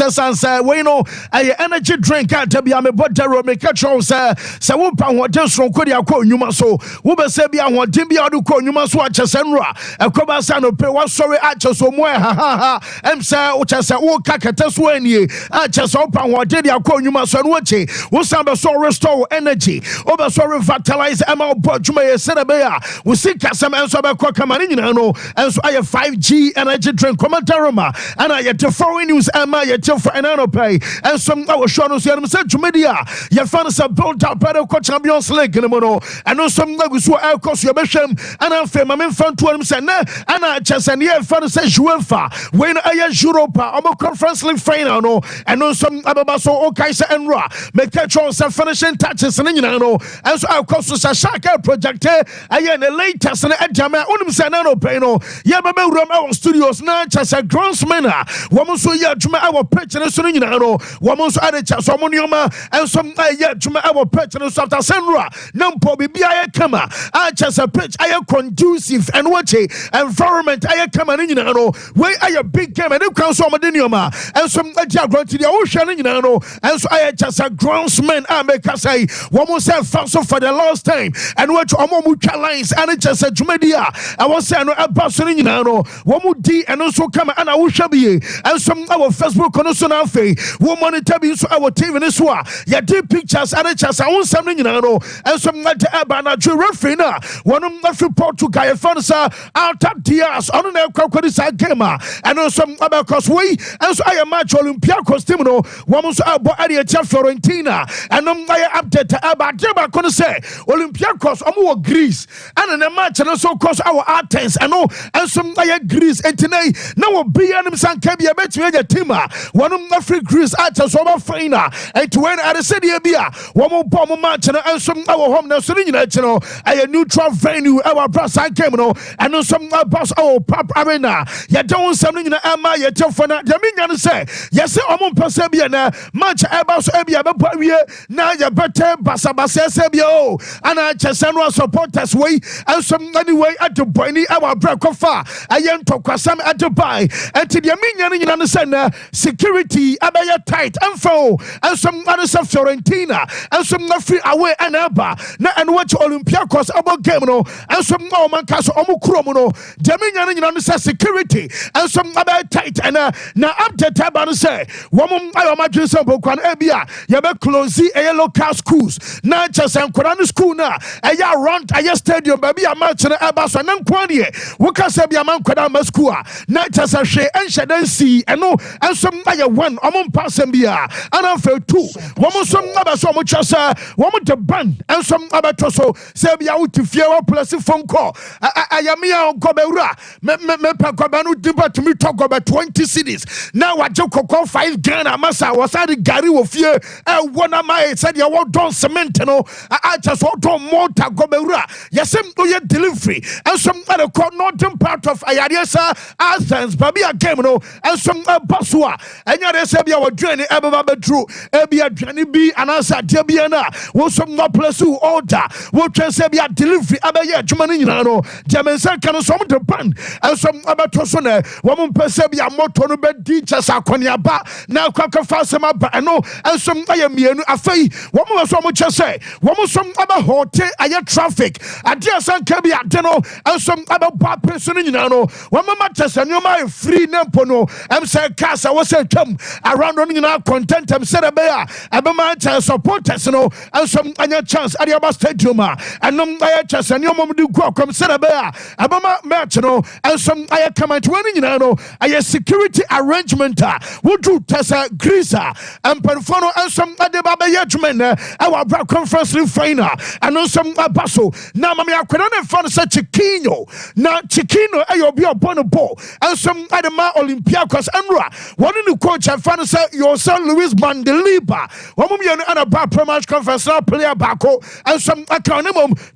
Sansa, we know a energy drink at Tabiame Botero, make a choice, Sawupa, what just from Kodia Ko Numaso, Uba Sebia, what Timbia do Ko Numaswa Senra, a Kobasano Pewa, sorry, Achas or Moe, ha, Emsa, Uchasa, Kakatesweni, Achas open what Tidia Ko Numaso, Wachi, Usamba so restore energy, Oba so revitalize Emma Botjume, Senabea, we see Casam and Soba Kokamarino, and so I have 5G energy drink, Commentarama, and I get the foreign news, Emma, for an pay and some our shows said to media your fans are built up better Champions League in the mono and no some who are cost your mission and I'm fame I'm in front to him say and I just and yeah fans say UEFA when I Europa I'm a conference league final no and no some ababaso Okaisa and Ra make catch finishing touches and you know and so our cost was a shaka project I in the latest and Edjama unim say no pay no yeah baby Roma studios now just a groundsman woman so yeah our president so you know woman so add so monioma and some yeah our president so after senra nampo bibia kama I just a pitch I conducive and what environment I come and you know where I big game and come so monioma and some ground to the ocean you know and so I just a groundsman I make say woman say fast for the last time and what omo lines and it just a media I was saying no person you know woman D and also come and I will be and some our Facebook so now we monitor be so our TV this one ya take pictures and just I want something you know and some like na referee na one of Portugal fans out up dias on the kwakwadisa game and some because we and so I am match Olympiacos team no one so about area Fiorentina and I update about them I can say Olympiacos omo Greece and the match and also cause our Athens and no and some Greece and today now be an san kabia bet me team one of free Greece at a summer final and to win at the city Bia one more bomb match and some our home now so you know a neutral venue our brass and came no and some bus our pop arena you don't something in the Emma you tell for that you say yes I'm Pasabia match about Abia now you better Basabasa Sabio and I just supporters way and some anyway at the point our break of far I am to Kwasam at the buy and to the Armenian you understand security abaya tight and foe and some others of Fiorentina and some free away and Abba and watch Olympiacos about game no and some no man caso omukromo Dominion you understand security and some abaya tight and now update tabano say woman I am imagine some kwan ebia you be close a local schools na just and Quran school na aya round aya stadium baby a match na aba so nan kwan ye wo ka say bia man kwada ma school na just a hwe en hyedan si eno and some aya one omon passem bia and I feel two woman some aba so mo chasa woman the band and some aba to so say bia utifie wa plus phone call aya me an go bewura me pa go ba no dimba to me talk about 20 cities now I just call 5 Ghana masa was I Gary wo fie one of my said you want don cement no I just want to mortar go bewura yesem do delivery and some other northern part of Ayariasa Athens baby a game no and some basua and you say be our journey eba bedru ebi adwane bi anasa dia bi na wo some no place who order wo twen say be a delivery abaye adwuma ni nyina no diamensa kan some the band and some abato so na wo mo pese be a moto no be di chasa akoniaba na kwaka fasem aba no and some aye mienu afei wo mo so mo chese wo mo some aba hote aye traffic adia san ka bi ade no and some aba ba person nyina no wo mo ma chese nyoma free nempo no em say kasa wo say twam around on nyina content em say be a abema supporters no and some anya chance at the stadium and no aye chese nyoma mu go come say be a abema match no and some aye comment when nyina no aye security arrangement wo do tesa grisa and perform and some adeba be judgment our conference league final and some baso na mama akwena na fan say Chiquinho na Chiquinho ayo bi obon ball and some adema Olympiacos anra one in the coach and fan say your son Luis Mandeliba one mum you na ba premier conference player bako and some account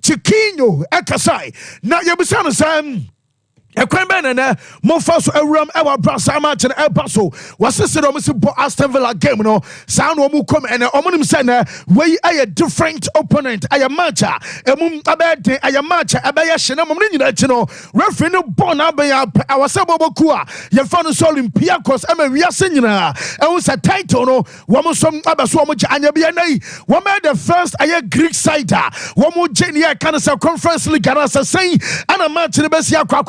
Chiquinho ekasai na you be saying Ekwembene mo faso ewram ewa brasa match na epaso wasese do mo si bo Aston Villa game no sa no mo kom ene omonim se na wey a different opponent aya match emum abede aya match abaye hye mo nyina chi no referee no ball na abaye awase boboku a ye fa no so Olympiacos ema wiase nyina e say title no wo mo som abaso mo chi anya bia nai wo made the first aya Greek side wo mo je ne kan say Conference League ana say ana match ne besi akwa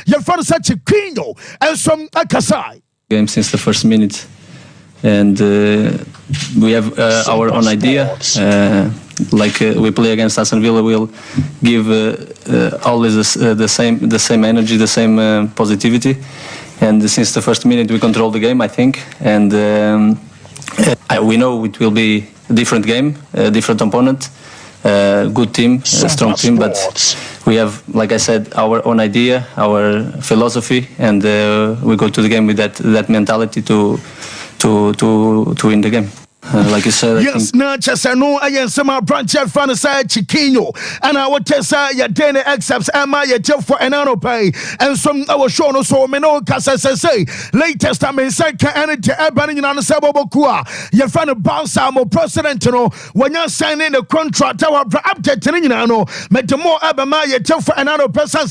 you found such a quino and some akasai game since the first minute, and we have our own idea. We play against Aston Villa, we'll give always the same energy, the same positivity. And since the first minute, we control the game, I think. And we know it will be a different game, a different opponent. Good team, a strong team, but we have, like I said, our own idea, our philosophy, and we go to the game with that mentality to win the game. Like you said, yes, na chesa no ayen sama branch fan say Chiquinho and I would tell ya dene accepts ama ya for enano pay and some our show no so me no kasa say latest I mean say ka energy ebani na say bobokua ya fan bounce am president no when you sign in the contract our update ni na no me the more abama ya for enano person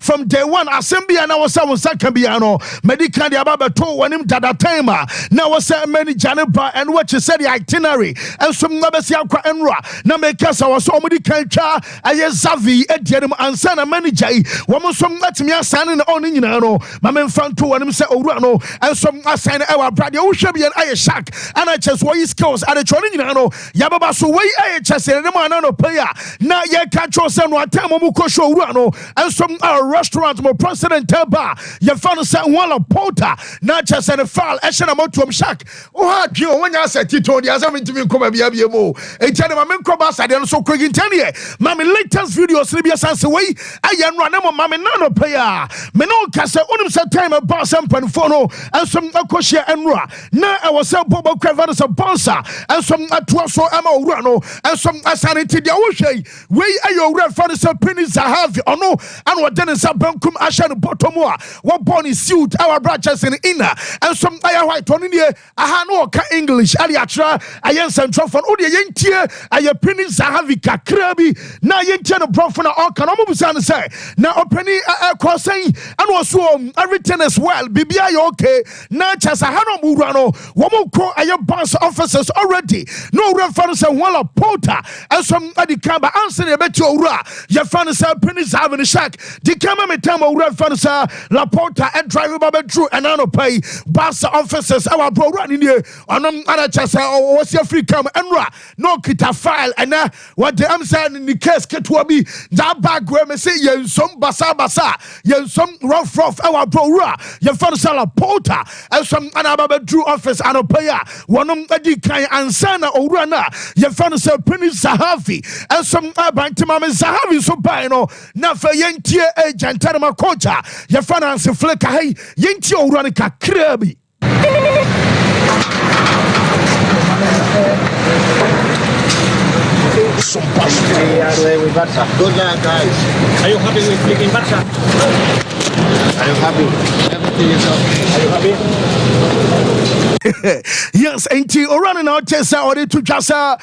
from day one assembly na was second biano medical the ababa to wanim dada time na was many janiba and what you said the itinerary and some nabesi akwa enra na mekasa was omudi kancha aye Zavi ediem ansa na manager wo som atimi asane na on nyina no ma memfanto wonim se owura no and some asane ewa brade wo hwe bien aye shark and I just what skills at the training nyina no yababa so we aye chese ne ma na no player na ye ka cho se no atam mo ko show owura no and some restaurant mo president bar ye fan se wala porter na chese ne fall e hye na motom shark o ha dwe o nya aseti the assignment to me come be mo e tell them men come back no so quick in 10 year mama latest videos ni be sense way ayen run am mama no player me no ka say onim say time about some panfo no and some akohia enra na I was say bobo kweva so sponsor and some atoa so ama owura no and some asanity dia wo hwei we ayo owura fa so penny zahavi ono and what den say bankum asha no bottom a what born is suit our branches in inner and some aya white on here aha no ka English ali atra ayen central phone odi yentie aye penny zahavi kakrabi na yentie no brofo na all kan omubusa say na openi crossing and also everything is well bibia you okay na chasa hano mura no wo mo ko aye boss officers already no refer say wala porter and some adikamba answer e beti owura ye fan say penny zahavi shack dikama metam owura fan say la porter and driver baba true and no pay boss officers our bro run in here onom ana chasa what's your free come enra no kita file and what the am saying in the case ketwa bi that bag where me say yen some basa yen some rough our bro ye fan sala porter and some anababa drew office and player wonom adi kan ansa na owura na ye fan say penny zahavi and some abantima me zahavi so buy no na fa yentie agent ma coach ye fan anse fleka hey yentie owura ne kakra bi Sompa. Good luck, guys. Are you happy with playing Barca? Are you happy? Everything is okay. Are you happy? Yes, ain't running out chesa or to chasa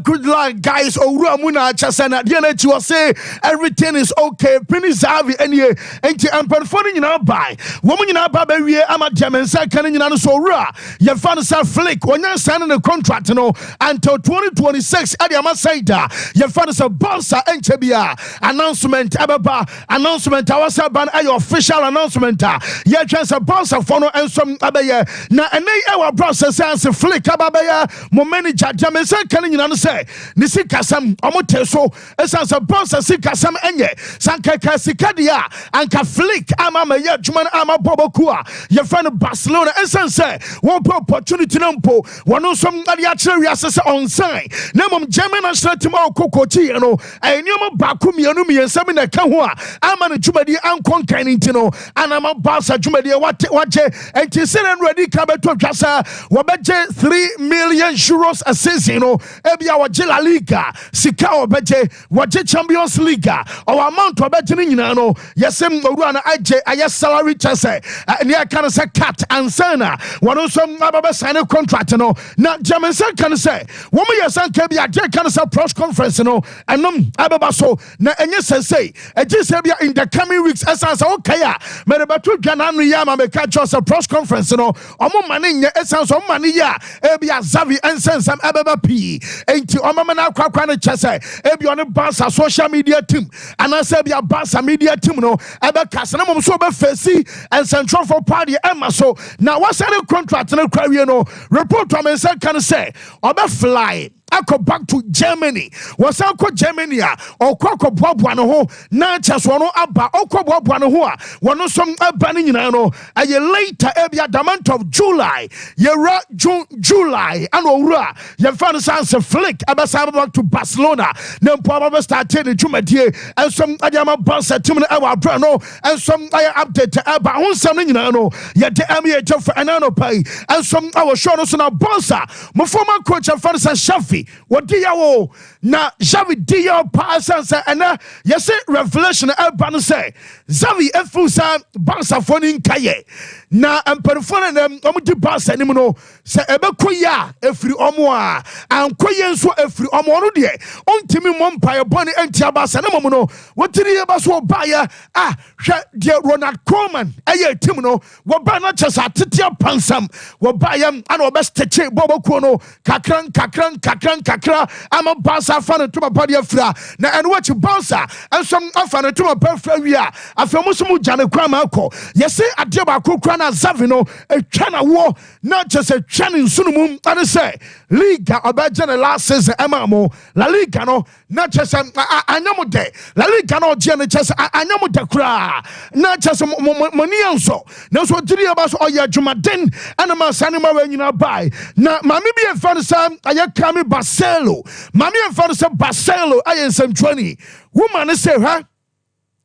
good luck guys or Ramuna chasa na diana to say everything is okay penny zavi any ain't am performing in our buy woman in our baby I'm a German second in so ra you found sa flick when you're signing a contract no until 2026 at the Amasaida you found sa bonsa and chebia announcement ababa announcement I was ban a official announcement ya chance a bonsa for no and some abaya na and our process as a flick abaya mo manager German second in say nisi kasam omote so as a bonsa sikasam enye sankaka sikadia anka flick ama ya juman ama bobokua your friend Barcelona essence one opportunity numpo one some actually assess on sign namum German national team kokochi no enyoma baku mienu miensam na ka ho a ama no jumadi ankon kan ntino anama Barca jumadi de wache enti sene ready ka beto twasa wobeje 3 million euros a season no ebia woje La Liga sika wobeje woje Champions League or amount wobeje ni nyina no yesem owura na aje aye salary chese ne aka say cut and sana wono so ababa sign contract no na German can say wo me yesan ka bia de kan say press conference no enom ababa so na enye say eje say bia in the coming weeks essence okay a me de beto dwana no ya ma me catch us a press conference no omo mane nye essence omo mane ya ebia Xavi ensensam ababa p enti omo me na kwakwa no chese ebia on Barca social media team and I say bia Barca media team no ebe kase na mom so be face and central for party emma so now what's any contract no kwawie no report to me say can say obe fly I go back to Germany. Was I go Germany or Coco Bobuano ho? Nanchas one abba or Cobuano ho. One some abaning no. A year later, ebia the month of July. Yera June, July, and Ora. Your father sounds a flick. Abasaba to Barcelona. Then probably started in Chumatier and some Adama bus at Timon Ewa Brano and some I update about one something no. Yet the Emia for Anano pay and some our shoulders on a bossa. My former coach and father Shafi. What do you na Xavi dia pass and yes revelation urban say Xavi efusa Barca phone kaye na amperfone dem omuti Barca anim no se ebekoya efiri omo a ankoye nso efiri omo no de ontimi mompaye bone entia Barca na momo no wotiri e baso obaya hwe de Ronald Koeman eye tim no wo ba na chesa tetia pansam wo ba yam ana obesteche bobokuo no kakra ama Barca fan to my body afra na and what you Barca and some afan to my perfect wi a afemusumu jane kwa mako yesi ade ba kokra na Xavi no etwa na wo na just a twane nsunum and say Liga obaje na last season emamo La Liga no na just anyamo de La Liga no je na just anyamo de kra na just money anso na so diri aba so oya dwumaden ana ma sane ma wanyina bai na mami bi enfan sam ayakami Barcelo mami enfan sam Barcelo ayensam 20 woman say ha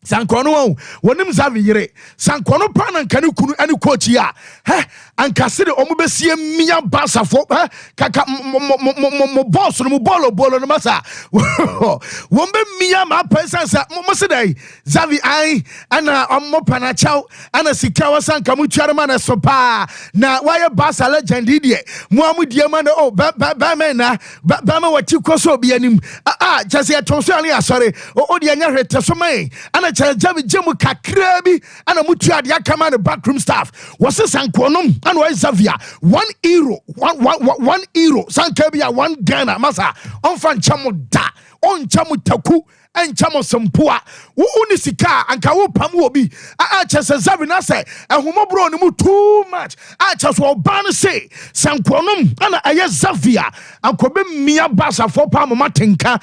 Sankono wonim Xavi yire Sankono pana nkane kunu ani coach ya ankase de omo besie mia Barca fo kaka mo boss no mo bolo no masa wombe mia ma pesansa mo se dai Xavi ai ana omo pana chao ana sikawa sanka mu tware ma na sopa na waye Barca legend die mo amu die ma na ba me na ba ma wati koso obi anim jase ya tonso ani asore o die anya hwete so mai ana Xavi jemu kakra bi ana mutu ade akama ne backroom staff wose sankonom ana wai Xavi 1 euro 1 euro sanka bia 1 Ghana masa onfa nchamo da on nchamo taku enchamo sempua wo unisika anka wo pam wo bi chese Xavi na say ehomobro ne mu too much chese wo ban say sankonom ana aye Xavi ankobe mia Barca for pam matenka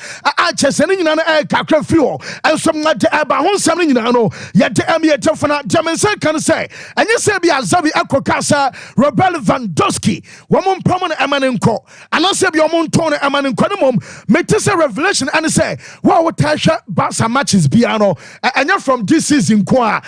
chese ne nyina na kakra free ho ensom na te aba ho nsam ne nyina no ye te am ye tefana German can say enye say bia Xavi akokasa Robert Lewandowski wo mo pam na emanenko ana say bia mo nton na emanenko ne mom mete say revelation and say wow Barca matches piano and from this season kwa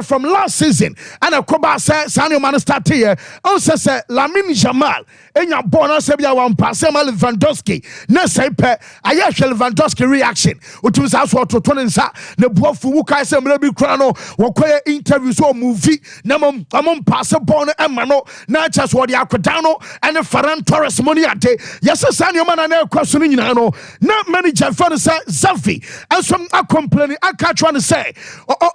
from last season and a koba say Sanio man start here on say Lamine Yamal enya bona say bia wan pass Lewandowski na say pe aye Lewandowski reaction utum sa so to nsa na buafu wu kai say mra bi kra no wo koye interview so movie na mom pass bon emma no na chas wo de akodan no and Ferran Torres money ade yes Sanio man na kwaso no nyina no na manager for say Xavi and some are complaining. I can't try to say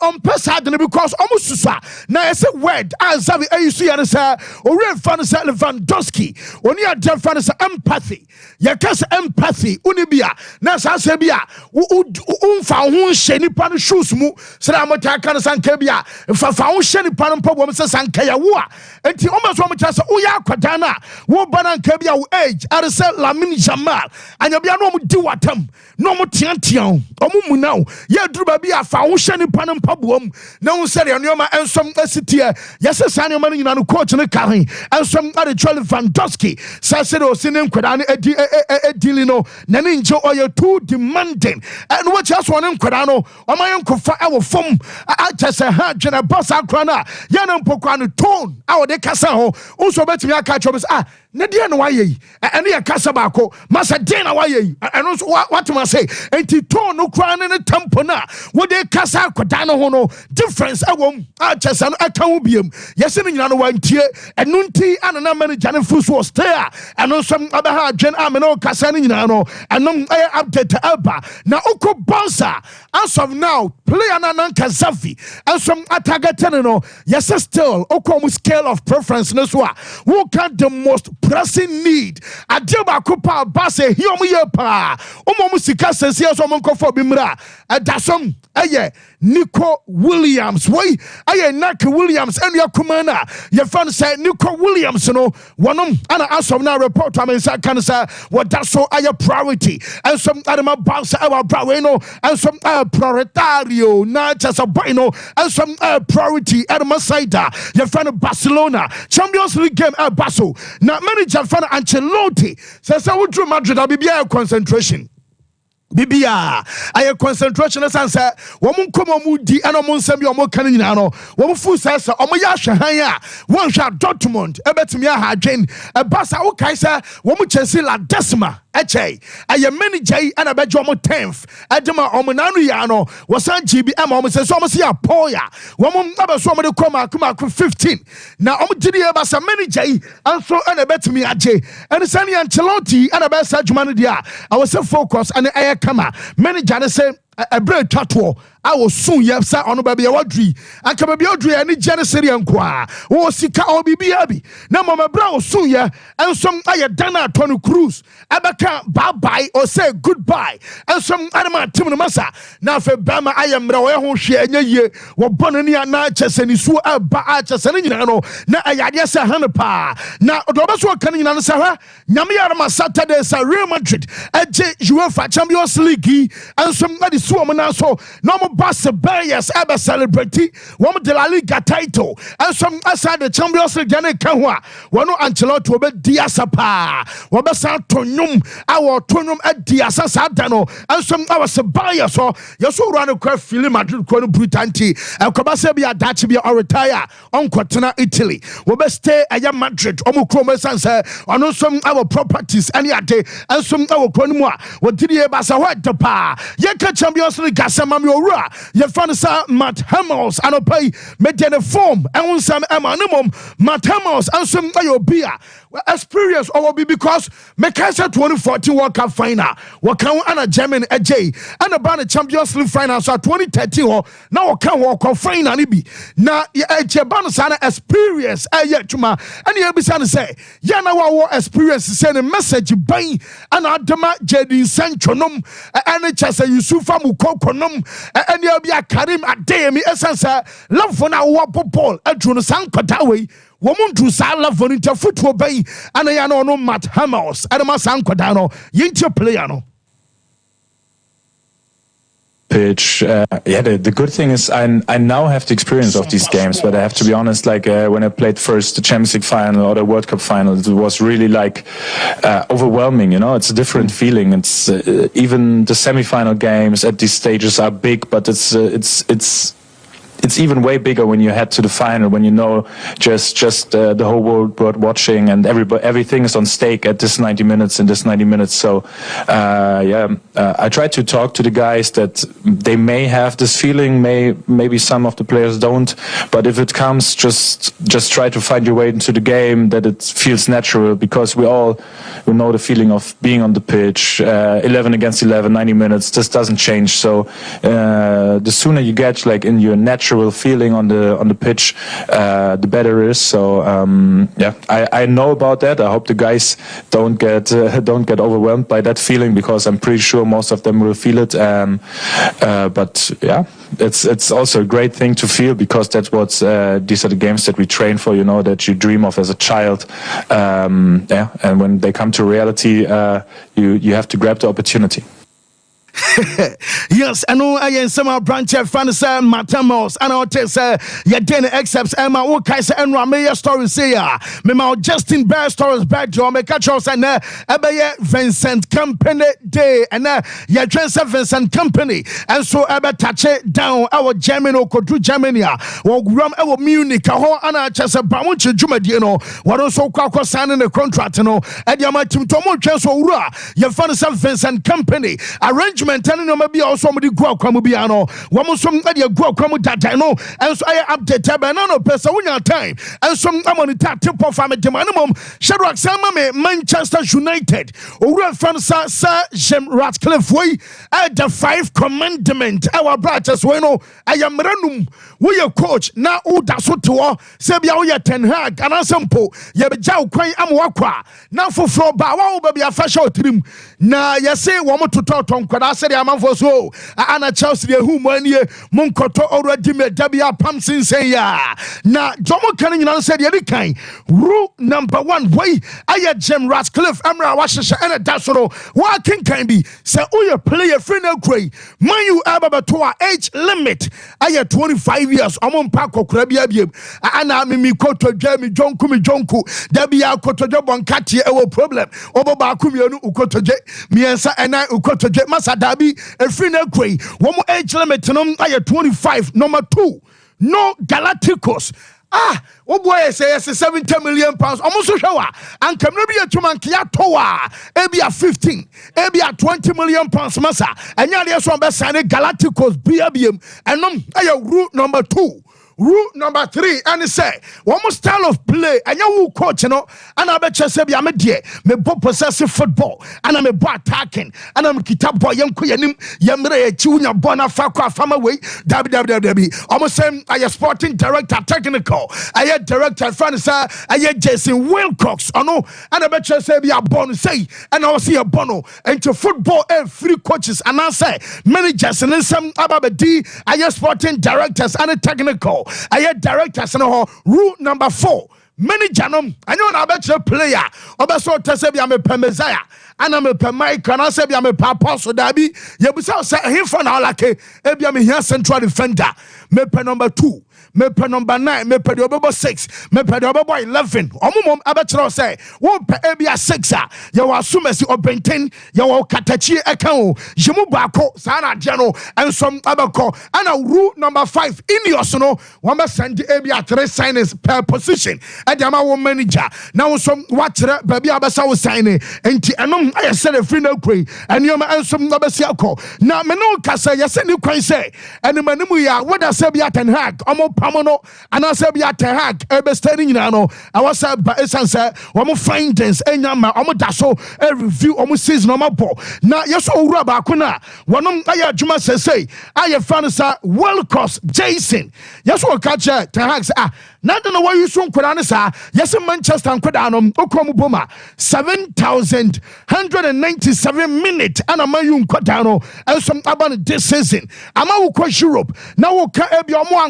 on person because almost susa. Now I say word as Xavi you see and say or real fan say Lewandowski. Only a deaf fan say empathy. You can say empathy. Unibia. Now say bia. Unfa un sheni pan shoes mu. Say I'm can say kebia. If I found sheni pan problem say sankaya wa. Enti almost one say uya kwadana. Wo banan kebia age. I say Lamine Yamal. And you be no mu do watam. No mu tian. omu now ye duru ba bi afa wo hye nipa no mpaboam na wo sɛ nneɛma ensom asitie yɛsɛ saa nneɛma no nyina no coach ne ka hen ensom ade Charlie Van Dosky sɛ sɛ o sinin nkwadaa ne edili no na ne nje oyɛ too demanding and what just one nkwadaa no ɔman nkɔfa ɛwɔ fam akyɛsɛ ha dwene boss akra na yɛ no mpokwa no tone a wɔde kasa ho nso betumi aka kyerɛ ah ne deɛ no wayɛ yi ɛne yɛ kasa baako masa deɛ na wayɛ yi ɛno nso watuma sɛ enti tone no kra ne tempo na wɔde kasa akwadaa no ho no difference ɛwɔ akyɛsɛ no ɛka ho biem yɛsɛ no nyina no wantie ɛno nti anana manager ne fu so stay a ɛno nso abɛha adwen amene kasa no nyina no ɛnom ɛyɛ update ɛba na oko bouncer as of now player na nanka Zafi ɛnso atagete no yɛsɛ still oko mu scale of preference no so a who can the most pressing need adeɛ baako pa ba sɛ hi ɔmo yɛ pa ɔmo sika sɛsie so ɔmo nkɔfɔ bi mmra ɛdasom ɛyɛ Nico Williams wei ɛyɛ Nick Williams ɛnua kumana yɛfa no sɛ Nico Williams no wɔnom ana asom na report amensa kan sɛ wɔda so ayɛ priority ɛnso adema bounce ɛwɔ brawe no ɛnso prioritario na kyɛsɛ boy no ɛnso priority adema side yɛfa no Barcelona Champions League game ɛba so na manager fa no Ancelotti sɛ woduru Madrid abibia concentration Bibia, I concentration as answer. Woman come on moody and on some your more canino. Woman fool says, Omoyasha Haya, one shot Dortmund, a bet me a Jane, a bassa Okaisa, woman Chelsea la Decima, Eche, I am many J and a bedroom 10th, Adema Omanano, was San GBM, almost as almost a poya. Woman never saw me to come 15. Now, Omtidi Bassa many J, and so and a bet me a J, and Sunny Ancelotti and a best Sajmanadia. I was so focused and I kama manager ne say a bread tatwo I was soon yepsa ono baby wadri anka baby odri ani jane seri ankoa wo sika obibi abi na mama bra wo soon ye ensom aye dana Tony Cruz abeka bye bye or say goodbye ensom anima tim no masa na fe bama aye mra wo ho hwe anya ye wo bono ni ana kyesani su aba a kyesani nyina no na ayade se han pa na do be so kan nyina no se ha nyame yarama Saturday sa Real Madrid eje UEFA Champions League ensom ade so mo na so no Barca Bayers ever celebrate one de la Liga title and some aside the Champions League gane kanwa wono Ancelotti obe diasapa wobe sa tonum awo tonum adiasa sadano and some our Bayers so yeso run kwa Philly Madrid kwa no brutanti akoba se bia dachi bia or retire on kwatena Italy wobe stay aya Madrid omo kroma sanse ono some our properties any ade and some our kronum a wodidi e basa what the pa ye ka Champions League gasama mi owura ye fan sa Matt Hummels anopai medene form and some emanimum Matt Hummels and some ayobia experience or be because Mekasa 2014 World Cup final wakan ana German AJ and about the Champions League final so 2013 or now wakan World Cup final ni bi na AJ ban sana experience tuma and ye be say ya na wa experience send a message ban and adama Jadon Sancho nom and chasa Yusufa Mukokonom and you be a Karim Adeyemi esansa love for na wa Paul adru san kwadawe woman to sala volunteer football bay and I know no Matt Hummels and my son Quadano yinti player no pitch. The good thing is I now have the experience of these games, but I have to be honest, like when I played first the Champions League final or the World Cup final, it was really like overwhelming, you know. It's a different feeling. It's even the semi-final games at these stages are big, but it's even way bigger when you head to the final, when you know just the whole world watching and everything is on stake at this 90 minutes and this 90 minutes. So I try to talk to the guys that they may have this feeling, maybe some of the players don't, but if it comes, just try to find your way into the game, that it feels natural, because we know the feeling of being on the pitch, 11 against 11, 90 minutes. This doesn't change. So the sooner you get like in your natural feeling on the pitch, the better it is. So I know about that. I hope the guys don't get overwhelmed by that feeling, because I'm pretty sure most of them will feel it. But yeah, it's also a great thing to feel, because that's what these are the games that we train for, you know, that you dream of as a child. And when they come to reality, you have to grab the opportunity. Yes, I know I am some branch of fans, Matamos, and I'll tell you, then excepts Emma Wokaisa and Ramaya stories here. Mema Justin Bear stories back to me catch us and Ebeye Vincent Company Day and your transfer Vincent Company, and so Ebe touch it down our Germany or Kotu Germany, or Gram our Munich, or Anna Chesa Bamuchi Jumadino, what also Quaco signing a contract, and Yamatim Tomo Transfer, your fans Vincent Company arrangement. Telling you maybe also somebody go Kwamubiano, Wamusum Adia go Kwamutata, and so I update Tabanano person when your time, and some among the tip of family minimum, Shadrach Samame, Manchester United, or Francis Sir Jim Ratcliffe Way at the 5 commandment, our brothers, bueno, I am Ranum, we your coach, now Udasotua, Sebia Ten Hag, and Asampo, Yabijao Quay Amwakwa, now for floor Bawa, baby, a fashion trim. Now, you say, one to talk on Quadasa. For so, Anna Chelsea, who money, Monkoto already made Dabia Pamsin say, ya. Now, Jomo Canning said, Yadikai, rule number 1 way, I had Jim Ratcliffe, Amra Washer, and a Dasoro, walking can be, say, oh, you play a friend of Gray, man, you ever to our age limit. I had 25 years, I'm on Paco Crabia, and I'm in Mikoto, Jamie, John Kumi Jonku, Dabia Kotojo Bonkati, our problem, over Bakumi, Ukotoje, Miensa, and I Ukotoje, Masada. A free no gray, one more age limit, I 25. Number 2, no Galacticos. Oh boy, say 70 million pounds. Almost so shower. And come be a tuman kia toa. Ebia 15. Ebia 20 million pounds massa. And yeah, there's one best signing Galacticos BBM. And I route number 2. Rule number 3, and say one more style of play, and you coach, and I bet you say, I'm a dear, me possessive football, and I'm a boy attacking, and I'm a kitab boy, young Kuyanim, Yamre, Junior Bona Fakwa from away, WWW. Almost same, I am sporting director, technical, I had director, Francis, I had Jason Wilcox, and I bet you say, be a bon say, and I will see a bono, and to football, and 3 coaches, and I say, managers, and then some Ababadi, I am sporting directors, and a technical. I had directors and rule number 4. Many janum, I know I bet you player. Obaso Tesebi, I'm a Pemezaya, and I'm a Pemike, and I said I'm a Papa so Dabi. Yabusa say him for now like a here central defender. Mepe number 2. Mepe number 9, mepe the obobo 6, mepe the obobo 11. Omumom abetro say, wo pe ebia 6 a, ya wa sumesi obenten, ya wa katachi account, jimu bako, sana jano, and some abako, and a rule number 5, in your sono, one must send the ebia 3 signers per position, and the wo manager. Now some watcher, baby abasa was signing, and I said a free no pray, and you and some nabasiako. Now meno kasa, ya send you can say, and the manuya, what I said, Ten Hag, Pamono, and I said, Ten Hag, Ebestering Nano. I was a essence, findings, and Yama, Daso, a review, almost season on my ball. Now, yes, oh, Rabakuna, one of I Juma say, I have found a well cost Jason. Yes, what catcher, Ten Hag, not know why you soon could answer. Yes, in Manchester and Kodanum, Okomuboma, 7,197 minutes, and a Mayun Kodano, and some about this season. I'm out across Europe. Now, Oka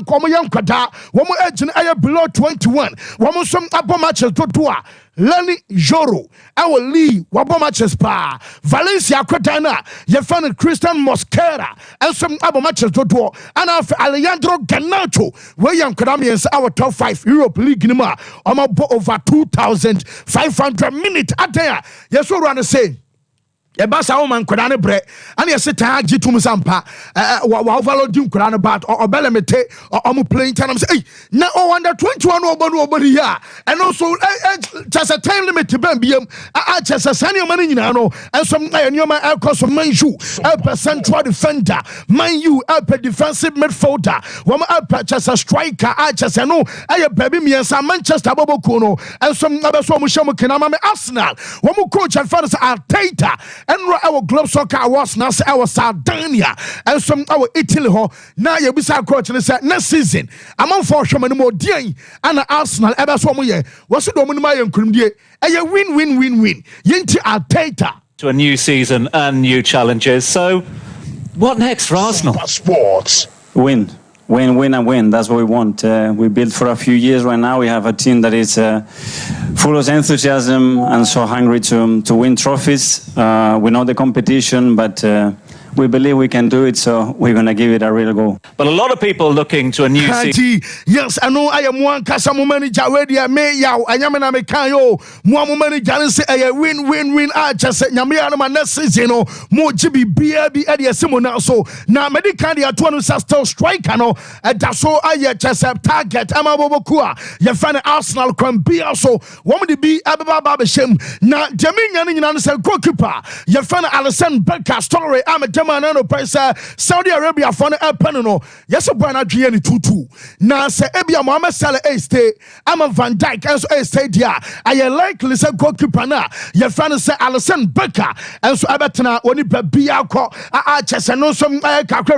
come young Kada, one more edge and I below 21. One more some upper matches to Tua. Lenny Joro, our Lee, Wabo matches pa, Valencia Cotana, Yefan Christian Mosquera, and some other matches to do, and after Alejandro Ganacho, William Kadamians, our top 5 Europe League Nima, over 2,500 minutes at there. Yes, we're going to say. Ebasa woman kodane bre ani eseta agitum sampa wa overloading kodane bat or belemete or mu playing time say hey na under 21 obody here and also just a time limit ben biem just a senior man nyina no and some nyoma cost of man you a central defender man you a defensive midfielder one just a striker just no baby miensa Manchester Boboko no and some other so mu shemo kenama Arsenal one coach and fans Arteta and our Globe Soccer Awards now say our Sardinia and some our Italy ho now you be sa coach and say next season among for show no more dean and Arsenal ever so mo ye was do mo ma yankum die e win yenti Arteta to a new season and new challenges. So what next for Arsenal? Sports. Win, that's what we want. We built for a few years. Right now we have a team that is full of enthusiasm and so hungry to win trophies. We know the competition, but we believe we can do it, so we're going to give it a real go. But a lot of people looking to a new season. Yes, I know I am one Casamu manager already. I may yaw, I am an American. More manager say a win. I just said, Yamia, my next season, more GB, BRB, Eddie Simon. So now, Medicandia, 20 still strike, and that's so I just have target. I'm a Bobokua. You find Arsenal can be also. Woman to be Ababa Babashim. Now, Jamaican and goalkeeper. You find Alison Becker story. I'm a German price. Saudi Arabia for a penano. Yes, a Buena Gianni 2-2. Now, say Ebia Mohamed Salah A stay. I'm a Van Dijk as a stay there. I like listen goalkeeper now. You find say Alison Becker and so Abatana when it be alcohol. I just know some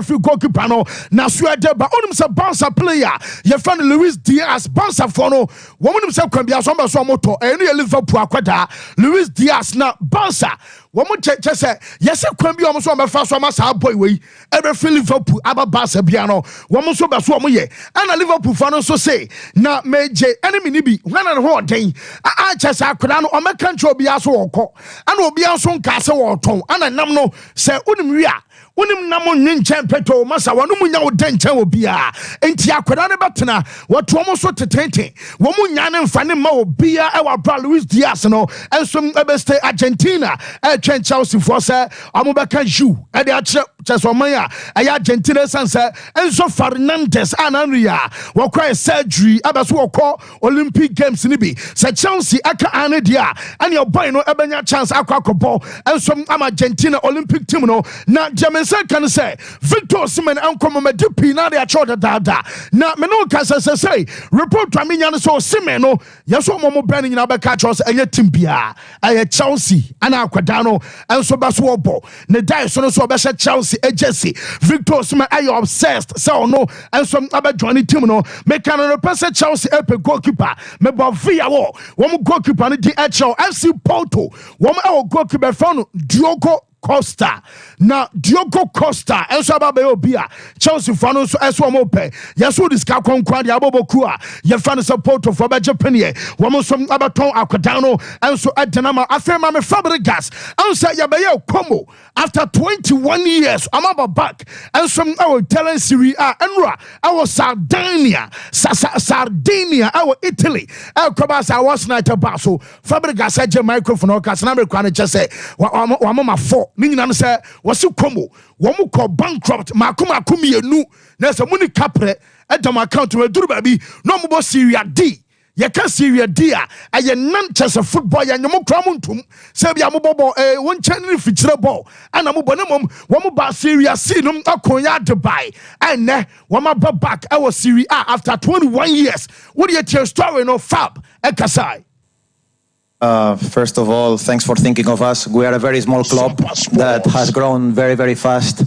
few goalkeeper no. Now, swear deba on him some bouncer player. You find Luis Diaz bouncer for no. Woman himself can be a some motor. Any Liverpool aquada. Luis Diaz now bouncer. Woman just say yes, it can be almost on my first one. Boy, we ever feel Liverpool about Barca piano. Woman so bas one year. And a Liverpool fan also say now major enemy nibi when and what day. I just I could on my country be as well. And will be also castle or tongue. And I know say Unimria. Unim namo ninchen peto masa wanumunya odenchen obia enti akwada ne betena watu omoso tetente womunya ne mfane ma obia e wa bra Luis Diaz no enso ebeste Argentina e twen Chelsea for say amobeka ju e de ache chesomanya e Argentina sanse enso Fernandes ananria wakwa surgery abeso wokọ Olympic Games ni bi se Chelsea aka ane dia ane oboy no ebenya chance akwakobo enso am Argentina Olympic team no na can say Victor Osimhen and Komomedipi na they are chota dada. Na me no can say report to me yan so Osimhen no yaso momo brand in abeka chos enye team bia aye Chelsea ana akwadano enso baso obo ne dai so no so obehye Chelsea agency Victor Osimhen aye obsessed so no enso abadwani team no me can represent Chelsea epe goalkeeper me bo via wo goalkeeper no di HL FC Porto wo goalkeeper phone Diogo Costa na Diogo Costa enso ababe obia Chelsea fano so eso mo pe yeso diska konkwa dia abobokua ye fan support for Japan ye wo mo so abaton akwadano enso adenama afema me Fabregas enso ye be ye komo after 21 years I'm about back enso our talent Serie A enra our Sardinia our Italy our Kobasa was night baso Fabregas eje microphone o kasa na me kwa ne chese wa mama 4 Ningina say was komo womu ko bankrupt makuma mienu na se muni kapre edam account we duru baby no mo Serie D ye ka Serie D a aye nan chese football ya nyomo kra muntum se bia mo bobo won chani fichire ball ana mo bone mom womu ba Serie C no akonya Dubai ene woma ba back I was Serie A after 21 years what you tell story no Fab ekasai. First of all, thanks for thinking of us. We are a very small club that has grown very, very fast.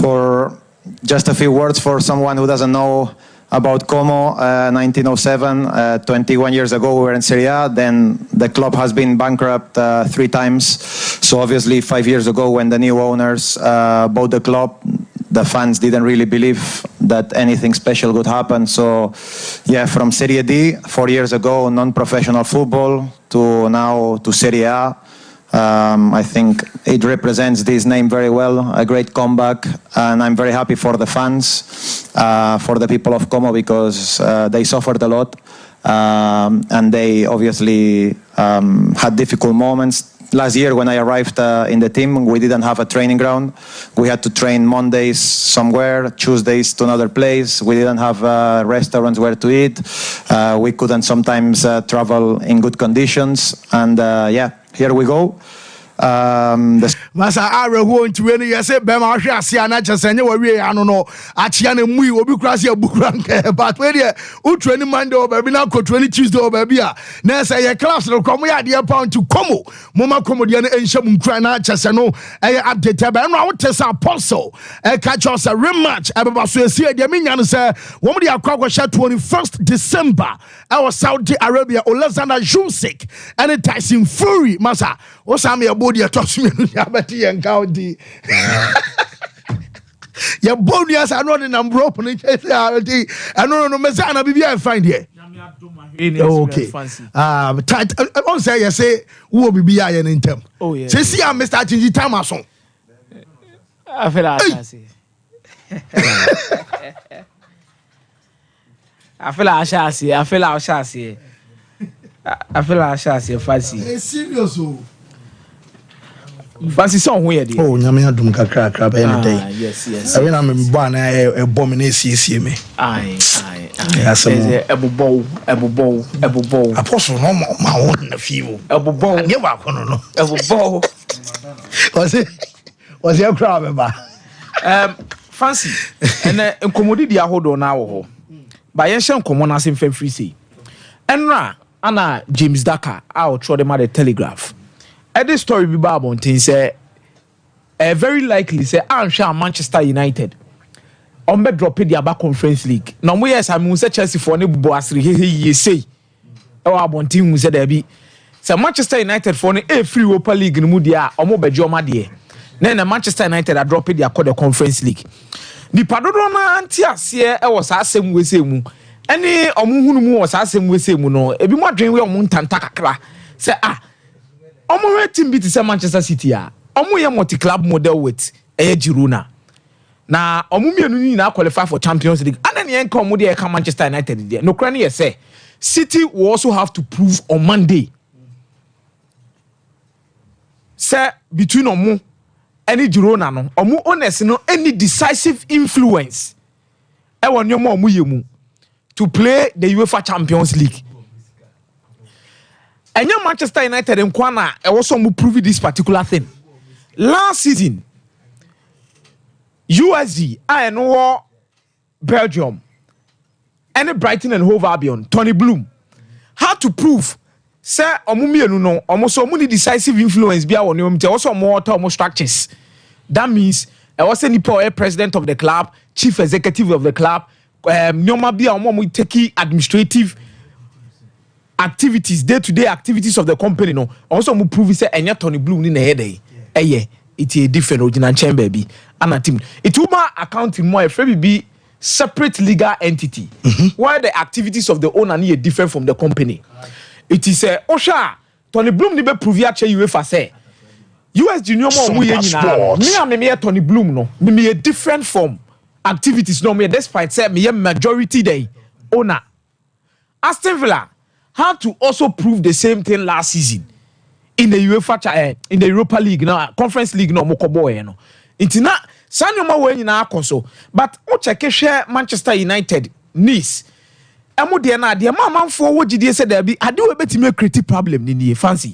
For just a few words for someone who doesn't know about Como, 1907, 21 years ago we were in Serie A. Then the club has been bankrupt 3 times. So obviously 5 years ago when the new owners bought the club, the fans didn't really believe that anything special would happen. So, yeah, from Serie D, 4 years ago, non-professional football, to now to Serie A. I think it represents this name very well, a great comeback. And I'm very happy for the fans, for the people of Como, because they suffered a lot. And they obviously had difficult moments. Last year when I arrived in the team, we didn't have a training ground. We had to train Mondays somewhere, Tuesdays to another place. We didn't have restaurants where to eat. We couldn't sometimes travel in good conditions. And yeah, here we go. Masa are won to any yes bema hwe ase ana chesanye wa wie ano no achia na mui obi krase abukuranke but we dey utu any Monday or baby na kotu any Tuesday or baby a na say ye class no komo ya dey pound to komo moma komo dey na enhyam nkura na chese no e update ba no awotesa apostle e ka chose rematch ababa so esi dey menya no say wo mo dey akwa 21st December our Saudi Arabia Alexander Usyk and Tyson Fury masa o sam ye body atosu me ya beti yen county ya body as I know the number open it I no me say na bibia find here okay tight I say you say wo bibia yen intem say see am Mr. Chinji time aso I feel Ashasi. I feel Ashasi. Fancy. It's serious. Fancy song where the Nyame adum kakra any day. Yes. I mean I'm born a bomb me. Aye. Yes, Ebo bow. Apostle no my own na few. Ebo bow. Nye wa kono no. Ebo bow. Was your crowd ba? Fancy. And nkomodi dia hodo na wo ho. Ba yen hye nkomo na sem free say. Enra ana James Daka out throw them at the Telegraph. This story be about say very likely say I'm Manchester United on be drop the Aba Conference League. Now we yes I say Chelsea for ne bubo asiri he say e wa bontin hu say there be say Manchester United for ne free Europa League no mu dia omo bejo ma de na Manchester United a drop the Conference League. Ni padodo na anti ase e was asem we say mu ene omo hunu mu was asem we say mu no ebi mo adwen we omo ntanta kakra say Omo team beat is Manchester City a. Omo ye multi-club model with Girona. Na omo mienu ni na qualify for Champions League. And then yenka omo dey Manchester United there. No crane say City will also have to prove on Monday. Say between omo any Girona no, omo honest no any decisive influence. E won yo omo yemu to play the UEFA Champions League. And your Manchester United and Kwana also prove this particular thing. Last season, USG, I know Belgium, and Brighton and Hove Albion, Tony Bloom, had to prove, sir, no, almost so many decisive influence be on you, also more structures. That means I was any president of the club, chief executive of the club, Nyoma be a take administrative activities, day-to-day activities of the company no also mu prove say enya Tony Bloom ni na head it's a different original chamber baby and team it will accounting more a be separate legal entity while the activities of the owner ni different from the company. It is a osha Tony Bloom ni be prove ya che UEFA say US junior mo mu ye nyina me Tony Bloom no me different from activities no me despite say me majority day owner. Aston Villa had to also prove the same thing last season in the UEFA in the Europa League now Conference League no mokoboy no intina sanyoma we nyina akoso but o check share Manchester United Nice emu de na de manfo wo gidie se da bi ade we betime create problem ni fancy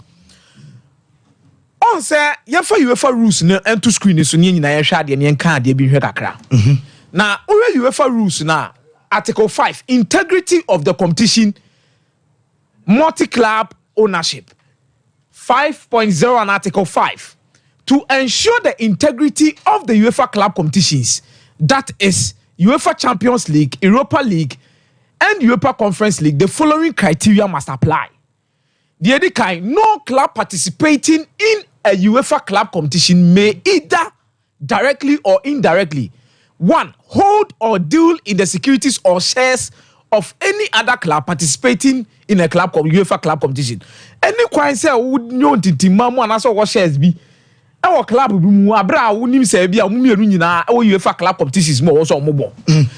on say ye fa UEFA rules na ento screen so nyina ye hwa ade ne nka ade bi hwe kakra na o UEFA rules na Article 5 integrity of the competition multi-club ownership 5.0 and Article 5 to ensure the integrity of the UEFA club competitions, that is UEFA Champions League, Europa League and UEFA Conference League. The following criteria must apply. The Edikai, no club participating in a UEFA club competition may either directly or indirectly 1. Hold or deal in the securities or shares of any other club participating in a club UEFA club competition. Any kwai say would know tintimamu and also what shares be our club bi mu abra wonim say bia mu mienu nyina UEFA club competitions mo also mobo.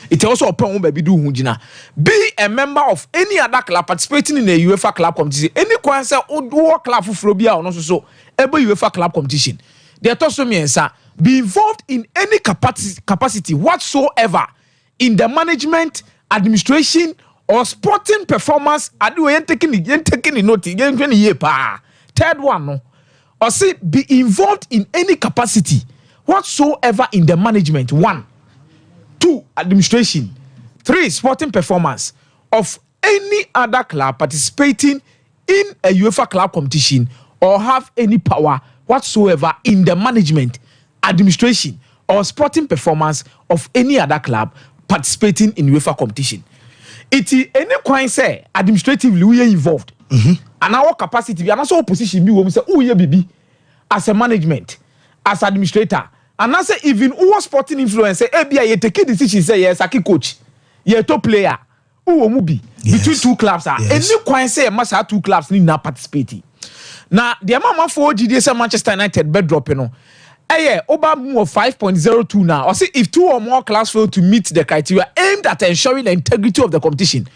It also open baby do hu gina. Be a member of any other club participating in a UEFA club competition. Any kwai say wo club fufuro bia ono so ebe UEFA club competition. They also mean sir be involved in any capacity whatsoever in the management, administration or sporting performance. Adu yen taking note yen pa. Third one no. Or say be involved in any capacity whatsoever in the management. 1. 2. Administration. 3. Sporting performance of any other club participating in a UEFA club competition or have any power whatsoever in the management, administration or sporting performance of any other club participating in UEFA competition. It is any kind say administratively we are involved. And our capacity, and also position, we say, oh, yeah, baby, as a management, as administrator, and I say, even who sporting influence, say, hey, you take a decision, say, yes, a coach, you're a top player, who movie between two clubs, and you can say, must have two clubs need not participating. Now, the amount for GDS Manchester United bedrop, you know, over more 5.02 now. Or see if 2 or more clubs fail to meet the criteria aimed at ensuring the integrity of the competition,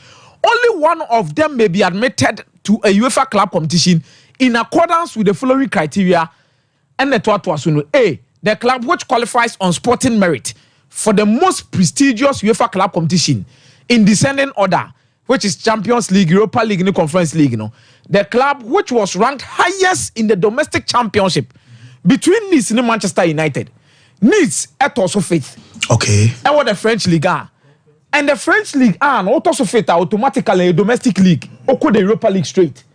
only one of them may be admitted to a UEFA club competition in accordance with the following criteria. And the A, the club which qualifies on sporting merit for the most prestigious UEFA club competition in descending order, which is Champions League, Europa League, and the Conference League. The club which was ranked highest in the domestic championship between Nice and Manchester United. Nice at also faith. Okay. And what the French League are. And the French League are also faith automatically a domestic league. Oko the Europa League straight.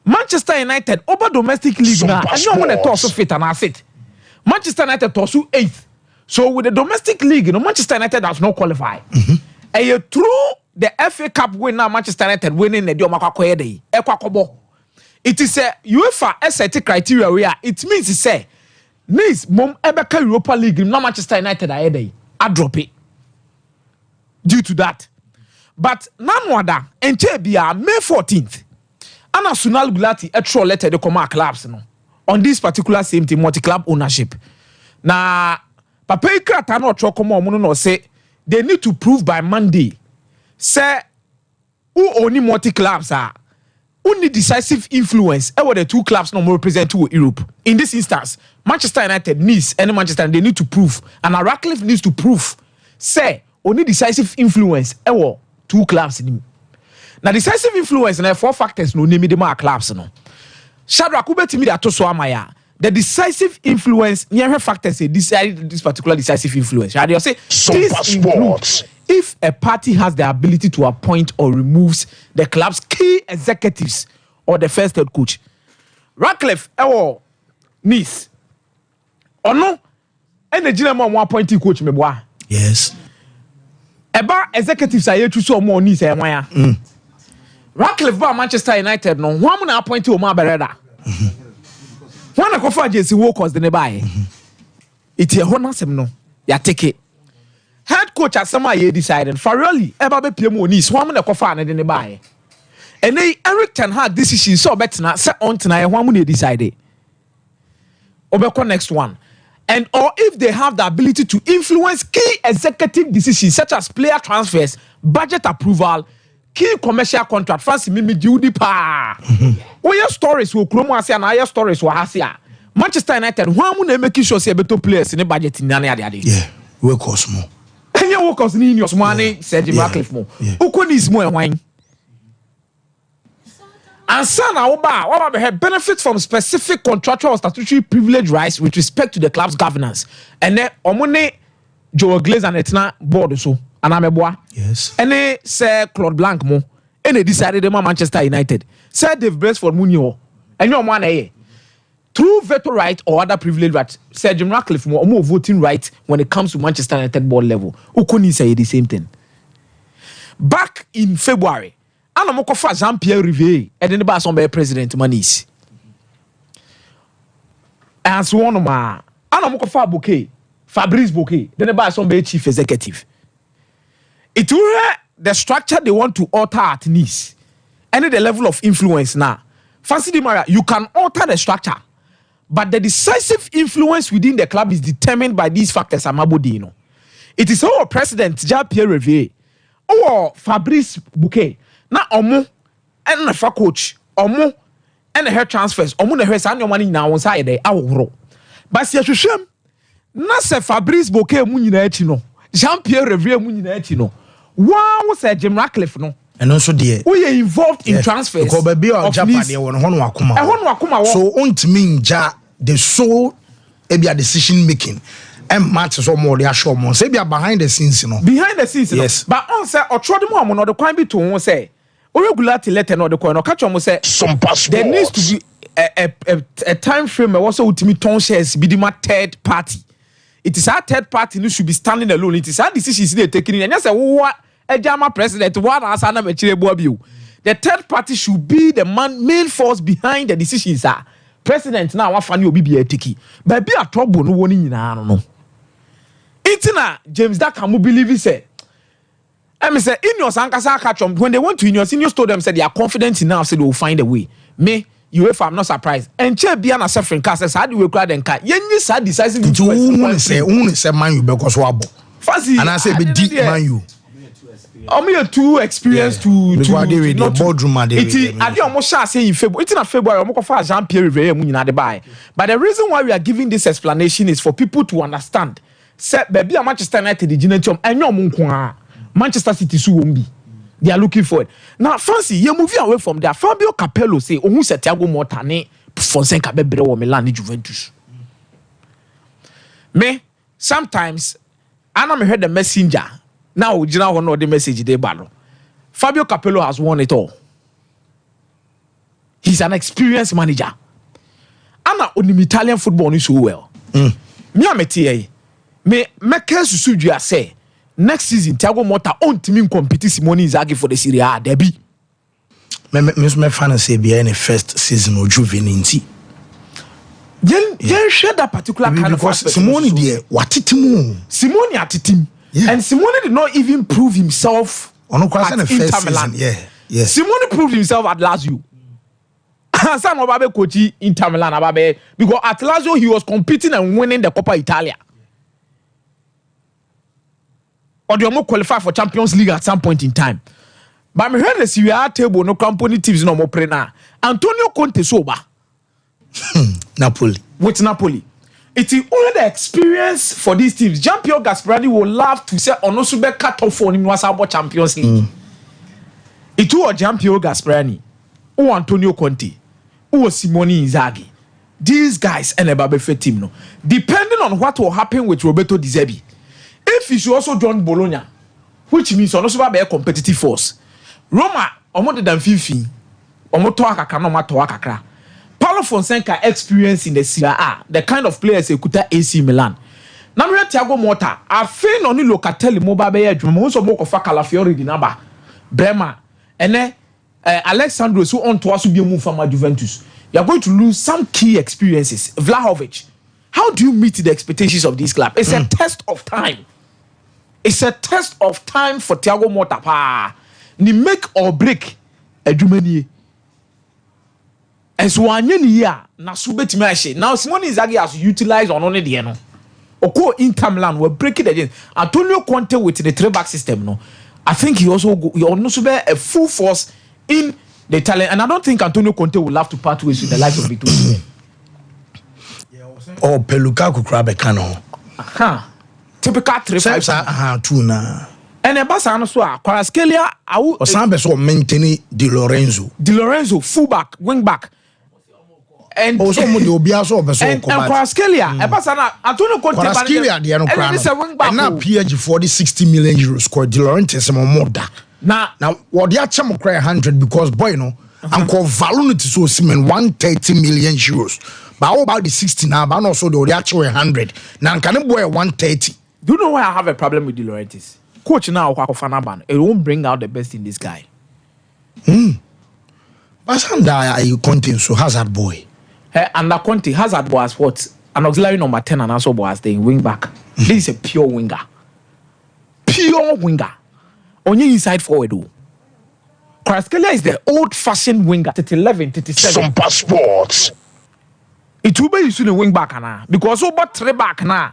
Manchester United over domestic league now. And you want to toss faith and I said. Manchester United toss 8th. So with the domestic league, Manchester United does not qualify. And you through the FA Cup winner, Manchester United winning the Diomakwa Day. It is a UEFA SAT criteria where it means to say Nice mom Ebeka Europa League no Manchester United I drop it due to that. But nanwada enche May 14th. Anna Sunal Gulati a letter the Coma clubs on this particular same team multi-club ownership. Na Papa Ikra no chokomo no say they need to prove by Monday. Say who only multi-clubs are only decisive influence over the 2 clubs no more represent to Europe. In this instance, Manchester United, Nice, and Manchester, they need to prove, and Radcliffe needs to prove, say, only decisive influence over 2 clubs. Now, decisive influence, and 4 factors, no name the clubs. No. Shadrach, who bet me that so amaya. The decisive influence, near her factors, say, decide this particular decisive influence. Right? You say, this includes if a party has the ability to appoint or removes the club's key executives or the first head coach. Radcliffe, Nice. Or no, and the general one appointing coach, meboa. Yes. Eba executives are here to so more Nice and wire. Radcliffe ba Manchester United, no one na appointing Omar Bereda. One go for JC Walkers the nearby. It's a honor no. Ya take it. Head coach at some year decided for really eba be PM Nice one na go for and the nearby. And they Eric Ten Hag decision so better na set on tonight one mun decided. Obeko next one. And or if they have the ability to influence key executive decisions such as player transfers, budget approval, key commercial contract, fancy mimi Judy pa. Your stories will chromo and your stories will hasia. Manchester United, one mun make sure say better players in the budget in Nani Adi. Yeah, we cost more. And your workers in your money, said Jim Radcliffe more. Who is more wine? And son, what have benefits from specific contractual or statutory privilege rights with respect to the club's governance. And then, Omone Joe Glaze and Etna board so. And I'm a boy. Yes. And they say Claude Blanc mo. And they decided them Manchester United. Said they've blessed for Munio. And you're one a through veto right or other privilege rights. Said Jim Radcliffe more voting right when it comes to Manchester United board level. Who couldn't say the same thing? Back in February. Ana moko fa Jean-Pierre Riviere and then ba some president Manis. And so on ma. Ana moko fa Bouquet, Fabrice Bouquet, then ba some chief executive. It will the structure they want to alter at Nice. And the level of influence now. Fancy the Maria, you can alter the structure. But the decisive influence within the club is determined by these factors amabodino. It is our president Jean-Pierre Riviere or Fabrice Bouquet. Na omo and the coach omo and the hair transfers omo the hair san your money now on side there aworo but se hwehwem na se Fabrice Bouquet mu nyina achi no Jean-Pierre Riviere mu nyina achi no wow se Jim Radcliffe no and also there we are involved in transfers because baby or Japan they won hono akoma so untimi nja the sole ebia decision making and matches or more they are sure more say be behind the scenes yes but on say or try them on the coin be to won say regularity letter no the coin no catch on say there needs to be a time frame where also ultimate ton shares be the third party. It is our third party who should be standing alone. It is our decisions they taking in and just say what a German president what as ana mechire boabiu. The third party should be the main force behind the decisions are president now wa fani obi be tiki but be a trouble no woni nyina no. Itina James that can believe say I say in your sankasa catch when they went to in your seniors told them said they are confident enough said they will find a way. Me UEFA, I'm not surprised. And Che Biana suffering cast how do we cry then cat? Yenny sad decisive to say man you because wabo. Fancy and I say be deep man you. I'm here too experienced to boardroom it I almost shall say in February. It's in February, I'm going to Jean Pierre Riviere Munina de buy. But the reason why we are giving this explanation is for people to understand. Say baby Manchester United the genetium and your Manchester City so won't be. They are looking for it. Now, fancy, you're moving away from there. Fabio Capello say, "Oh, who's a Thiago Motta ne Fonseca bebre o Milan Juventus." Me sometimes, I never heard the messenger. Now, you know the message they battle. Fabio Capello has won it all. He's an experienced manager. Anna on the Italian football is so well. Me ameti me case suju say. Next season, Thiago Motta on team compete Simone Inzaghi for the Serie A derby. Me fan say be in the first season of Juventus. Then share that particular kind of aspect. Simone there, what itimu? Simone at team. And Simone did not even prove himself on the first Milan. Season. Yeah. Simone proved himself at Lazio. San Obabe coach Inter Milan Ababe because at Lazio he was competing and winning the Coppa Italia. Or they will qualify for Champions League at some point in time. But I heard the Serie A table no company teams no more pre now. Antonio Conte sober. Napoli. With Napoli. It is only the experience for these teams. Gianpiero Gasperani will love to say Onosube cut off for him was about Champions League. It was Gianpiero Gasperani, or Antonio Conte, or Simone Inzaghi. These guys and a Babefe team no. Depending on what will happen with Roberto Di Zerbi. If he should also join Bologna, which means also be a competitive force. Roma, omo than 50, omo to akaka no matter akakra. Paulo Fonseca experience in the Serie A, the kind of players he could AC Milan. Now we Thiago Motta, I feel only Locatelli mobile be adwuma, won so mo kofa Calafiori di naba. Bremer, and then Alexandro so on to us be move from Juventus. You are going to lose some key experiences. Vlahovic, how do you meet the expectations of this club? It's a test of time. It's a test of time for Thiago Motta. Pa, ni make or break adwumani. And so na subeti me now Simone Inzaghi has utilized on only the no. Oko Inter Milan will break it again. Antonio Conte with the 3-back system no. I think he also be a full force in the Italian, and I don't think Antonio Conte will have to part ways with the likes of Vito. Or Pelukaku Krabekano. Typical 3-5 2 na. And a bass also Kvaratskhelia or Sambe so maintain Di Lorenzo fullback, wing back. And also Obiaso and Kvaratskhelia a bass Antonio Conte Kvaratskhelia the no crown. And now PSG 40-60 million euros score Di Laurentiis more da. Now what the acham cry 100 because boy no I'm called value to so semen 130 million euros. But how about the 60 now? But also the actual 100. Now can boy 130. Do you know why I have a problem with Di Laurentiis? Coach now it won't bring out the best in this guy. But sometimes you Conte so Hazard boy. And the Conte Hazard was what? An auxiliary number 10 and also was the wing back. This is a pure winger. Pure winger. Only inside forward. Kvaratskhelia is the old-fashioned winger. 11, 37. Sompa Sports. It will be used to the wing back now because over 3 back now.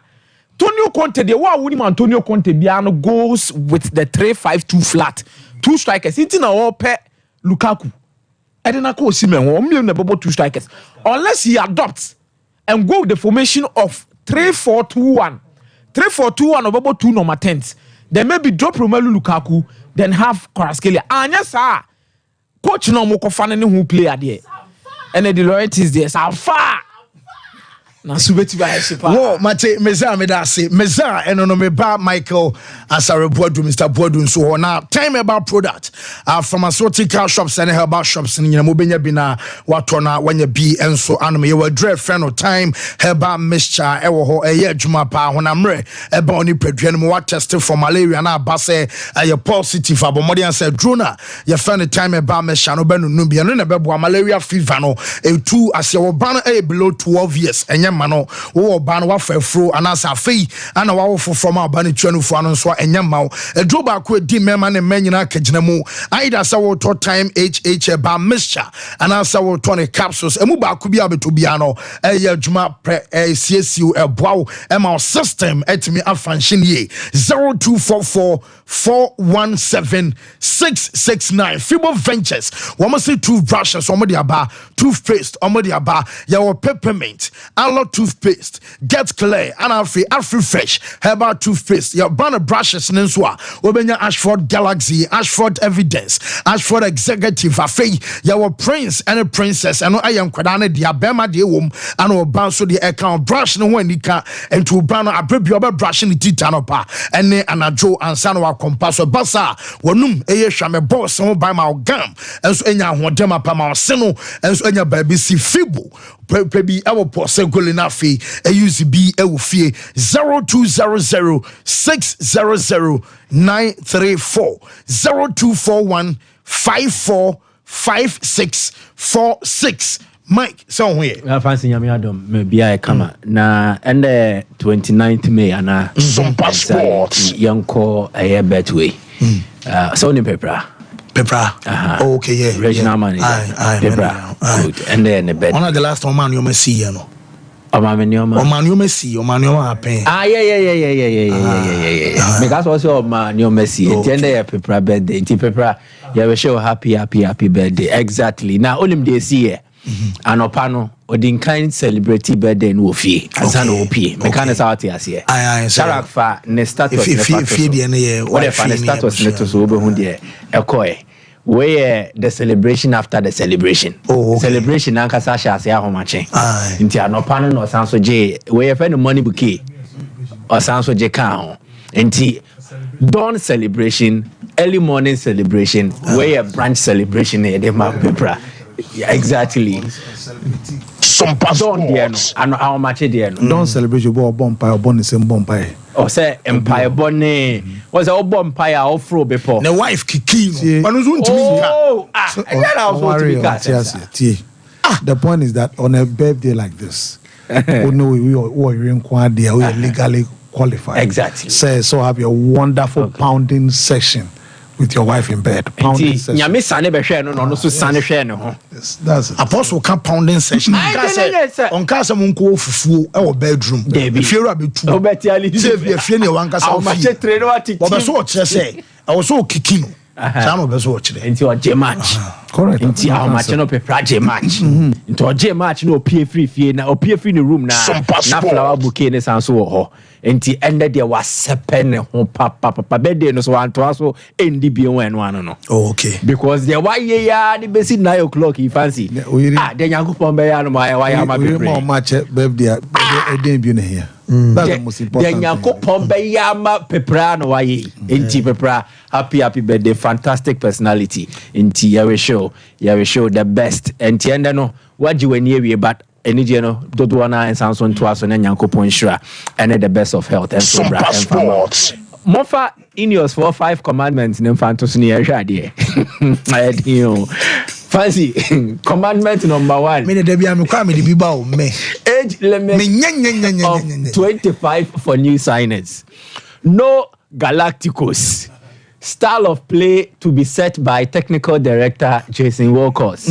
Antonio Conte, the one winning Antonio Conte Biano goes with the 3-5-2 flat. 2 strikers. It's in our pet Lukaku. I didn't call Simon 1 million about 2 strikers. Unless he adopts and go with the formation of 3-4-2-1. 3-4-2-1 of about 2 number 10s. Then maybe drop Romelu Lukaku, then have Kvaratskhelia. And yes, sir. Coach no more confident who play at there. And the Laurentiis there. Sompa. Na subeti ba hesipa. Wo mate meza me da se meza eno no me ba Michael Asare Boadu Mr. Boadu so ho na time about product pharmaceutical shops and herbal shops ni nyina mo benya bi na wato na wanya bi enso anome ye wadre friend of time herbal mixture e wo ho eye adwuma pa ho na mre e ba oni padua no mo wa test for malaria na aba se ye positive abomodi an se drona ye friend time herbal mixture no be no bi no na be bo malaria fever no e tu ase wo ban e below 12 years enye enyema no wo ba no wa fafro anasa afei ana wa wo from aba ne tuanufo ano so enyema wo edro ba ko edi mema ne manyina kagina mu aida sa wo to time HH ba mixture anasa wo to ne capsules emu ba ko bia beto bia no eye adwuma pre CSU eboawo ema system etimi afanction ye 0244 417 669 Fibo Ventures womo say toothbrushes omo de aba toothpaste omo de aba your peppermint aloe toothpaste get clear and afri fresh herbal toothpaste your brand brushes nso a obenya Ashford Galaxy Ashford Evidence Ashford Executive afei your prince and princess and I am kwada na de abema de wom and oban so de account brush no when nika into ban no abrebi oba brush ni tita no pa ene anajo ansa no akompaso basa wonum eye hwame boss ho by my gam enso enya hodema pa ma seno enso enya baby si fibo prebi ewo pose golina fi use b ewo fie 0200 600 934 0241 545646 Mike, so here. Fancy Yamiadom, maybe I come na and 29th May and Sompa Sports young call a betway. So in Pepra. Okay, yeah. Regional manager. Pepra. Good. And then a bed. One of the last man you may see, you know. Man you may see, man you happen. Yeah. Because also man you may see. Gender Pepra birthday. Pepra, you will show happy birthday. Exactly. Now only they see here. Anopano odinkan celebrate birthday no fie asana opie mekane sawati ase sharak fa ne status ne fie de ne ye what if ne status ne to so obehu de ekoe we the celebration after the celebration celebration ankasa sha ase ahomache nti anopano no sanso je we fe no money bouquet o sanso je kan nti dawn celebration early morning celebration we a brunch celebration e de ma pepra. Yeah, exactly. Sompa don't there no. And how much there no. Don't celebrate your bonfire, the same bonfire. Or say empire bonne. Was a bonfire off fro before. The wife kicking. The point is that on a birthday like this, we know we are legally qualified. Exactly. Say so have your wonderful pounding session with your wife in bed. Pounding session. That's it. Apostle can pounding session. On casa munko fufu our bedroom. If you're a bit too if you're one casa I was so kicking. Chano beso watch into a J match. Correct. Into how much no paper J match. Into a J match no PA free fee na or PA free in the room now. Na flower bouquet ne sanso ho. Enti ended there was sepen ho papa birthday no so one to also NDB one no. Oh, okay. Because there why ya the basic 9 o'clock you fancy. Then Yankopon be ya no why am I be more match birthday didn't be here. That's the most important. Then Yankopon be ya ma pepra no why enti pepra happy birthday fantastic personality enti ya we show the best enti enda no what you when we but any no dodo na and Samson to us on Yankopon shira and the best of health and Sompa Sports. Mofa in yours for 5 commandments in Fantos near Shadi. I you fancy commandment number 1. Me de bia me kwa me de biba me. Age limit of 25 for new signers. No Galacticos. Style of play to be set by technical director Jason Wilcox.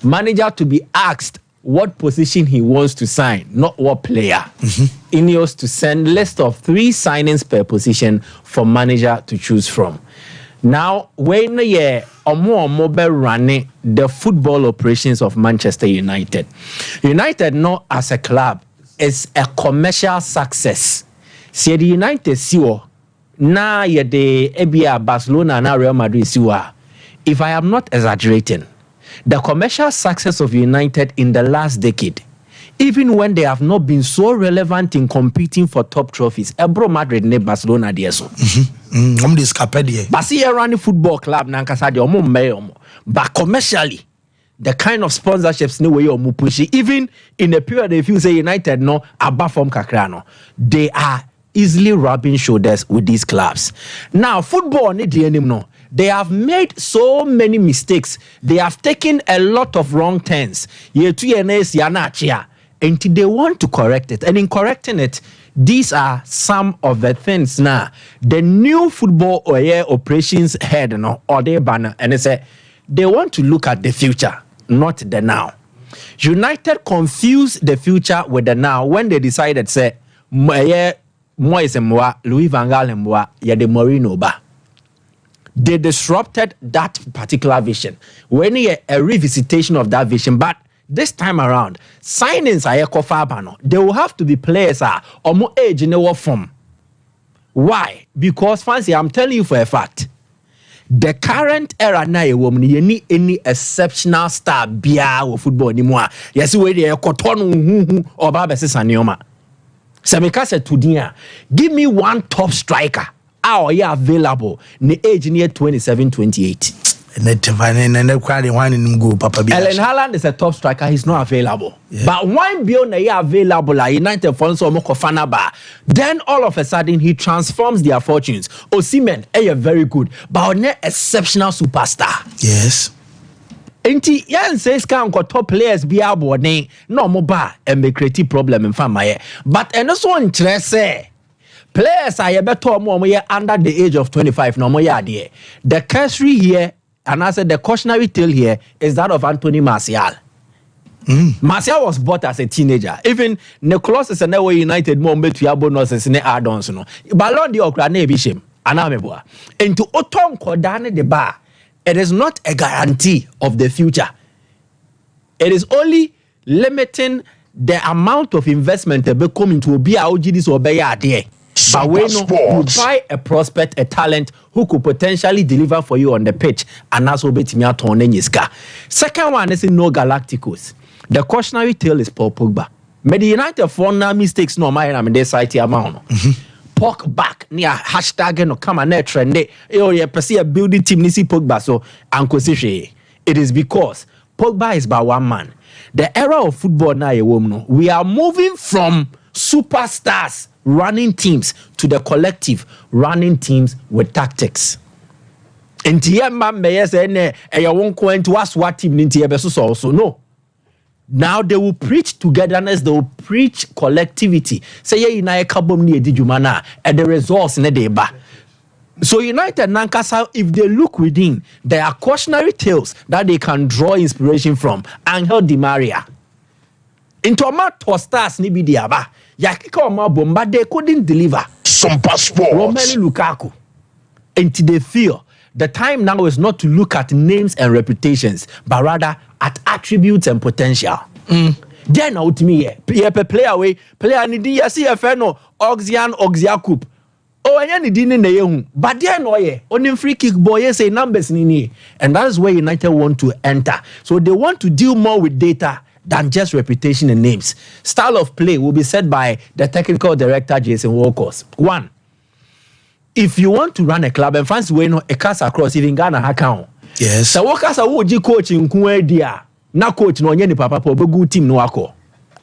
Manager to be asked what position he wants to sign, not what player. Ineos to send list of 3 signings per position for manager to choose from. Now, when mobile running the football operations of Manchester United. United, not as a club, is a commercial success. See the United see na yede ebia Barcelona na Real Madrid siwa. If I am not exaggerating, the commercial success of United in the last decade, even when they have not been so relevant in competing for top trophies, Ebro Madrid ne Barcelona there so. But see around football club na nkasa de omo meyomo. But commercially, the kind of sponsorships no way omo push, even in a period if you say United no above from Kakrano, they are easily rubbing shoulders with these clubs. Now, football, they have made so many mistakes. They have taken a lot of wrong turns. And they want to correct it. And in correcting it, these are some of the things now. The new football operations head or their banner, and they say they want to look at the future, not the now. United confused the future with the now when they decided, say, Louis Van Gaal the Mourinho ba. They disrupted that particular vision. When a revisitation of that vision, but this time around, signings are ekofabano. They will have to be players or more age in our form. Why? Because fancy, I'm telling you for a fact, the current era now, you need any exceptional star bia or football anymore. Yes, we dey koton or babese sanioma. Semeka said to dia, give me one top striker. How are you available? The age near 27, 28. Ellen Haaland is a top striker. He's not available. Yeah. But when Biona available, United for Fanaba, then all of a sudden he transforms their fortunes. Osimhen, very good, but an exceptional superstar. Yes. Enti yan says can top players be able no more and make creative problem in family. But and also interest players are better more under the age of 25 no more. The cursory here. And I said the cautionary tale here is that of Anthony Martial. Martial was bought as a teenager. Even Nicholas is a United more to bonuses in add-ons. Ballon d'Or bishim. Anameboa. And to Otom Kodane de Bar, it is not a guarantee of the future. It is only limiting the amount of investment that become into be this or be there. But when you buy a prospect, a talent who could potentially deliver for you on the pitch, and that's what me out on Niska. Second one is no Galacticos. The cautionary tale is Paul Pogba. May the United for now mistakes no my name in this site amount. Pork back near hashtag no come and trend. You perceive a building team nisi Pogba so Uncle It is because Pogba is by one man. The era of football now we are moving from superstars running teams to the collective running teams with tactics. And also no. Now they will preach togetherness, they will preach collectivity. Say and the results in the deba. So United Nankasa, if they look within, there are cautionary tales that they can draw inspiration from. Angel Di Maria. Into a stars ni bidiaba. Yakika ma bomba they couldn't deliver. Sompa Sports. Romelu Lukaku. Until they feel the time now is not to look at names and reputations, but rather at attributes and potential. Then out to me, player away, player ni di yasi no Oxiakup. Oh, and any didn't know, but then no only free kick boy say numbers ni, and that is where United want to enter. So they want to deal more with data than just reputation and names. Style of play will be set by the technical director, Jason Walkers. One, if you want to run a club, and fancy way no a cast across even Ghana account. Yes. So Walkers are would coach in Kuedia. Na coach no any papa po good team no ako.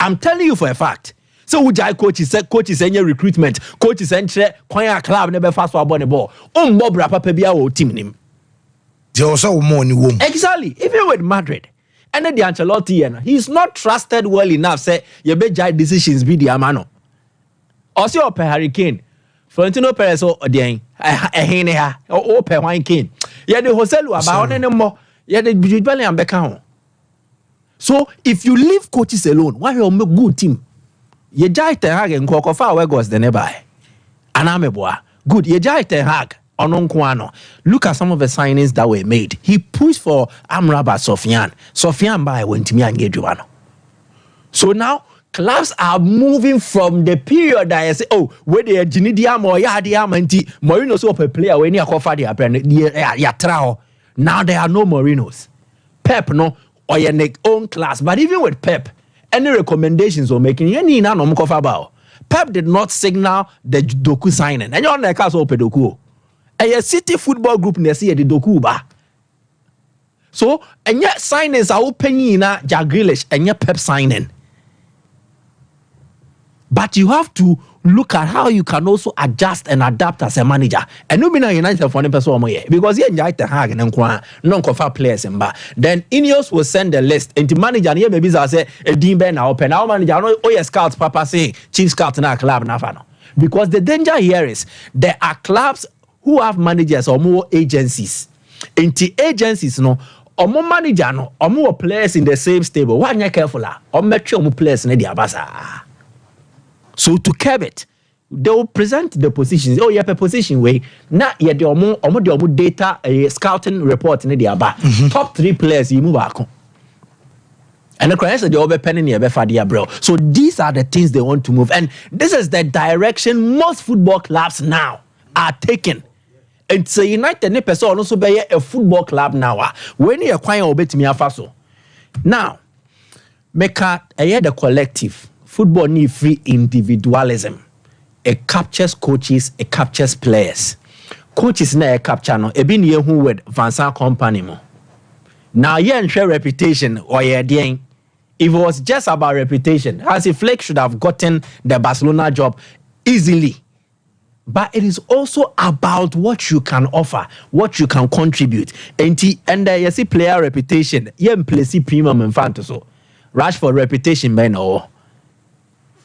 I'm telling you for a fact. So would I coaches any recruitment, coaches entre kwanya club never fast for the ball. Bob papa bia o team nim. They also money won. Exactly. Even with Madrid. And then the Ancelotti, he's not trusted well enough. Say you be judge decisions be the amano. Also, per Hurricane, Florentino Perez or the or per wine cane. Yeah, the Hoselu about any more. Yeah, the Billy and Beckham. So if you leave coaches alone, why you make good team? You judge Ten Hag and Kokofa where goes the nearby. Anameboa. Good. You judge Ten Hag. Look at some of the signings that were made. He pushed for Amrabat Sofian. Sofian by went to me and get Giovanni. So now clubs are moving from the period that I say, oh, where the Ginidiam or Yadiamanti, Mourinho so a player when you offer the apprentice. Now there are no Mourinhos. Pep no or your own class. But even with Pep, any recommendations or making any no about. Pep did not signal the Doku signing. And you're on the cast of Doku. A City Football Group near the Dokuba. So, and yet signings are opening in Jack Grealish and yet Pep signing. But you have to look at how you can also adjust and adapt as a manager. And no mean United for person because he enjoyed the hag and non-confer players and then Ineos will send the list into manager and here maybe say a dean ben open our manager scouts papa say chief scout in our club now. Because the danger here is there are clubs who have managers or more agencies. Into agencies no or more manager no or more players in the same stable. Why you careful or make sure more players in the abasa. So to curb it, they will present the positions. Oh, you have a position where now you have the data scouting report in the aba. Top 3 players you move back. And the clients are over penny near Befadia, bro. So these are the things they want to move, and this is the direction most football clubs now are taking. And so United ne person also be a football club now. When you acquire obetimi afaso. Now, make the collective. Football need free individualism. It captures coaches, it captures players. Coaches na capture no. Ebi ni who with Vincent Company mo. Now you share reputation or your ding. If it was just about reputation, Hansi Flick should have gotten the Barcelona job easily. But it is also about what you can offer, what you can contribute. And you see player reputation. You place premium in front of so. Rashford reputation by no.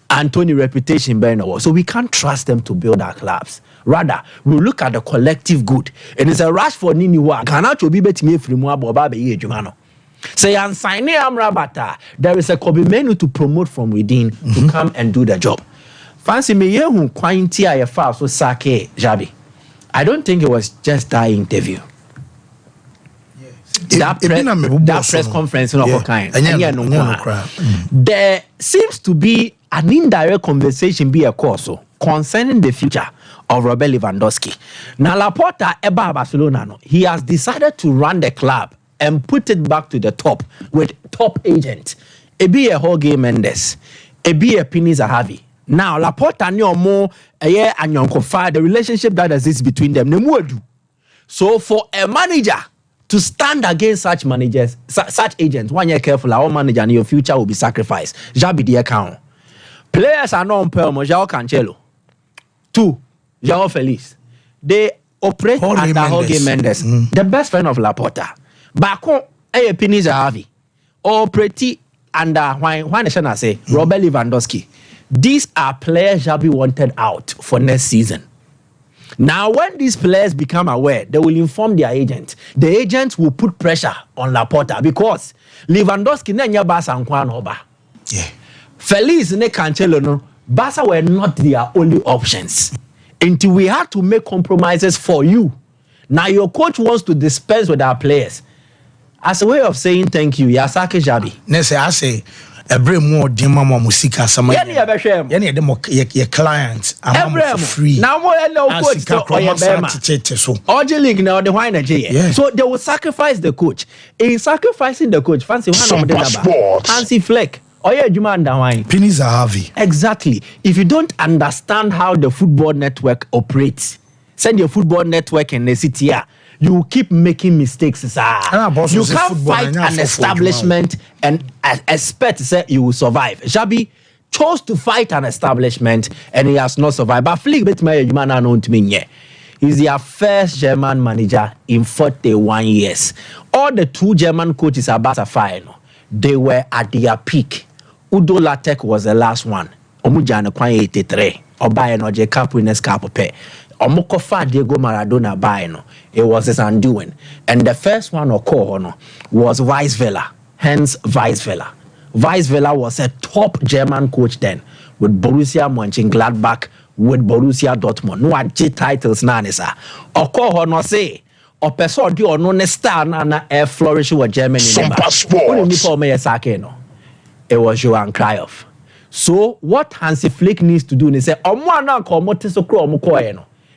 Anthony reputation by no. So we can't trust them to build our clubs. Rather, we look at the collective good. And it's a Rashford nini wa. Cannot be bet me free mo aboba be ye jumano. Say and sign Amrabata. There is a Kobe menu to promote from within to come and do the job. Fancy me ye who quainty a far so sake Jabi. I don't think it was just that interview. That press conference of all kind. There seems to be an indirect conversation be a course concerning the future of Robert Lewandowski. Now Laporta Eba Barcelona no, he has decided to run the club and put it back to the top with top agent. It be a Jorge Mendes, it be a Pini Zahavi. Now Laporta no more a year and Yonkofa, the relationship that exists between them. So for a manager to stand against such managers, such agents, 1 year careful, our manager and your future will be sacrificed. Jabi the account. Players are not on Pelmo, João Cancelo. 2, João Felix. They operate under Jorge Mendes, the best friend of Laporta. Bako, a Pini Zahavi. Operate under Juan say Robert Lewandowski. These are players Jabi wanted out for next season. Now, when these players become aware, they will inform their agent. The agent will put pressure on Laporta because Lewandowski nenya Barca nkwa. Yeah. Felix ne Cancelo no, Barca were not their only options. Until we had to make compromises for you. Now your coach wants to dispense with our players. As a way of saying thank you, Yasake Jabi. Nese I say every more demo musika sama. Yani demo your clients are free. Now more no coach so Oje League now the wine yeah. So they will sacrifice the coach. In sacrificing the coach, fancy one of the Hansi Flick. Oh yeah, Juma and wine. Pini Zahavi. Exactly. If you don't understand how the football network operates, send your football network in the city here. You keep making mistakes, sir. You can't fight an establishment and expect that you will survive. Jabi chose to fight an establishment and he has not survived. But Flick bet my man known to me. He's their first German manager in 41 years. All the 2 German coaches are Barca final. They were at their peak. Udo Lattek was the last one. Omujana Kwan 83. Obaye no je cup winners cup pe. Omokofa Diego Maradona by no. It was his undoing. And the first one was Weisweiler. Hence Weisweiler. Weisweiler was a top German coach then with Borussia Mönchengladbach, with Borussia Dortmund. No G titles nanisa. Okohono say Opeso di ono ne star na flourish with Germany. Sompa Sports. It was Johan Cruyff. So what Hansi Flick needs to do is say,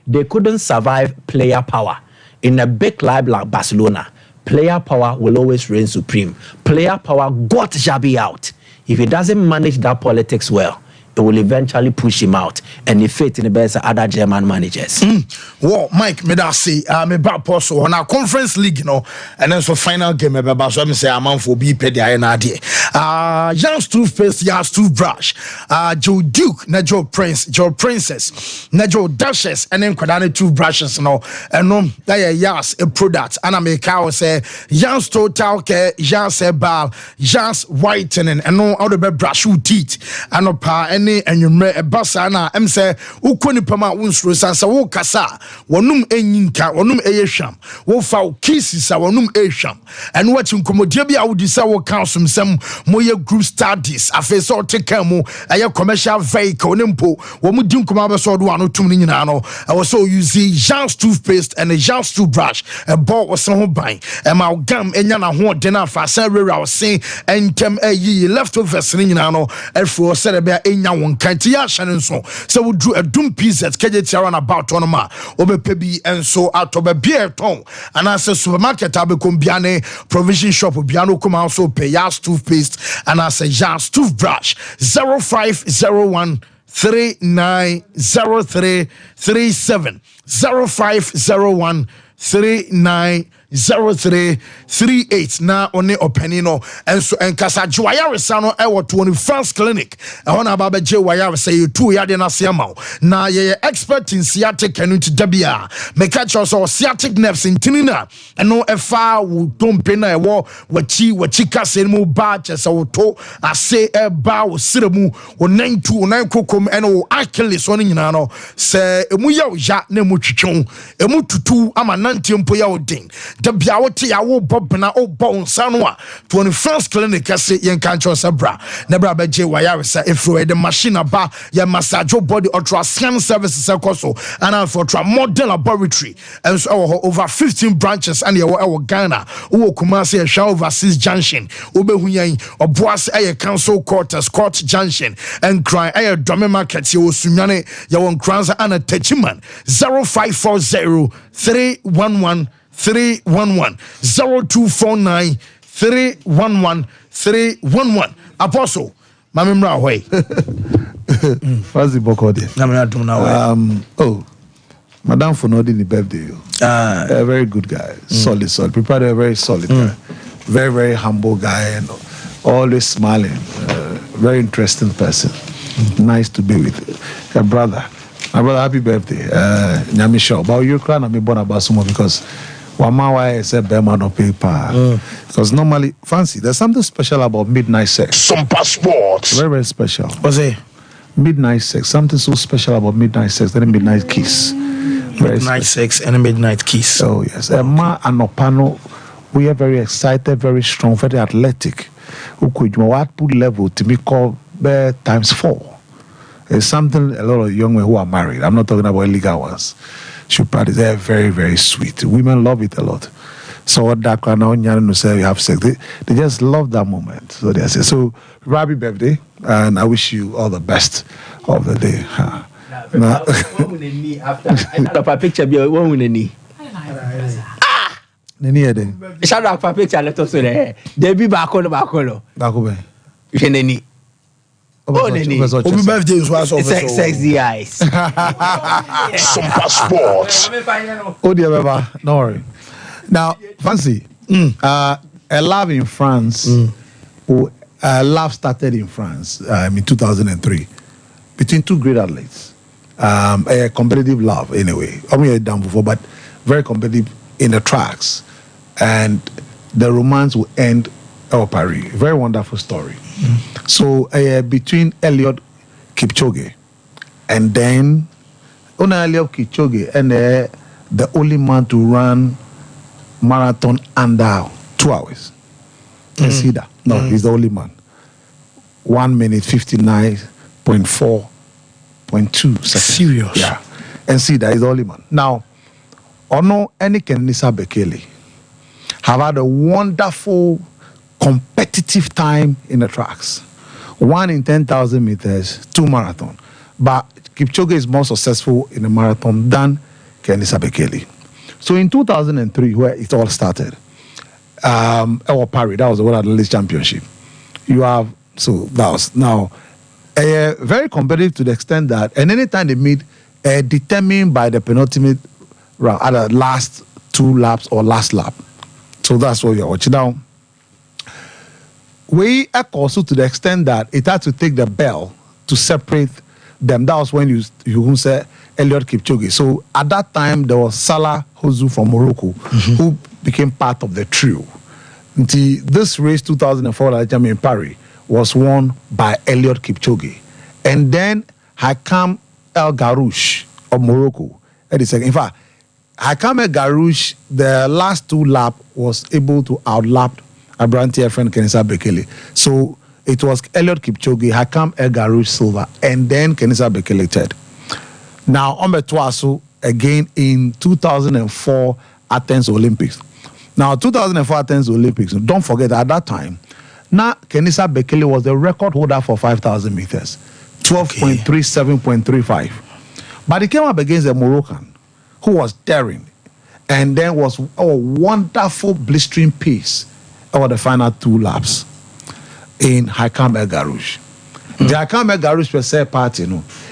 they couldn't survive player power. In a big club like Barcelona, player power will always reign supreme. Player power got Xabi out. If he doesn't manage that politics well, it they will eventually push him out, and he fit in the best other German managers. Well, Mike, me that say, me back also on our conference league, you know, and then so final game, me back so me say I'm for be paid the idea. Jan's toothpaste, Jan's toothbrush, Joe Duke, na Joe Prince, Joe Princess, na Joe Duchess, and then Kwadane toothbrushes, you know, and no, that Yas a product, and I make out say Jan's total care, Jan's ball, Jan's whitening, and no other brush your teeth, and no pa any and you may a basana, I'm say, who couldn't permit unsro sansa, who kasa, wanum enyinka, wanum eyesham, wo fa kisses, wanum eyesham, and what you commodity I would decide what counts from some more group studies, a face or take care more, a commercial vehicle, nimpo, when we do come out of sword 1 or 2 million. I was so using Jean's toothpaste and a Jean's toothbrush, a ball was some buying, and my gum and yana horn dinner for Sarah, I was saying, and came a ye leftovers in ano, and for Sarah in one cantia shannon so we drew a doom piece at Kajet about Tonoma, over Pebi, and so out of a beer tone, and as a supermarket, I become Biane, provision shop of Biano come also pay Yas toothpaste, and as a Jean's toothbrush 0501 390337 0501 390338 na one openino enso enkasa Joya Resano ewo 21st clinic ehona baba je waya say you two ya de na siama na ye expert in sciatic and dabia make sure so sciatic nerves in tinina eno efa wo dompe na ewo wachi kase mu ba chese wo to ase eba wo siremu wo 9 kokom eno Achilles one nyina no se emu ya ya na emu twitwon emu tutu ama nantempo ya odin da bia wote ya wo bobna o bon sanwa 21st clinic ase yen kancho sabra na bra ba je wire sa efro the machine aba ya massage body ultrasound services akoso and for modern laboratory and so over 15 branches and your Ghana wo Kumasi Sha overseas junction obehu yan oboas aye council quarters court junction and cry aye drum market ye osunyane ya won kranza and attachiman 0540 311 311 0249 311 311 Apostle Mamimra way. What's the book order? Oh, Madame Fonodi the birthday. A very good guy, solid. Prepared a very solid guy, very humble guy, and always smiling. Very interesting person. Nice to be with. My brother, happy birthday. Nyamisho. But you cry, I'm born about someone because. Why say Berman or paper? Because normally, fancy, there's something special about midnight sex. Sompa sports. Very, very special. What's it? Midnight sex. Something so special about midnight sex, then a midnight kiss. Midnight sex and a midnight kiss. Oh, yes. A ma and opano, we are very excited, very strong, very athletic. Who could output level to be called times 4. It's something a lot of young men who are married. I'm not talking about illegal ones. Should practice. They're very, very sweet. Women love it a lot. So what that now you say you have sex, they just love that moment. So they say, so happy birthday, and I wish you all the best of the day. After picture be one with the knee. Nini ede. Shout out for picture let us say they be back on. You nini. Oh, Nini. Happy birthday is what sexy eyes. Sompa sports. Oh dear, Baba. Don't worry. Now, fancy. A love in France. Love started in France in 2003 between two great athletes. A competitive love, anyway. I mean, done before, but very competitive in the tracks, and the romance will end at Paris. Very wonderful story. So between Eliud Kipchoge and then Eliud Kipchoge and the only man to run marathon under 2 hours. You see that? No, he's the only man. 1 minute 59.4.2 seconds. Serious? Yeah. And see that he's the only man. Now, Ono and Kenenisa Bekele have had a wonderful competitive time in the tracks. 1 in 10,000 meters, 2 marathon. But Kipchoge is more successful in a marathon than Kenenisa Bekele. So in 2003, where it all started, Paris, that was the World Athletics Championship. You have, so that was now very competitive to the extent that, and anytime they meet, determined by the penultimate round, either last 2 laps or last lap. So that's what we are watching now. We are also to the extent that it had to take the bell to separate them. That was when you say Eliud Kipchoge. So at that time, there was Salah Hozu from Morocco, who became part of the trio. This race, 2004, in Paris, was won by Eliud Kipchoge. And then Hakam El Garouche of Morocco. In fact, Hakam El Garouche, the last 2 laps, was able to outlap Abrantia friend Kenenisa Bekele. So it was Eliud Kipchoge, Hakam El Garouche silver, and then Kenenisa Bekele third. Now, Ombe Twasu, again in 2004 Athens Olympics. Now, 2004 Athens Olympics, don't forget at that time, now Kenenisa Bekele was the record holder for 5,000 meters, 12.37.35. But he came up against a Moroccan who was daring and then was a wonderful blistering pace over the final 2 laps in Hakam El Garouche. The Hakam El Garouche per se party,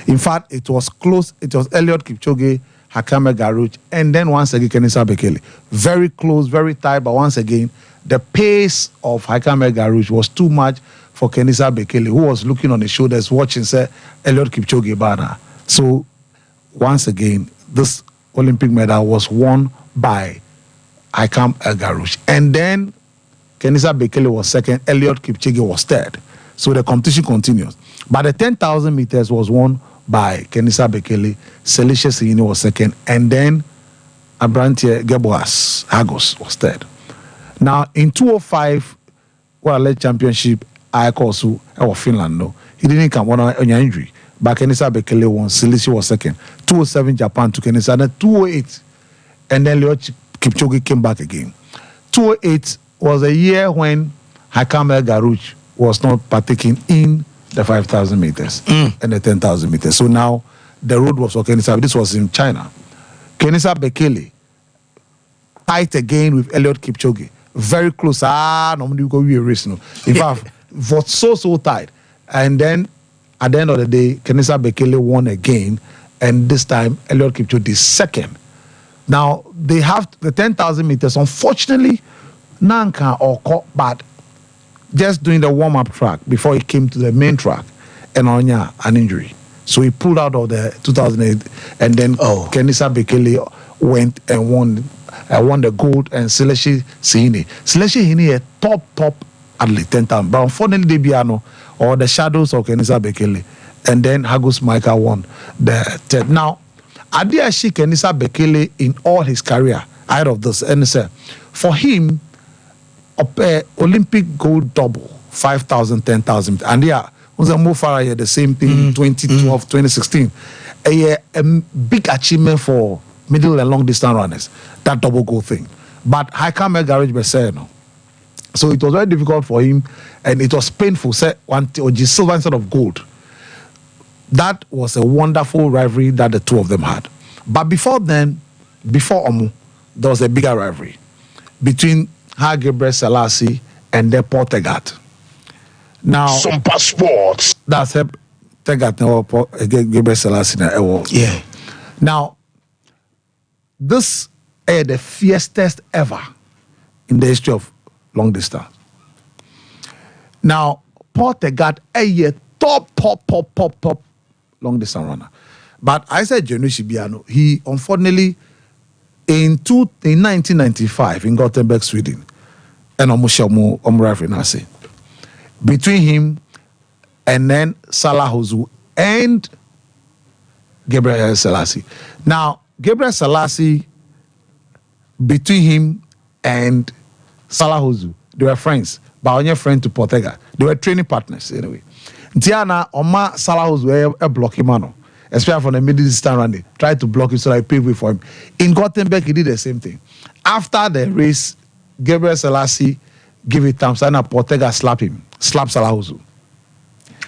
in fact, it was close. It was Eliud Kipchoge, Hakam El Garouche, and then once again Kenenisa Bekele. Very close, very tight, but once again, the pace of Hakam El Garouche was too much for Kenenisa Bekele, who was looking on his shoulders, watching Eliud Kipchoge banner. So once again, this Olympic medal was won by Hakam El Garouche, and then Kenenisa Bekele was second, Eliud Kipchoge was third. So the competition continues. But the 10,000 meters was won by Kenenisa Bekele, Celicia Sihine was second, and then Abrantia Geboas Hagos was third. Now, in 205 World Championship, I also Finland, no. He didn't come on injury. But Kenenisa Bekele won, Celicia was second. 207 Japan to Kenenisa, then 208, and then Eliud Kipchoge came back again. 208 was a year when Hakam El Garouche was not partaking in the 5,000 meters and the 10,000 meters. So now the road was for Kenenisa. This was in China. Kenenisa Bekele tight again with Eliud Kipchoge. Very close. Normally we go a race. In fact, was so tight. And then at the end of the day, Kenenisa Bekele won again. And this time, Eliud Kipchoge is second. Now, they have the 10,000 meters. Unfortunately, Nanka or caught, but just doing the warm-up track before he came to the main track, and Onya an injury. So he pulled out of the 2008, and then Kenenisa Bekele went and won the gold, and Celicia Sihine. Celicia Sihine a top athlete, 10,000. But unfortunately, Debiano or the shadows of Kenenisa Bekele, and then Hagos Michael won the third. Now, Adiashi Kenenisa Bekele in all his career, out of this, and for him, Olympic gold double, 5,000, 10,000. And was a more far the same thing, 2012, 2016. A big achievement for middle and long distance runners, that double gold thing. But Hakam El Garouche no. So it was very difficult for him, and it was painful. One silver instead of gold. That was a wonderful rivalry that the two of them had. But before then, before Omu, there was a bigger rivalry between Gebre Selassie and the Portegat. Now, Sompa Sports. That's a Tegat Gebre Selassie. Yeah. Now, this is the fiercest ever in the history of long distance. Now, Portegat a top long distance runner. But I said Jenu Shibiano, he unfortunately in 1995 in Gothenburg, Sweden, and Omrafri between him and then Salah Hozu and Gebre Selassie. Now, Gebre Selassie, between him and Salah Hozu, they were friends, but only friend to Portega. They were training partners anyway. Tiana Oma Salah Hozu a blocking man, especially from the middle distance running, tried to block him so I paved way for him. In Gothenburg, he did the same thing. After the race, Gebre Selassie gave it time, and Portega slapped Salah Hozu.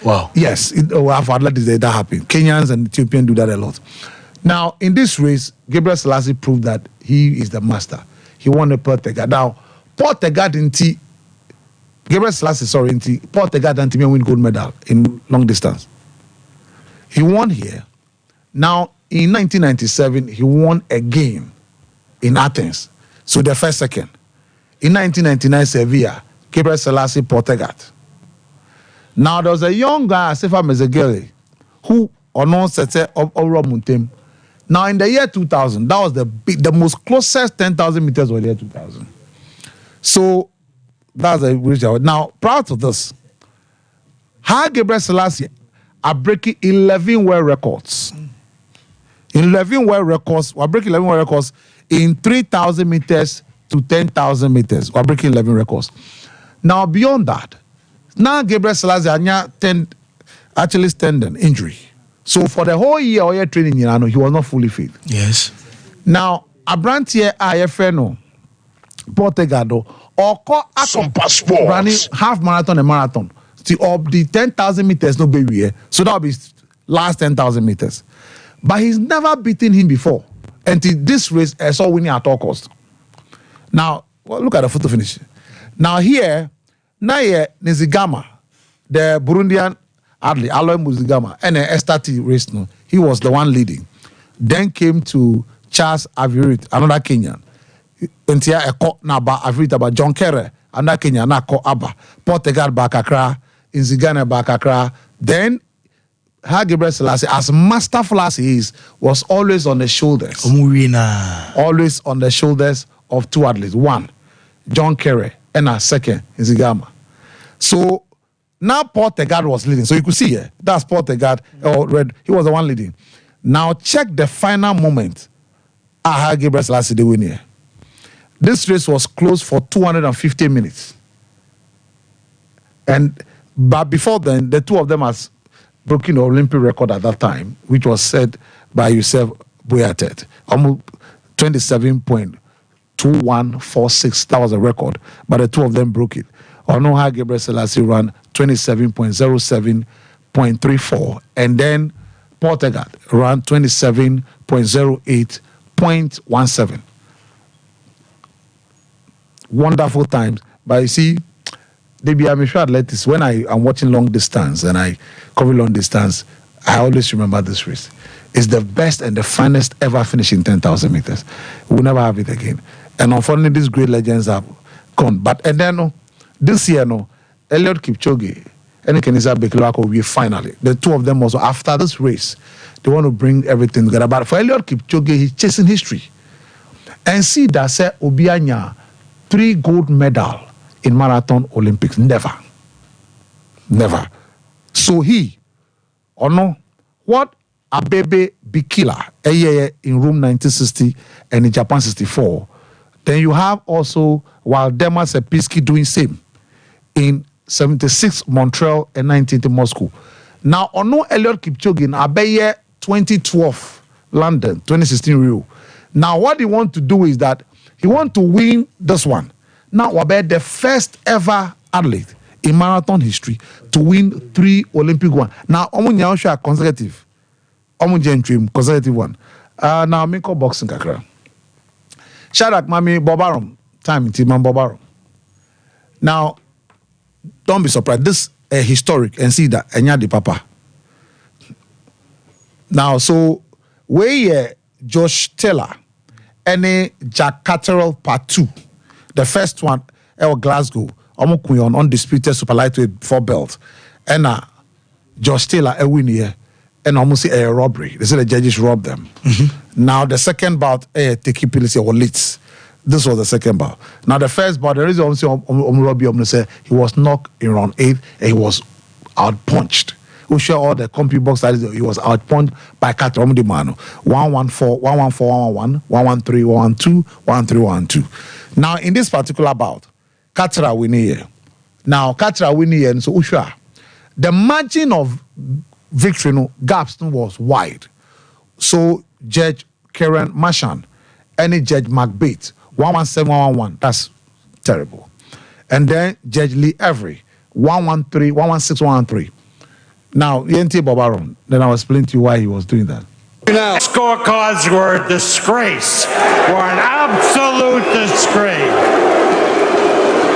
Wow. Yes, for athletics that happened. Kenyans and Ethiopians do that a lot. Now, in this race, Gebre Selassie proved that he is the master. He won the Portega. Now, Portega didn't Gebre Selassie, Portega didn't win gold medal in long distance. He won here. Now, in 1997, he won again in Athens. So the first second. In 1999, Sevilla, Gabriel Selassie Portegat. Now, there was a young guy, Sefa Mezegele, who announced that Oro Muntem. Now, in the year 2000, that was the most closest 10,000 meters was the year 2000. So, that's a which. Now, prior to this, Gabriel Selassie are breaking 11 world records. 11 world records. We're breaking 11 world records in 3,000 meters to 10,000 meters. We're breaking 11 records. Now, beyond that, now Gabriel Selassie had Achilles tendon injury. So for the whole year or year training, he was not fully fit. Yes. Now, Abrantier IFNO, Portegado, or Sompa running half marathon and marathon. Of the 10,000 meters, no baby. So that will be last 10,000 meters. But he's never beaten him before. Until this race, I saw winning at all cost. Now, look at the photo finish. Now here, Nizigama, the Burundian athlete, Aloy Muzigama, and the Estati race, no, he was the one leading. Then came to Charles Avirit, another Kenyan. Until a court naba Avirit about John Kerry, another Kenyan, na ko Abba, Portugal Bakakra, Nzigana Bakakra. Then Gabriel Selassie, as masterful as he is, was always on the shoulders. Always on the shoulders of two athletes. One, John Kerry, and a second, Nzigama. So now Portugal was leading. So you could see here, that's Portugal, or red, he was the one leading. Now check the final moment. Gabriel Selassie the winner. This race was closed for 250 minutes. But before then, the two of them has broken the Olympic record at that time, which was set by Yusuf Boyatet. Almost 27.2146. That was a record. But the two of them broke it. Onoha Gabriel Selassie ran 27.07.34. And then Portugal ran 27.08.17. Wonderful times. But you see, I'm sure athletics, when I am watching long distance and I cover long distance, I always remember this race. It's the best and the finest ever finish in 10,000 meters. We'll never have it again. And unfortunately, these great legends have gone. But and then this year, Eliud Kipchoge and Kenisa Bekele will be finally. The two of them also, after this race, they want to bring everything together. But for Eliud Kipchoge, he's chasing history. And see that say Obianya 3 gold medal in marathon Olympics. Never. So he, what Abebe Bikila in Rome 1960 and in Japan 64. Then you have also Waldemar Sepiski doing same in 76 Montreal and 19 Moscow. Now Eliud Kipchoge in Abeye 2012 London 2016 Rio. Now what he want to do is that he want to win this one. Now, Wabe, the first ever athlete in marathon history to win 3 Olympic ones. Now, Omunya consecutive. Consecutive one. Now, Miko boxing kakra. Shadak Mami Bobarum. Time in Timan Bobarum. Now, don't be surprised. This is historic and see that Enya de Papa. Now, so where Josh Taylor, any Jack Catterall Part 2. The first one, Glasgow, on undisputed super lightweight 4 belt. And Josh Taylor, a win here, and almost a robbery. They said the judges robbed them. Mm-hmm. Now, the second bout, Teki Pilisi or Litz. This was the second bout. Now, the first bout, there is also Robbie say he was knocked in round 8 and he was outpunched. We share all the compu box that he was outpunched by Katram Dimano. 114, 114, 111, 113, 112, 113, 112. Now, in this particular bout, Katra win here. Now, Katra win here, and so Usha, the margin of victory, gaps was wide. So, Judge Karen Mashan, any Judge McBate, 117, 111, that's terrible. And then Judge Lee Every, 113, 116, 113. Now, Yenti Bobaron, then I'll explain to you why he was doing that. Scorecards were a disgrace, were an absolute disgrace.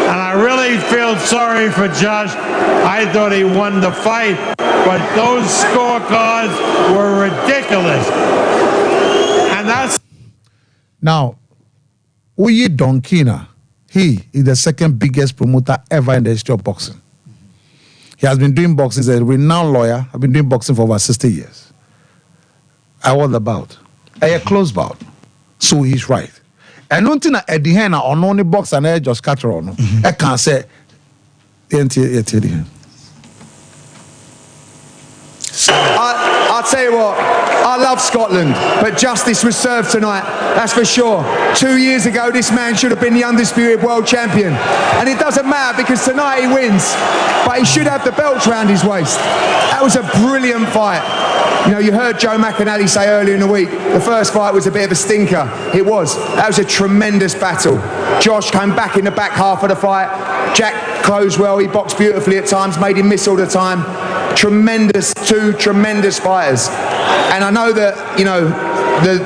And I really feel sorry for Josh. I thought he won the fight. but those scorecards were ridiculous. And that's... Now, Uyi Donkina, he is the second biggest promoter ever in the history of boxing. He has been doing boxing. He's a renowned lawyer. I've been doing boxing for over 60 years. I won the bout. A close bout. So he's right. And nothing at the end on only box and I just catch on. I can't say. I'll tell you what, I love Scotland, but justice was served tonight, that's for sure. 2 years ago, this man should have been the undisputed world champion. And it doesn't matter because tonight he wins, but he should have the belt round his waist. That was a brilliant fight. You know, you heard Joe McAnally say earlier in the week, the first fight was a bit of a stinker. It was. That was a tremendous battle. Josh came back in the back half of the fight. Jack closed well, he boxed beautifully at times, made him miss all the time. Two tremendous fighters. And I know that, you know,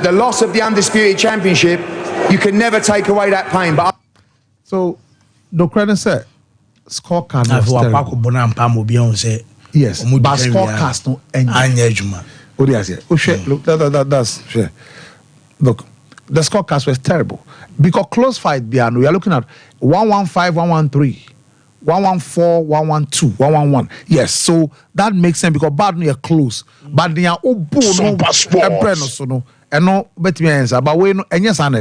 the loss of the undisputed championship, you can never take away that pain. But so, the credit said, scorecard was terrible. Yes, but scorecards no engine. What do you say? Look, that's sure. Look, the scorecards was terrible because close fight. We are looking at 115, 113, 114, 112, 111. Yes, so that makes sense because bad near close, but they are no, and no bet me answer. But we no and yes, and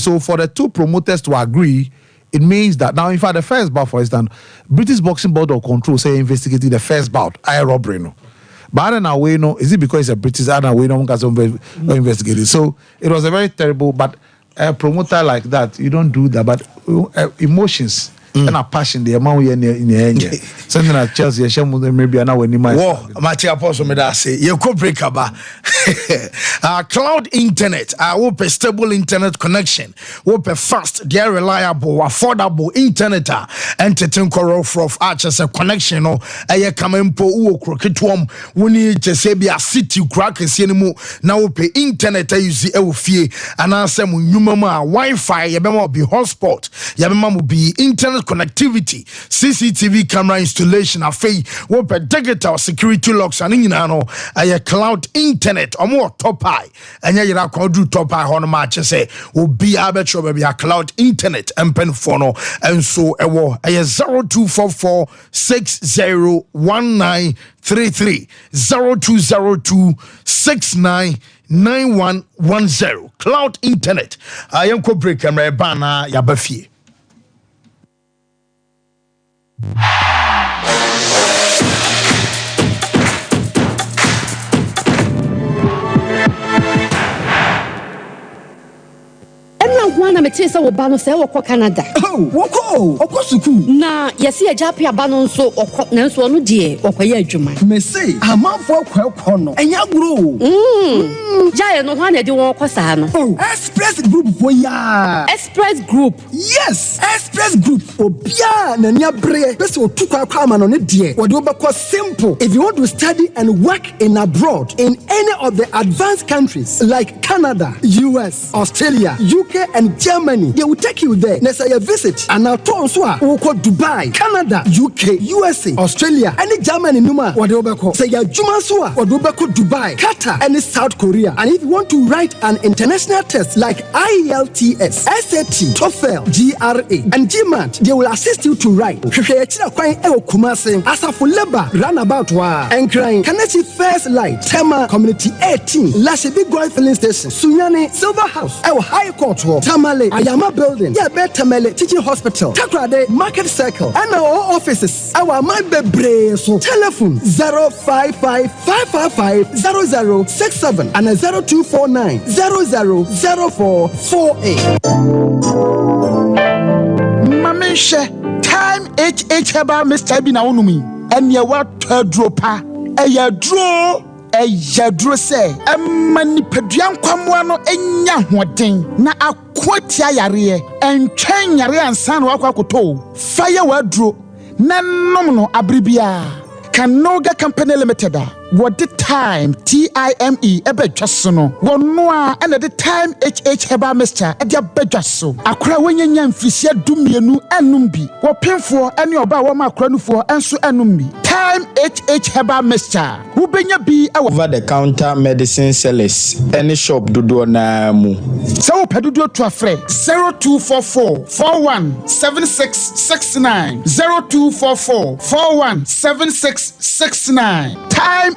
so for the two promoters to agree. It means that now, in fact, the first bout, for instance, British Boxing Board of Control say investigating the first bout, I robbery no. But I don't know, we know, is it because it's a British? I don't know, we don't investigate it. So it was a very terrible, but a promoter like that, you don't do that. But emotions and a passion, the amount in the end, something like Chelsea, maybe I know when you might. Whoa, Matthew Apostle, me that say, you could break up. Cloud internet, open stable internet connection, open fast, they're reliable, affordable internet, entertain corral of arches a connection, no, a kamempo uo crooked one, we need to say be a city crack and see anymore. Now open internet, I use the fee, and answer mama Wi-Fi, yabema be hotspot, yabema be internet connectivity, CCTV camera installation, a fee, open digital security locks, and in a cloud internet, or more top high, and yet I do top high on match say, will be arbitral baby a cloud internet and pen phono, and so a war a 0244 601933 0202 699110 cloud internet. I am co break and bana yabafi. One I'm a taste of Bano say or Canada. Oh, woko, Okosuku. Na, yesi a Japia Banon so or Cotton so no dear or Payajuma. May say, a man for Quelcono and Yagro. Jaya no one do walk Cosano. Oh, Express Group for ya. Express Group. Yes, Express Group. Obia Nanya Bre, best or two Kaman on it dear. What do simple. If you want to study and work in abroad in any of the advanced countries like Canada, US, Australia, UK, and Germany, they will take you there. Next year visit, and now Tonswa, we'll call Dubai, Canada, UK, USA, Australia, and Germany. Numa, what do you say? Jumaswa, what do you Dubai, Qatar, and South Korea. And if you want to write an international test like IELTS, SAT, TOEFL, GRA, and GMAT, they will assist you to write. Asafu Leba, Runabout Wa, and crying. Kaneti First Light, Tema Community 18, Lashibi Goy Filling Station, Sunyani, Silver House, our High Court, Tamale, Ayama Building, Tamale Teaching Hospital, Takrade Market Circle, and our offices. Our my baby, so telephone 055-555-0067 and 0249-000448. Mamisha, time HH about Mr. Binaunumi, and your what dropa, a ya draw. Yadro say, a manipedian kwamwano enya hoden na akwatia yare and train yare and san wakwakoto fire wadro na nomno abribia Kanoga Company Limited what the time time ebedwaso wono a na the time herbal mixture e dia bedwaso akora wonyanya mfisia dumienu enum bi wopemfo ene oba wo ma akora nufo enso enum bi time herbal mixture wo benya bi over the counter medicine sellers any shop dodo na mu so wo pedodo to afre 0244 417669 0244 417669 time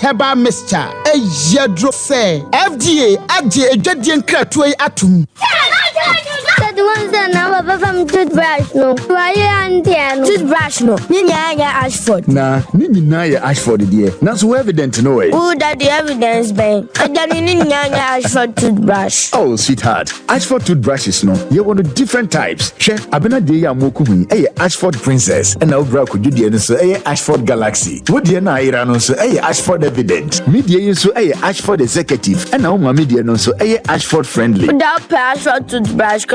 herbal mixture e yedro say FDA ade edwadie nkratoe atum the ones that now from toothbrush no why and toothbrush no ninya Ashford na ninya Ashford there na so evident no way who that the evidence ben ninya Ashford toothbrush. Oh sweetheart, Ashford toothbrushes no you want different types share abena dey ya mokuhu Ashford Princess and now bra ko judie no so Ashford Galaxy wo die na ira no so Ashford Evident media so Ashford Executive and now media no so Ashford Friendly that Ashford toothbrush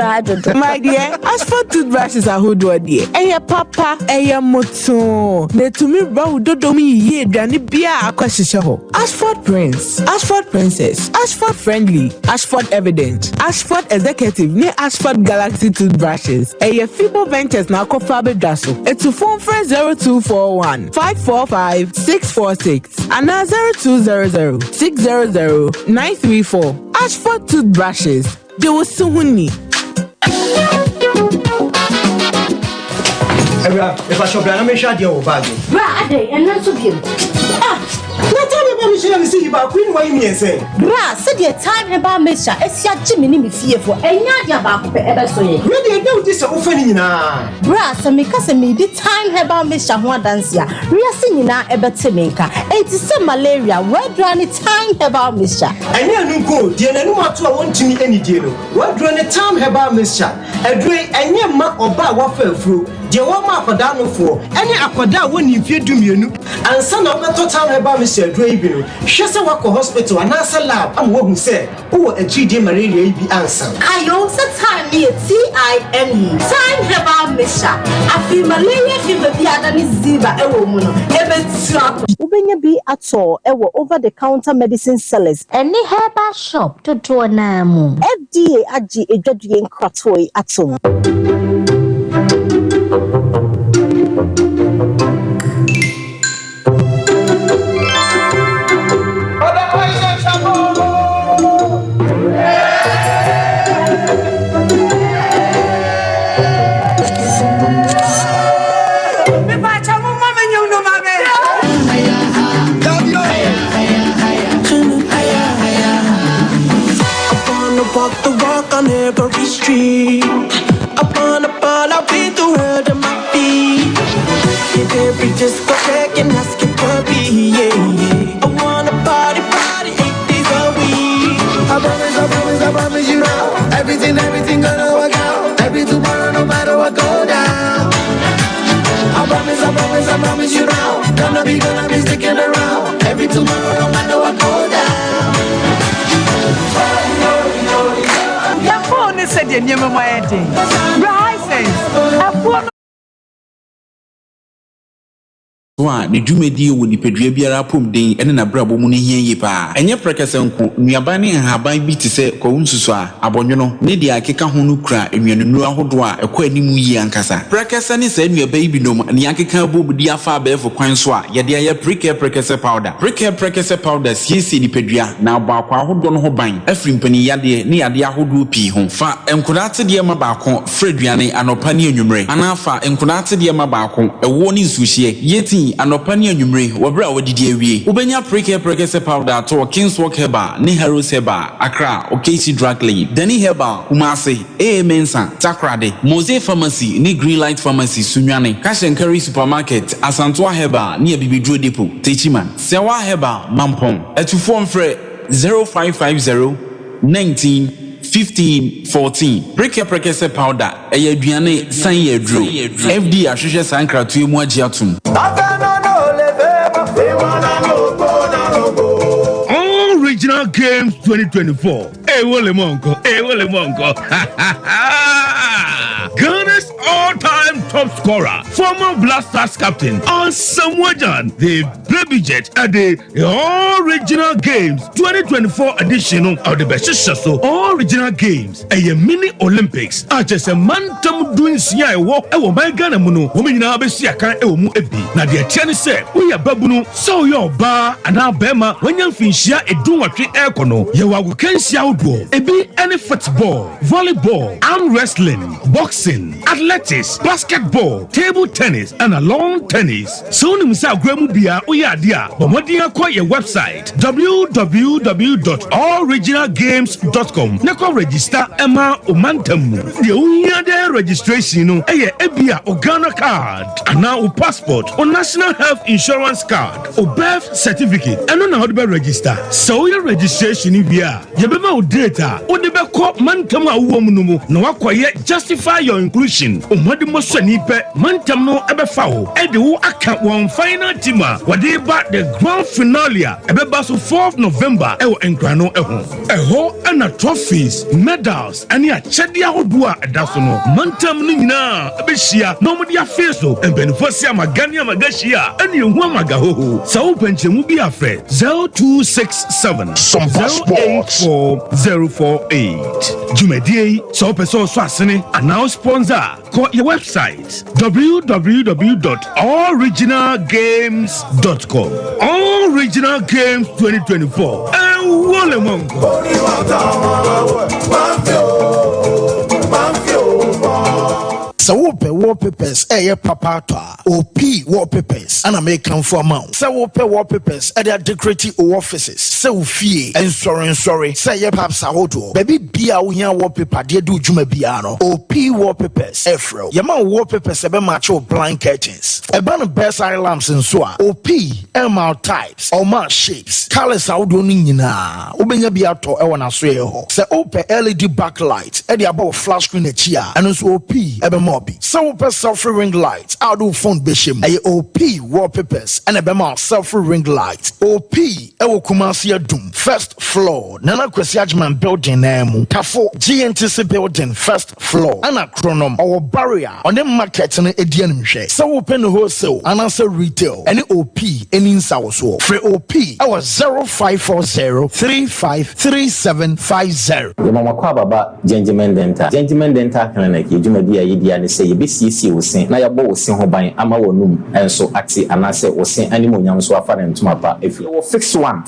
my dear, Ashford toothbrushes are who do dear. Papa, moto. Ne to me bro do me ye dani bia akwashishaho. Ashford Prince, Ashford Princess, Ashford Friendly, Ashford Evident, Ashford Executive, ne Ashford Galaxy toothbrushes. Fibo Ventures na kofabe daso. It's to phone friend 0241 545 646 and 0200 600 934. Ashford toothbrushes. They will soon need. If I shop, I'm sure you'll buy you. Right, and not to him. Not tell me about Michelle and see about Queen. Why me say? Bra, said your time about Misha. It's your Jimmy fearful, and not your back ever so. Really, I know this offending now. Bra, some make us me the time about Misha one dance ya. We are singing now about Timeka. It is some malaria. Where do any time about Misha? I never go, dear, no matter what to me any deal. What do any time about Misha? A drink and your mark or bar waffle through. Dear, one mark for down for any aquada when you fear do me and son of the time about Mr. Draven. She's a walk hospital and answer lab. I'm what who said, oh, a GD malaria be answer. I also time me a TIME. Time about Misha. I feel malaria fever the other is Ziba, a woman. Ever slap. Ubenya be at all, over the counter medicine sellers. Any herbal shop to draw namu. FDA Aji a judging cratoi at all. On every street, upon a ball, I'll be the world of my feet. Hit every discotheque and ask it for me, yeah. I wanna party 8 days a week. I promise you now. Everything gonna work out. Every tomorrow, no matter what go down. I promise you now. Gonna be sticking around. Every tomorrow, no matter what go down. Said you never mind. Wa ne dwumadi wo nipadua biara pom den ene na brabo mu ne hianye pa enye prekesenko nuaba ne haban bi te se kwunsusu a abonwono ne dia akeka ho no kura enwanunu ahodo a ekwa animu yi ankasa prekese ne sa nuaba yi binom ne akeka bobudi afa abefo kwan so a ye de aye prekese powder siesi nipadua na abakwa ahodo no ho ban afri mpani yade ne yade ahodo pi ho fa enkodate de ma baako freduane anopa ne anwumre anafa enkodate de ma baako ewo ne nsuhie yeti anopani anwumre wabra wadidi awie ubenya prekese powder to Kingswalk Herbal ne Heroes Herbal Accra Okesi Drug Lane Dani Herbal Kumase Mensa Takrade Mose Pharmacy ne Greenlight Pharmacy Sunwane Cash and Carry Supermarket Asantoa Herbal ne Bibidro Depot Techiman Sewa Herbal Mampong etufo mfre 0550 19 15-14 prekese powder aduane san yedro FD ahwehwe sankratu mu agi atum Original Games 2024 Wole Monko Ghana's all-time all-time top scorer, former Black Stars captain, and Samuajan, the Baby Jet at the Original Games 2024 edition of the Beshishaso Original Games, a mini Olympics. Just a man tam doing Sia walk, I will buy Ghana Muno, woman in Abesia can Ewu Ebi. Now the Chinese say, we are Babuno, so your bar and our Bema, when you finish a do a tree aircono, you are can see outdoor, Ebi any football, volleyball, arm wrestling, boxing, athletics, basketball, table tennis, and a lawn tennis. Soon Misa Gremubia, Uyadia, but what do you call your website? www.allregionalgames.com. Neko register Emma Omantamu. The Unyade registration, Ebia Ogana card, and now passport or national health insurance card or birth certificate. And on how to register. So your registration is here. Yabema data. Odeba ko mantama uomunumu. No akwaye justify your inclusion. Umadi mosanipe mantamo ebefawo. Edu aka one final tima. Wadeba the grand finale. Ebeba so 4th November. Ewo enkrano eho. Eho ana trophies, medals, and ya chedia hodua edasono. Mantam nina ebeshia. No mudi afeso. Embenufosia magania magashia. Eni huwa magahoho. Sa upenche mubi afe. 0267 Sompa 084048. Jumedie. So peso swasene. And now sponsor. Call your website. www.allregionalgames.com. All Regional Games 2024. And Wallemongo. So wope wallpapers papa OP wallpapers and American for amount. So wope wallpapers at the decorative offices. So fee and sorry. Say ye paps ahodo. Baby bia unya wallpaper de do juma biano. OP wallpapers Efro. Yama wallpapers ebe macho blind curtains. Eba best eye lamps and so OP MR types or mar shapes. Colors ahodo ni nyina. Ubenya bia to e wana so ye ho. Say OP LED backlight e de above flash screen e chia. And also OP ebe so selfie ring lights, I do phone bishim, a OP wallpapers, and a bema selfie ring lights. OP, Ewo Kumasia Doom, first floor, Nana Kwesiajman building Nemu, Tafo, GNTC building, first floor, Anna Chronom, our barrier, on the market and Edian share. So open wholesale, and answer retail, any OP, any South. Free OP, our 0540 353750. The Mama Kwababa, Gentleman Dental. Gentleman Dental Clinic, you do idea and say, BCC will sing, na yabo will sing by Amawonum, and so Axi, and I say, will sing any more so far and to my pa. If you will fix one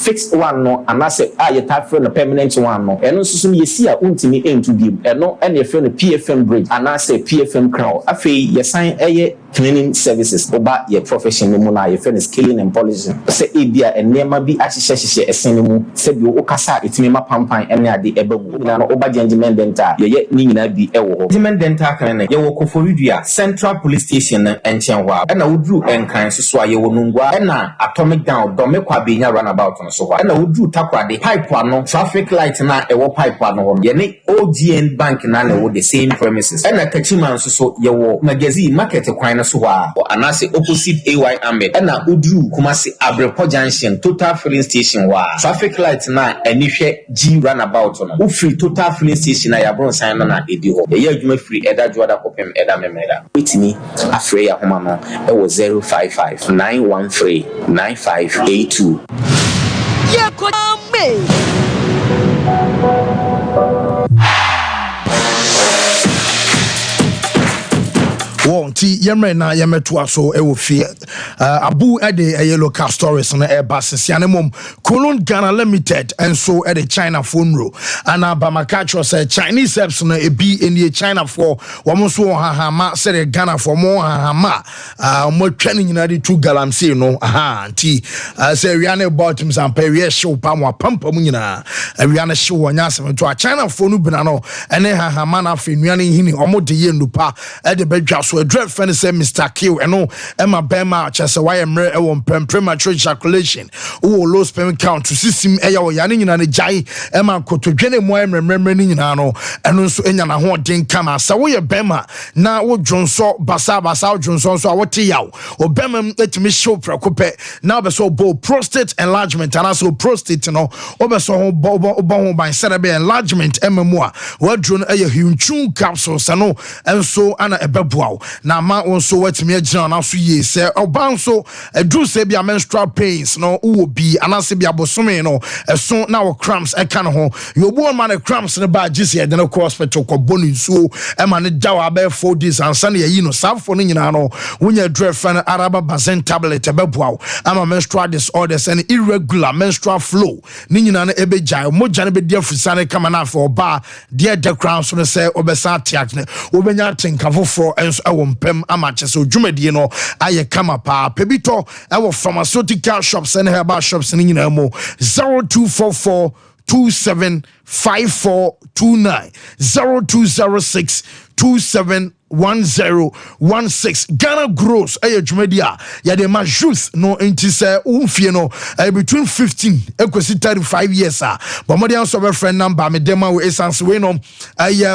no, and I say, you tap for the permanent one no, and also you see a ultimate aim to give, and no, and you feel the PFM bridge, and I say PFM crown. I feel you sign a cleaning services about your profession, no more, your friend is killing and polishing. Say, Ibia and never be actually a cinema, said you Okasa, it's me, my pampan, and I the Ebo, Oba Gentleman Dental, you yet need not be a Gentleman Dental Clinic, you will for Central Police Station and Tianwa, and I would do and kind so sway Wonungwa, and atomic down, Domekwa being a runabout on so, and I would do Takwa, the pipe one, traffic light and a pipe one, Yeni OGN Bank and I with the same premises, and a Kachiman so your magazine market a crime so and I say opposite AY Ahmed, and I would do Kumasi Abrepo Junction, Total Filling Station, traffic light now, and if G runabout on who free Total Filling Station, I have brought sign on a idio, a year you may free Eda Juada Popem Eda Memeda. With me, Afreya Homano, it was 055 913 9582. Yeah, could Won't Yemre na Yemetua so ewo fie Abu Ede a local stories on air basis Yanemum Kulun Ghana Limited and so at the China phone row and Abamakacho said Chinese apps on a B in the China for Wamuso Hahama said Ghana for more Hahama more training in the two galamsi no auntie say Rihanna bottoms and Perrier show Pamwa Pampa Munina Rihanna show and Yasam to a China phone banano and then Hahamana fin Rihanna Hini almost the Yendupa at the bed so a dread friend say Mr. Q and no Emma Bema chess why I'm premature ejaculation low sperm count to system Ayo Yanin and a Jai Emma Kotogene Moy remembering Nano and also Enyana Hortin Kama Sawoya Bema now what Johnson Basa Johnson so what yao or Bema let me show Procope now be so both prostate enlargement and also prostate no over so bobo by cerebral enlargement MMOA what drone a huge capsules and so Anna Ebebwa now ama wonso watimi agina na so ye se oba nso adru se bia menstrual pains no wo bi anase bia bosome no eso na wo cramps e kan ho you obo man the cramps ne ba gisi e de no hospital ko bonu nsuo e ma ne dawa ba 4 days ansa na yi no safo no nyina no wonya drefa na araba bazen tablet e beboa ama menstrual disorders and irregular menstrual flow ni nyina na ebe jai moja ne be dia fusane kama na for ba dia de cramps no se obesa tiak ne obenya tenkafofo enso ewo mpem ama chese odwumadie no aye kama pa pebito ewo pharmaceutical shops and herbal shops ni nyina mo 0244 275429 0206 271016 Ghana gross jumedi ya de ma youth no enti se umfie no between 15 ekosi 35 years but mo dey answer my friend number me dem we essence we no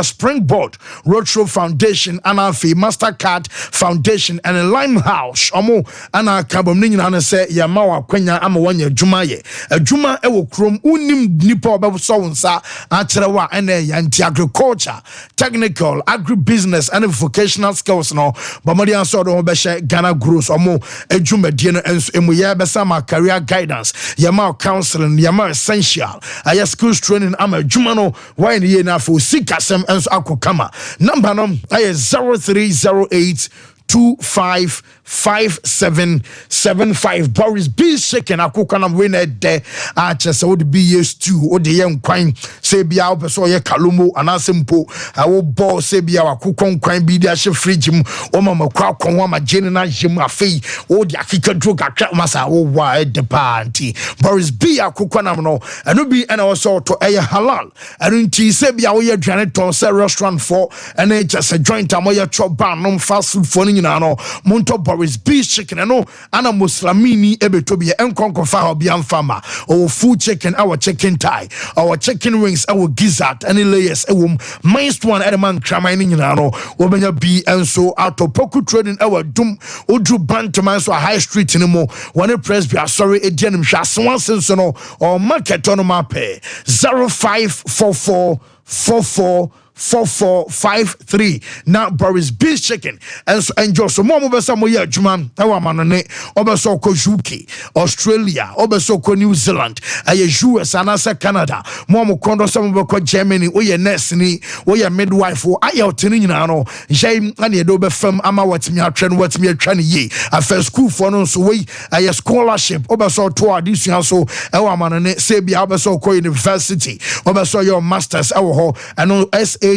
Springboard Roadshow Foundation and Afi Mastercard Foundation and Limehouse omo ana kabom ni nyina no se ya ma wa kwanya ama wanya adwuma ye adwuma ewo krom unim nipa obeso wonsa acherewa ene ya anti agriculture technical agribusiness and vocational skills no bamodi answer do be she Ghana grows omo adwumadie no enso emuye be sama career guidance yama counseling yama essential aya skills training ama adwuma no why ye na for sikasem enso akokama number no aya 0308 255775 Boris B shaken akukana winner de achese wo de be yes too wo de yen kwan se bia wo peso ye kalomo anasempo wo ball se bia akukon kwan bi de ahye fridge mu o mama kwa konwa ma jeni na jem afei wo de akika dro kakra masa wo wa de party Boris B akukana no eno bi ena wo so to halal eno nti se bia wo ye aduane ton se restaurant for ena just a joint am ye chop bar no fast food for no Monto Boris B chicken no ana muslimini ebetobie enkonko fa obi amfama o food chicken our chicken thigh our chicken wings our gizzard any layers ewom minced one element kramani nyina no obenya bi enso atopoku trading our dum odru bantama so high street ni mo one press bi sorry edianim hwase wansenso no or market on ma pay 0544 4453 now Boris B chicken and so enjoy so more besa mo ye adwuma ewa manone obeso ko UK Australia obeso ko New Zealand aye US and asa Canada mo kondo some be ko Germany wo ye nurse ni wo ye midwife wo aye otini nyina no jay ane do be fam ama watimi atwe no watimi atwa ne ye afa school for no so we aye scholarship obeso to addition so ewa manone se bia obeso ko university obeso your masters ewo ho and SAT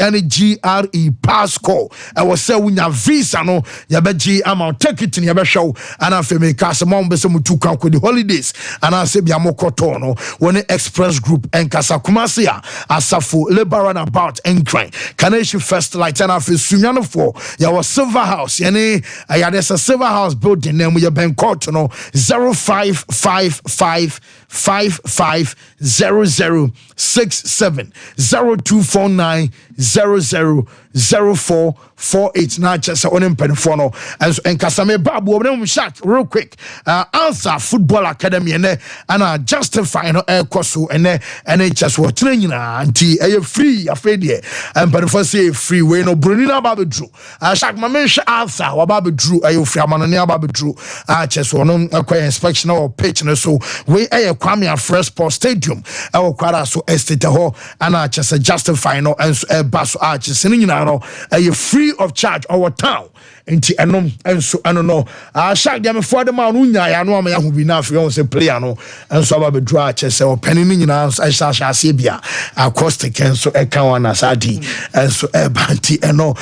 and GRE passport I was say wunya visa no ya beji ama take it in ya be show and afa me ka se mo be se mutu kan ko the holidays and I say bia mokoto no one express group en kasa kumasi asafo labor and about encline Kanation first light and afa sunyano for ya was silver house yani ya there's a silver house building name ya ben court no 0555 550067 0249 000448 na just on penfono and kasame babu onem shot real quick answer football academy and justify no air koso and just what training anti free afedie and penfo say free way no brunina babedru shak ma mention answer wa babedru free amanone babedru just one acquire inspection or pitch no so we Kwame Afre Sport Stadium kwara so estate ho and just justify no and baso arches no free of charge our town enti enom enso eno no shak dem for dem anu nya ya no am ya hu bi na afre on say player no enso aba bedru arches o penini nyina sha bia acoustic enso e kan wana sadi enso banti eno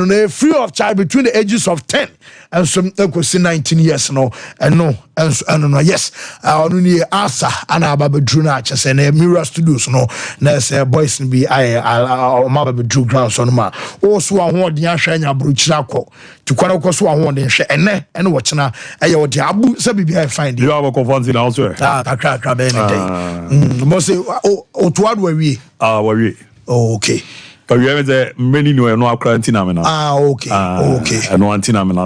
no free of charge between the ages of 10 and some 19 years no eno no yes onu ni asa ana aba bedru na arches na Mirror Studios no na say boys be ma bedru ground so no ma o so ahode ahwa nya brochira ko tukwana ko so ahode hwe ene wo chena eye wo de abu se bibia find you have a conference now sir kakra be any day mo say o to adu awie wawie okay but we have the many no quarantine me na okay no antina me na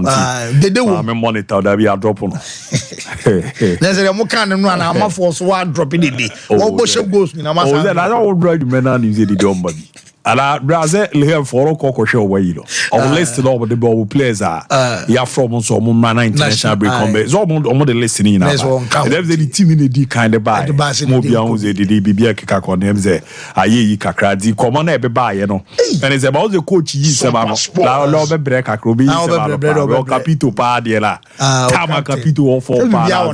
de me monitor that be a drop no na say mo kan no na ma force wa drop it dey wo bo she goes me na ma say na wo drop me na ni say the don baby ala Brazil here for Coco show where you know. Our list of the ball players are ya from so man international break on so on the listening now. There's the team in the D kind of buy. Mobia on the BBA kika kon them say aye kakra di come na e be buy you know. And it's about the coach yi se ba no. La be break akrobi yi se ba no. Capito pa de la. Tama capito for pa.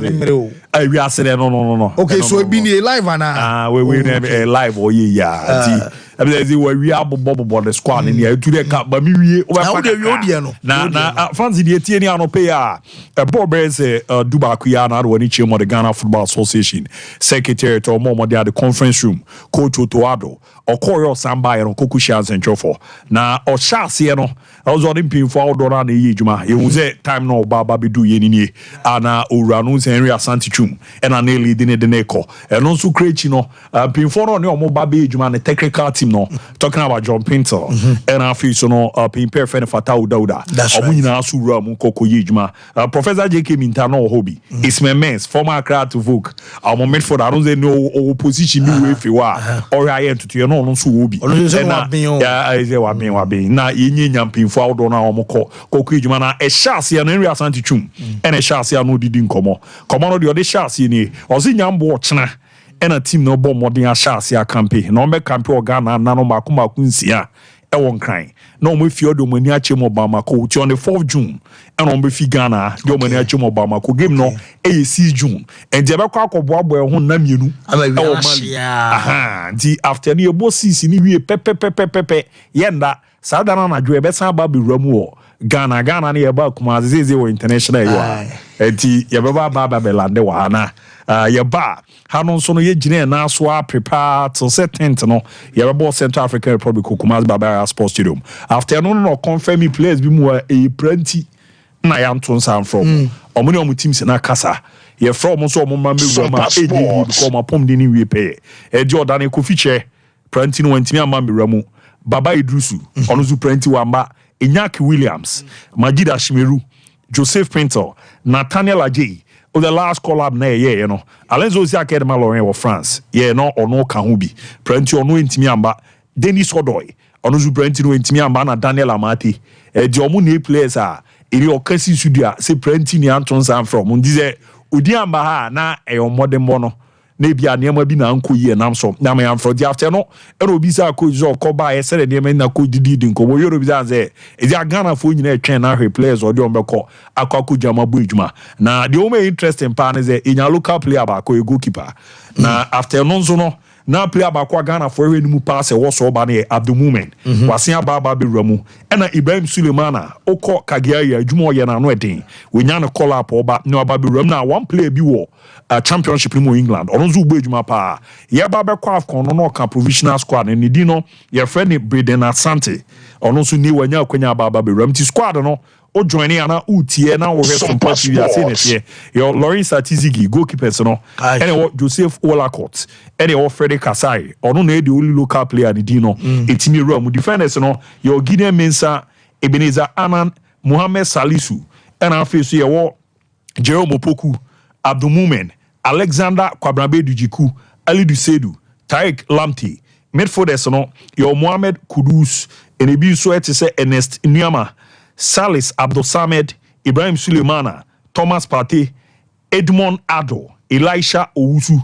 We are saying no. Okay, so it been a live and we live or yeah. We are bobo the squad in here to the cap, but me na fancy the TNA no pay a Bob say Dubakuyana when he came on the Ghana Football Association secretary to Momo the conference room coach Otoado or Koyo Samba and Kokushia and Chofo na or Shasi no I was on him for dollar the Yijuma it was a time no Baba Bidu Yenini and Uranus Henry Asantichum and a nearly dinner the Neko and also create pin for on your mobile Juma the technical team no talking about John Pinter and I feel so no pin perfect for Tau Dauda Professor J.K. Mintano hobby it's my man's former crowd to vote our moment for that I don't know opposition new if you are or I am to you know so hobby yeah I say what me na yin yampin for out on our moko kokujuma na e chance and Henry Asantichum and a chance no didn't come on the other chance ni o si nyambo chena and a team no bomb modern Shasia campaign. No me campaign Ghana nano makuma kunsia. E won crying. No me fio do mani achemo Bamako on the 4th June. And on be Ghana do mani achemo Bamako game no 6 June. And jeba kwa ko boabo ho nam yenu. Aha. Di after ni ebo sisi ni wie pepe yenda sadana na dwe be san ba be ramu Ghana ni eba kuma zeze wo international yo. Enti yeba ba belande wa na. Yaba hanon so no ye gine na so prepare till set tent no yaba Central African Republic Kumasi Barbara Sports Stadium after no confirm me players bi mu e pranti na ya nton san from omuni omu teams na kasa ye from so omu mambe rama edi ko ma pom de ni wie pe e Jordan e kofiche pranti no wantimi amambe ramu Baba Idrusu ono zu pranti wamba Inyaki Williams Majida Shimeru Joseph Pinto Nathaniel Ajay the last collab na you know Alenzo Ziake de Malorien of France no or no Kahubi Prenti or no intimi amba Denis Odoy ono zu Prenti no intimi amba na Daniel Amati di omu ne players iri okasi studio se Prenti ni Anton San from ndize udi amba ha na modern mono na bia niam bi na anko yi nam so na me amfro di after no e obi sa ko zo ko ba e sere niam na ko didi nko wo yoro bi say e dia Ghana fo nyina etwen na hwe players o de on beko akwaku jama bo ejuma na the only interesting part is inya local player ba ko e goalkeeper na after no so no na player ba ko Ghana fo hwe ni mu pass e wo so ba na at the moment wasen aba be ramu e na Ibrahim Sulemana okọ kagia ya adwuma o ye na no eden we nya no call up oba na aba be ramu na one player bi wo championship in England or nzu ugbo ejuma pa ye ba be kwa afcon no ka provisional squad ni di no ye friend ni Braden Asante ono nso ni wanya akwanya ba be ram ti squad no o join ana utie na wo he Sompa TV ase ne tie your Lawrence Atizigi goalkeepers no and Joseph Olacott and your Frederick Kasai ono na the only local player ni di no etimi ram defenders no your Gideon Mensah Ebenezer Anan Mohamed Salisu and afeso ye wo Jerome Opoku Abdul Mumen, Alexander Kwabrabe Dujiku, Ali Dusedu, Tarik Lamti, midfielders no, your Mohamed Kudus, and a so to say Ernest Nyama, Salis Abdul Samed, Ibrahim Sulemana, Thomas Partey, Edmond Ado, Elisha Owusu,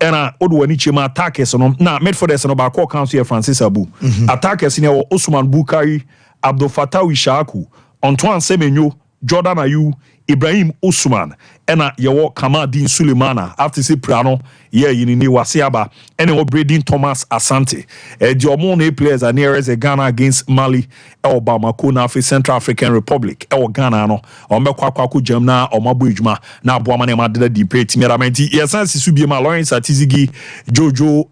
and Odwanichema attackers no. Now midfielders no ba council Francis Abu. Attackers in Osman Bukari, Abdul Fattah Ishaku, Antoine Semenyo, Jordan Ayew, Ibrahim Usman ena yewo Kamadin Sulemana after say Prano yini wasiaba ene Braden Thomas Asante the omone players are nearest Ghana against Mali Bamako na for Central African Republic Ghana no ombekwa kwaku jam na omabo ejuma na aboama na madeda di peti meramenti yesansi subie ma Lawrence Atizigi Jojo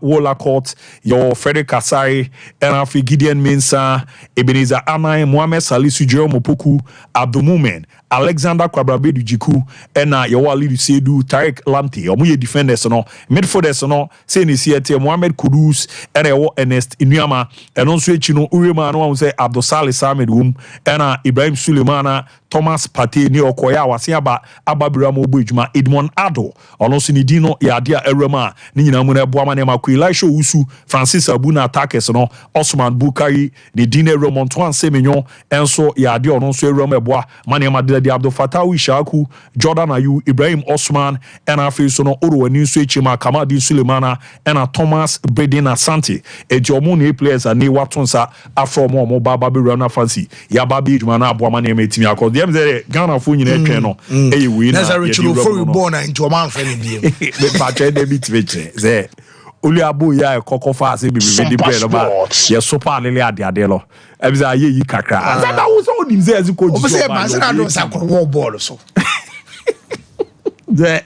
Wolacott your Frederick Kasai ena for Gideon Mensah Ebenezer Anan Mohamed Salisu Jerome Opoku Abdul Mumen Alexander Kwabrabedu Jiku ena yewa Alidu Sedu Tarek Lamte omo ye defenders no midfielders no say ni siete Mohamed Kudus ena yewo Ernest Inuama eno nso echi no Urema no say Abdul Salih Samed wum ena Ibrahim Sulemana Thomas Partey ni okoya wase ababira mo bojuma Edmond Ado ono so ni dino ya dia erema ni nyina mu na boama ne makui Elisha Usu Francis Abuna attackers no Osman Bukari ni dine Remontoine Semenyo enso ya dia ono so erema boa mane de Abdul Fattah Ishaku Jordan Ayu Ibrahim Osman ena afi so no orowani so echima Kamadi Sulemana ena Thomas Bredin Asante ejomo ne players ani watonsa afro mo baba be run fancy ya babi edwuma na aboama ne metimi akọ dem say Ghana fo nyina etwen no eyi wi na necessary for we born into a man for ni biem be pa che de bitweche say Oli abo ya kokofa ase bibi di play no ba ye super lele ade lo ebiza aye yi kakra asa wo so onim say eziko ji so ba say na do sa ko ball so de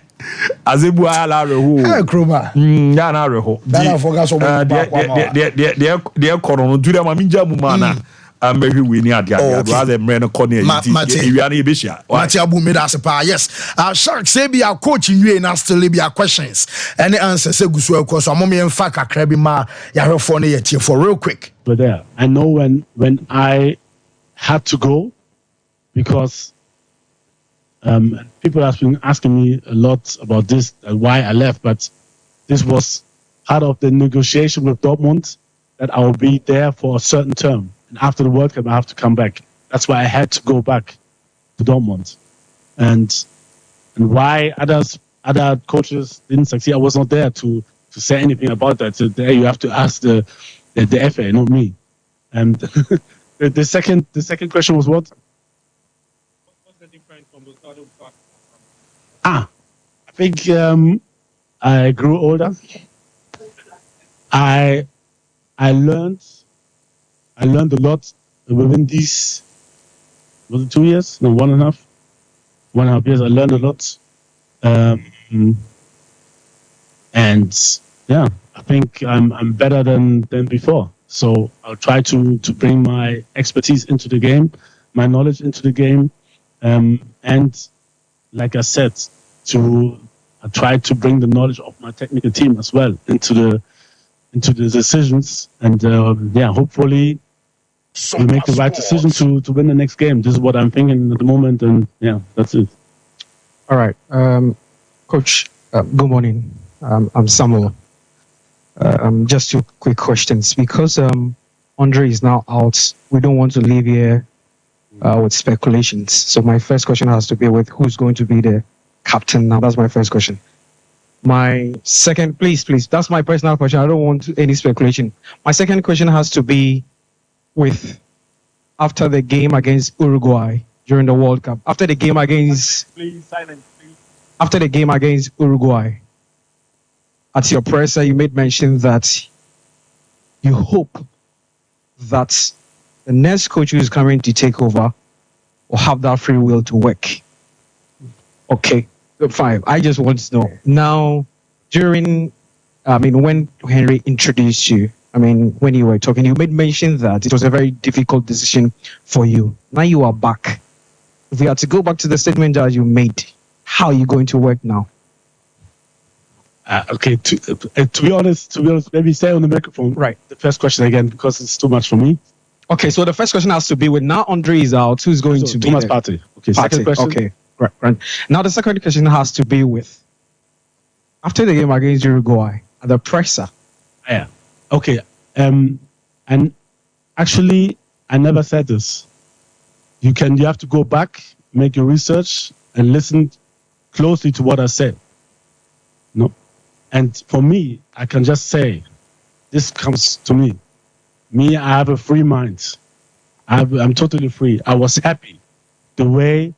azebu ala reho kroma ya na reho na foga so ba de kono no dure ma minja mu mana ambehi we ni ade rather men corner ewia na ebehia Mati Abu made us pa yes Shark say be our coach in na still be our questions any answer say gusu ekọ so amom yen fa kakra bi ma ya hwefo na yetie for real quick. But there I know when I had to go because people have been asking me a lot about this and why I left, but this was part of the negotiation with Dortmund that I will be there for a certain term. And after the World Cup, I have to come back. That's why I had to go back to Dortmund. And why other coaches didn't succeed, I was not there to say anything about that. So there you have to ask the FA, not me. And the second question was what? What's the difference from the starting part? I think I grew older. I learned a lot within these, was it 2 years? No, 1.5 years. I learned a lot. And yeah, I think I'm better than before. So I'll try to bring my expertise into the game, my knowledge into the game. And like I said, I try to bring the knowledge of my technical team as well into the decisions. And hopefully we make the right decision to win the next game. This is what I'm thinking at the moment, and yeah, that's it. All right, Coach. Good morning. I'm Samuel. Just 2 quick questions because Andre is now out. We don't want to leave here with speculations. So my first question has to be with who's going to be the captain now. That's my first question. My second, please, that's my personal question. I don't want any speculation. My second question has to be with after the game against Uruguay during the World Cup. After the game against After the game against Uruguay, at your presser, you made mention that you hope that the next coach who is coming to take over will have that free will to work. Okay, fine. I just want to know now. When Henry introduced you, when you were talking, you made mention that it was a very difficult decision for you. Now you are back. If we had to go back to the statement that you made, how are you going to work now? Okay, to be honest, maybe say on the microphone. Right. The first question again, because it's too much for me. Okay, so the first question has to be with now Andre is out, who's going to be Thomas there? Partey. Okay, second question. Okay, right. Now the second question has to be with after the game against Uruguay, the presser. Yeah. Okay. And actually, I never said this. You have to go back, make your research, and listen closely to what I said. No. And for me, I can just say, this comes to me. Me, I have a free mind. I'm totally free. I was happy the way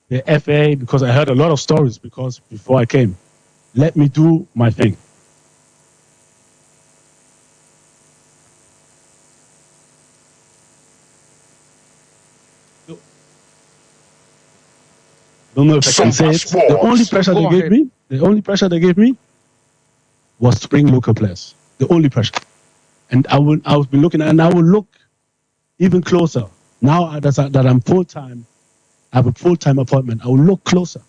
the FA, because I heard a lot of stories because before I came, let me do my thing. Don't know if I can say it. The only pressure they gave me was to bring local players. The only pressure. And I will be looking, and I will look even closer now that I'm full time I have a full-time appointment. I will look closer.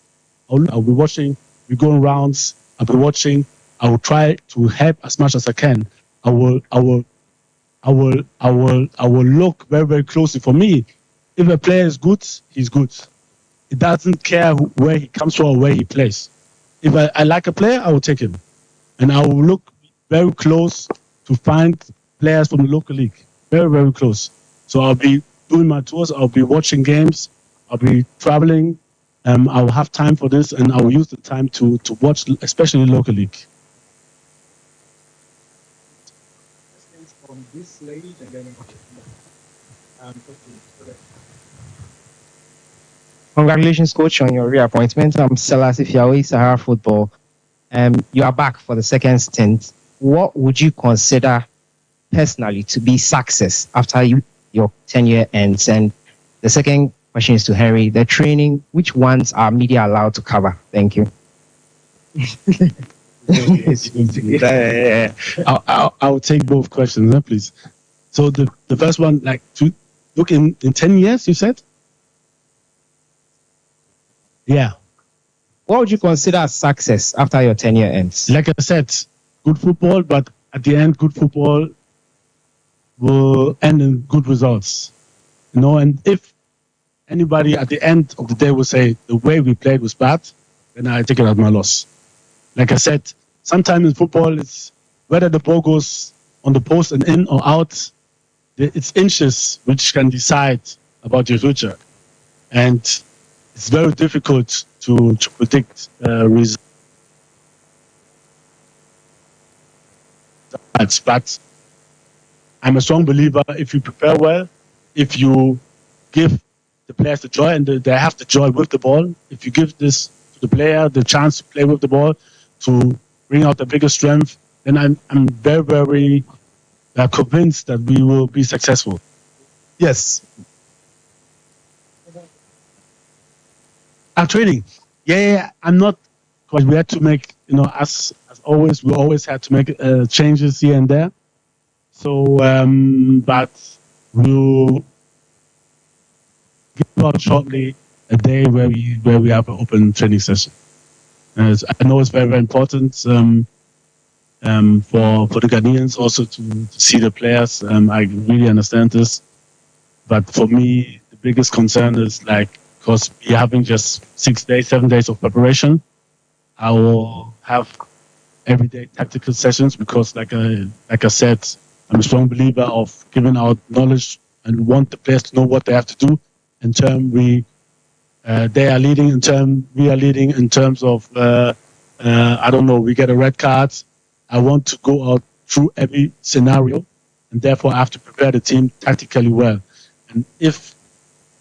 I'll be watching. We go in rounds. I'll be watching. I will try to help as much as I can. I will look very, very closely. For me, if a player is good, he's good. It doesn't care where he comes from or where he plays. If I like a player, I will take him. And I will look very close to find players from the local league. Very, very close. So I'll be doing my tours. I'll be watching games. I'll be traveling. I'll have time for this, and I will use the time to watch, especially local league. From this lady, and then congratulations, coach, on your reappointment. I'm Selassie Fiawe, Sahara Football. You are back for the second stint. What would you consider personally to be success after your tenure ends? And the second question is to Henry. The training, which ones are media allowed to cover? Thank you. I'll take both questions, please. So the first one, like to look in 10 years, you said? Yeah. What would you consider a success after your tenure ends? Like I said, good football, but at the end, good football will end in good results. And if anybody at the end of the day will say the way we played was bad, then I take it as my loss. Like I said, sometimes in football, it's whether the ball goes on the post and in or out, it's inches which can decide about your future. And it's very difficult to predict results. But I'm a strong believer if you prepare well, if you give the players the joy and they have the joy with the ball, if you give this to the player the chance to play with the ball, to bring out the biggest strength, then I'm very, very convinced that we will be successful. Yes. Our training. Yeah, I'm not, because we had to make, as always, we always had to make changes here and there. So, but we'll give out shortly a day where we have an open training session. I know it's very, very important for the Ghanaians also to see the players. I really understand this, but for me, the biggest concern is because we're having just 6 days, 7 days of preparation. I will have everyday tactical sessions because, like I said, I'm a strong believer of giving out knowledge and want the players to know what they have to do. In terms they are leading. In terms we are leading. In terms of I don't know, we get a red card. I want to go out through every scenario, and therefore I have to prepare the team tactically well. And if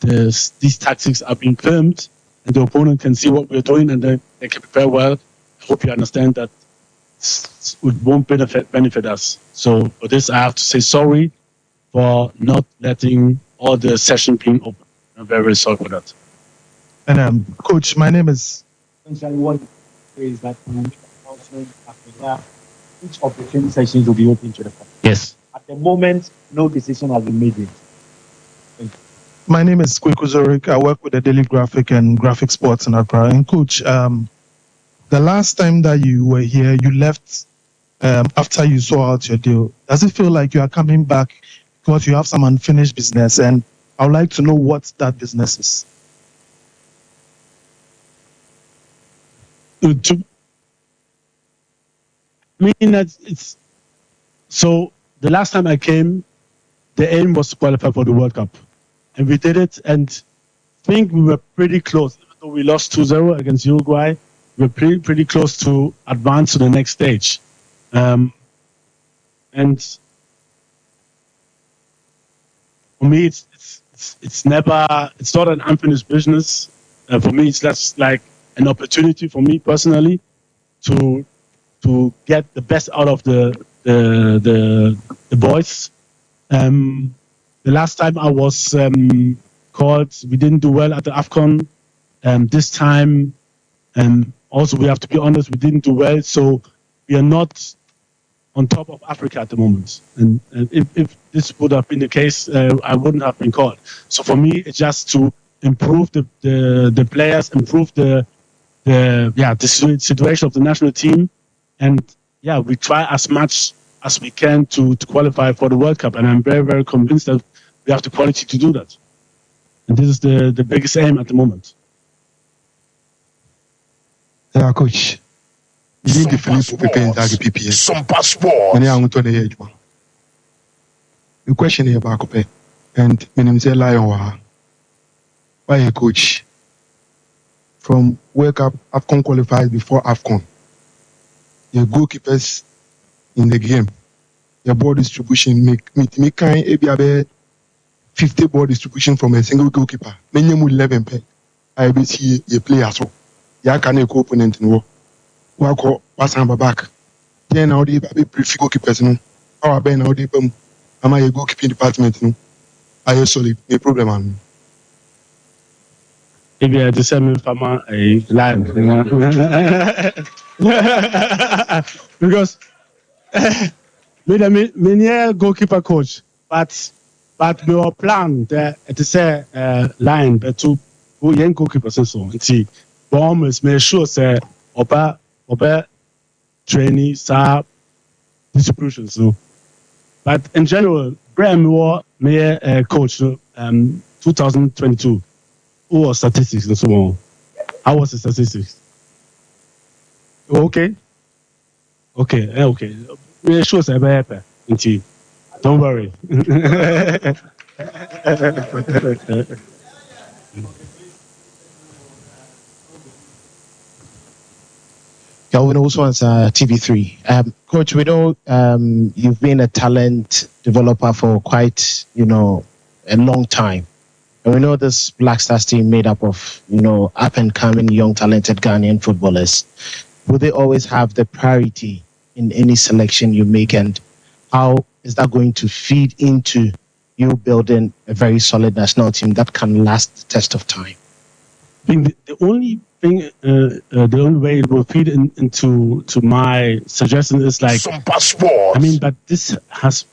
these tactics are being filmed and the opponent can see what we're doing and they can prepare well, I hope you understand that it won't benefit us. So for this, I have to say sorry for not letting all the session being open. I'm very, very sorry for that. And Coach, my name is. Essentially, what is that announcement after that? Each of the training sessions will be open to the public. Yes. At the moment, no decision has been made yet. My name is Kweku Zorik. I work with the Daily Graphic and Graphic Sports in Accra. And Coach, the last time that you were here, you left after you saw out your deal. Does it feel like you are coming back because you have some unfinished business? And I would like to know what that business is. I mean, it's so the last time I came, the aim was to qualify for the World Cup. And we did it, and I think we were pretty close. Even though we lost 2-0 against Uruguay, we were pretty close to advance to the next stage. And for me, it's not an unfinished business. For me, it's just like an opportunity for me personally to get the best out of the boys. The last time I was called, we didn't do well at the AFCON. This time, also we have to be honest, we didn't do well. So we are not on top of Africa at the moment. And if this would have been the case, I wouldn't have been called. So for me, it's just to improve the players, improve the situation of the national team, and we try as much as we can to qualify for the World Cup. And I'm very, very convinced that we have the quality to do that. And this is the biggest aim at the moment. Yeah, coach. You need to finish preparing that PPS. Sompa Sports. The question here about Kope, and my name is Lion. Why a coach? From World Cup, AFCON qualified before AFCON. Your goalkeepers in the game, your ball distribution make kind of 50 ball distribution from a single goalkeeper. Many 11 pay. I be see you play as well. Ya can a co-opponent in war. Wako pass on back. Then now they be brief goalkeepers no. Our ben now they am I a goalkeeping department no. I solid no problem man. If you had the same farmer a line, because many goalkeeper coach, but your plan there to say line, but to who young goalkeepers and so on. See, bombers make sure say oba training, distribution. So, but in general, Graham war me coach 2022. Who was statistics and so on? How was the statistics? Okay. Make sure say happy. Don't worry. Calvin also on TV3. Coach, we know you've been a talent developer for quite, a long time. And we know this Black Stars team made up of, up and coming young talented Ghanaian footballers. Will they always have the priority in any selection you make, and how is that going to feed into you building a very solid national team that can last the test of time? I think the only thing, the only way it will feed into my suggestion is like Sompa Sports. I mean, but this has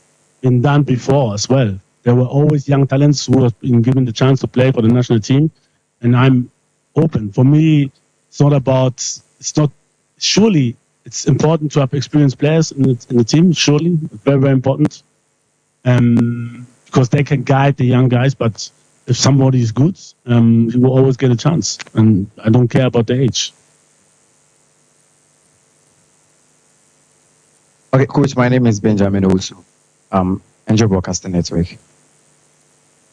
been done before as well. There were always young talents who have been given the chance to play for the national team, and I'm open. For me, surely it's important to have experienced players in the team, surely. Very, very important. Because they can guide the young guys, but if somebody is good, he will always get a chance. And I don't care about the age. Okay, Coach, my name is Benjamin also. Angel Broadcasting Network.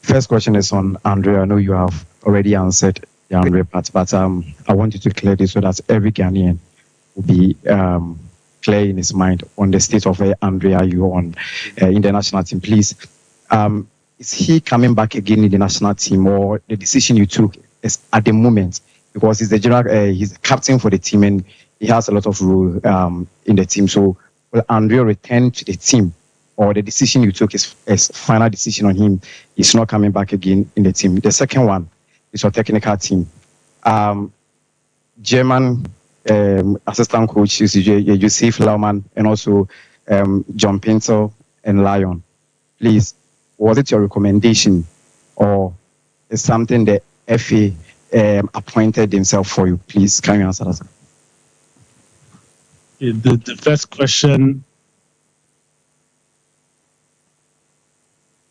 First question is on Andre. I know you have already answered the Andre part, but I want you to clear this so that every Ghanaian will be clear in his mind on the state of where Andre you on in the national team. Please, is he coming back again in the national team, or the decision you took is at the moment, because he's the general, he's the captain for the team and he has a lot of role in the team. So will Andre return to the team, or the decision you took is final decision on him? He's not coming back again in the team. The second one is your technical team. German assistant coach is Joseph Laumann and also John Pinto and Lion. Please, was it your recommendation, or is something the FA appointed themselves for you? Please, can you answer that? The first question.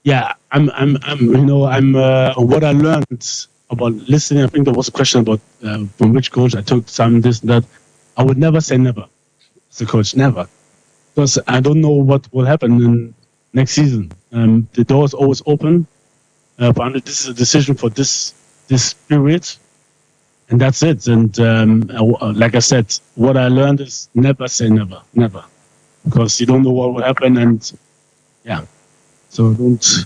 Yeah, I'm what I learned about listening. I think there was a question about from which coach I took some this and that. I would never say never as a coach, never, because I don't know what will happen in next season. The door is always open. But this is a decision for this period, and that's it. And like I said, what I learned is never say never, because you don't know what will happen, and yeah. So don't.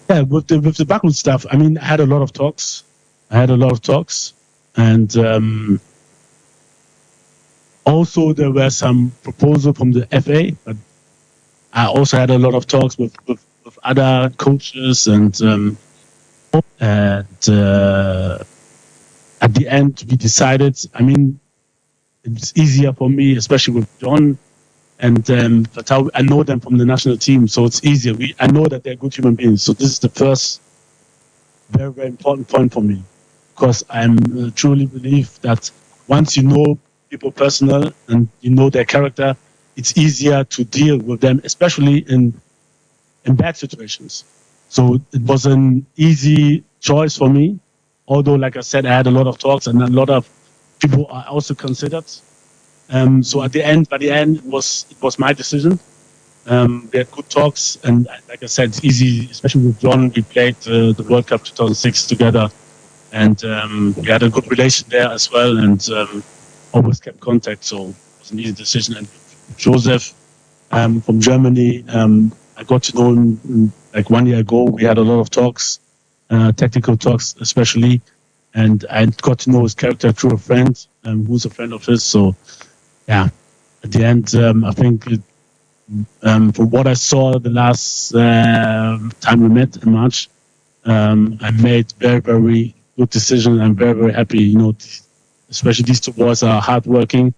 Yeah, with the backward stuff. I mean, I had a lot of talks, and also there were some proposals from the FA, but I also had a lot of talks with other coaches, and at the end we decided. I mean, it's easier for me, especially with John. And but I know them from the national team, so it's easier. I know that they're good human beings. So this is the first very, very important point for me, because I truly believe that once you know people personal and you know their character, it's easier to deal with them, especially in bad situations. So it was an easy choice for me, although, like I said, I had a lot of talks and a lot of people I also considered. So by the end, it was my decision. We had good talks, and like I said, it's easy, especially with John. We played the World Cup 2006 together, and we had a good relation there as well, and always kept contact. So it was an easy decision. And Joseph from Germany, I got to know him like 1 year ago. We had a lot of talks, technical talks especially, and I got to know his character through a friend who's a friend of his. So yeah, at the end, I think from what I saw the last time we met in March, I made very, very good decision. I'm very, very happy. You know, especially these two boys are hardworking,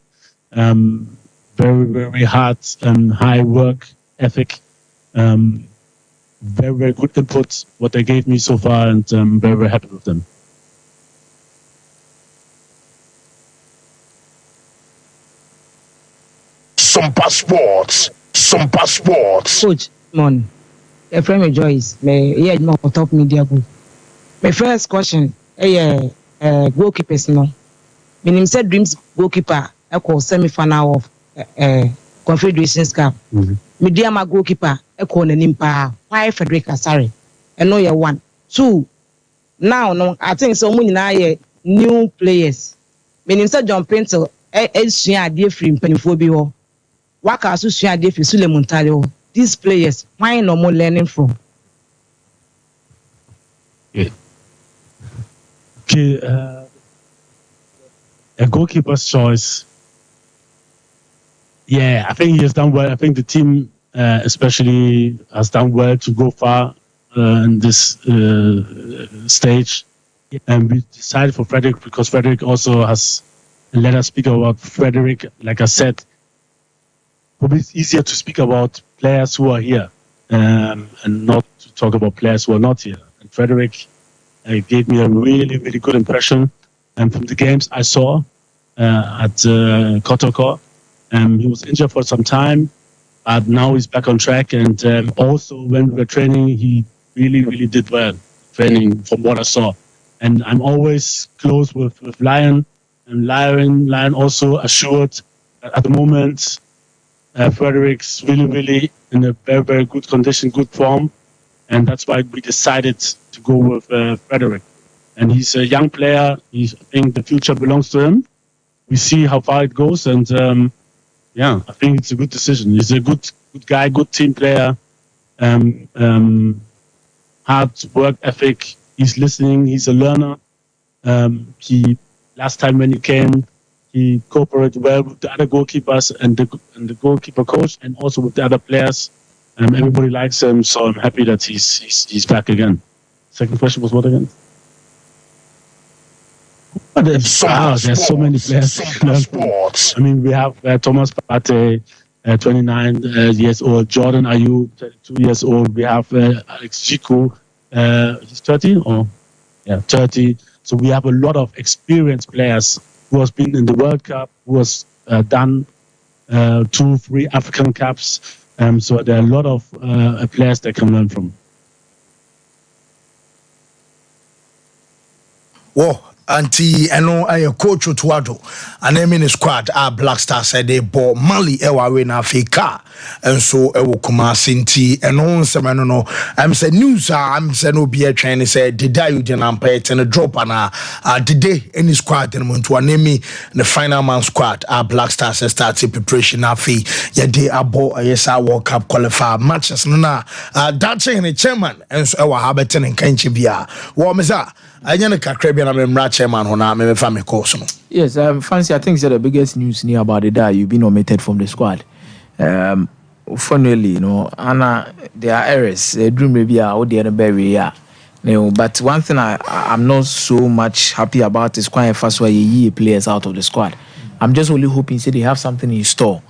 very, very hard and high work ethic. Very, very good input what they gave me so far, and I'm very, very happy with them. Sompa Sports. Coach, morning. A friend of Joyce, yeah, no, top media group. My first question, goalkeepers, no. When said Dreams goalkeeper, I call semi-final of Confederations Cup. Media my goalkeeper, I call an impa. Why Frederick Asari? I know you're 1. 2. Now, no, I think so many now new players. When said John Pencil, I dear free pennyphobia. Waka Susia Defi Suleiman Talio. These players, why no more learning from? Okay, a goalkeeper's choice. Yeah, I think he has done well. I think the team, especially, has done well to go far in this stage. And we decided for Frederick because Frederick also has let us speak about Frederick. Like I said, probably it's easier to speak about players who are here and not to talk about players who are not here. And Frederick gave me a really, really good impression. And from the games I saw at Kotoko, he was injured for some time, but now he's back on track. And also when we were training, he really, really did well training from what I saw. And I'm always close with Lion. And Lion also assured that at the moment, Frederick's really, really in a very, very good condition, good form. And that's why we decided to go with Frederick. And he's a young player. I think the future belongs to him. We see how far it goes. And I think it's a good decision. He's a good guy, good team player. Hard work ethic. He's listening. He's a learner. Last time when he came, he cooperated well with the other goalkeepers and the goalkeeper coach, and also with the other players. Everybody likes him, so I'm happy that he's back again. Second question was what again? There's so many players. I mean, we have Thomas Partey, 29 years old. Jordan Ayew, 32 years old. We have Alex Jiku, he's 30 or 30. So we have a lot of experienced players who has been in the World Cup, who has done 2-3 African Cups. So there are a lot of players that can learn from. Whoa. Anti eno aye coach Otuado and em in the squad Black Stars said they bought Mali ewa we na Africa and so ewo Kumasi nti eno nsema no I'm say news I'm say no be a train say did you den ampa ten drop na did any squad den mo to anemi the final man squad Black Stars start preparation afi ye dey abo yesa World Cup qualifier matches no na that in the chairman and so ewa habeten nkanchi bia wo meza anya kakra bia na memra chairman ho na me fa me course no. Yes, Fancy, I think the biggest news near about it that you've been omitted from the squad. Funnily, you know, Anna, there are errors. They dream maybe out there in barrier. But one thing I'm not so much happy about is quite fast why you players out of the squad. I'm just only hoping say they have something in store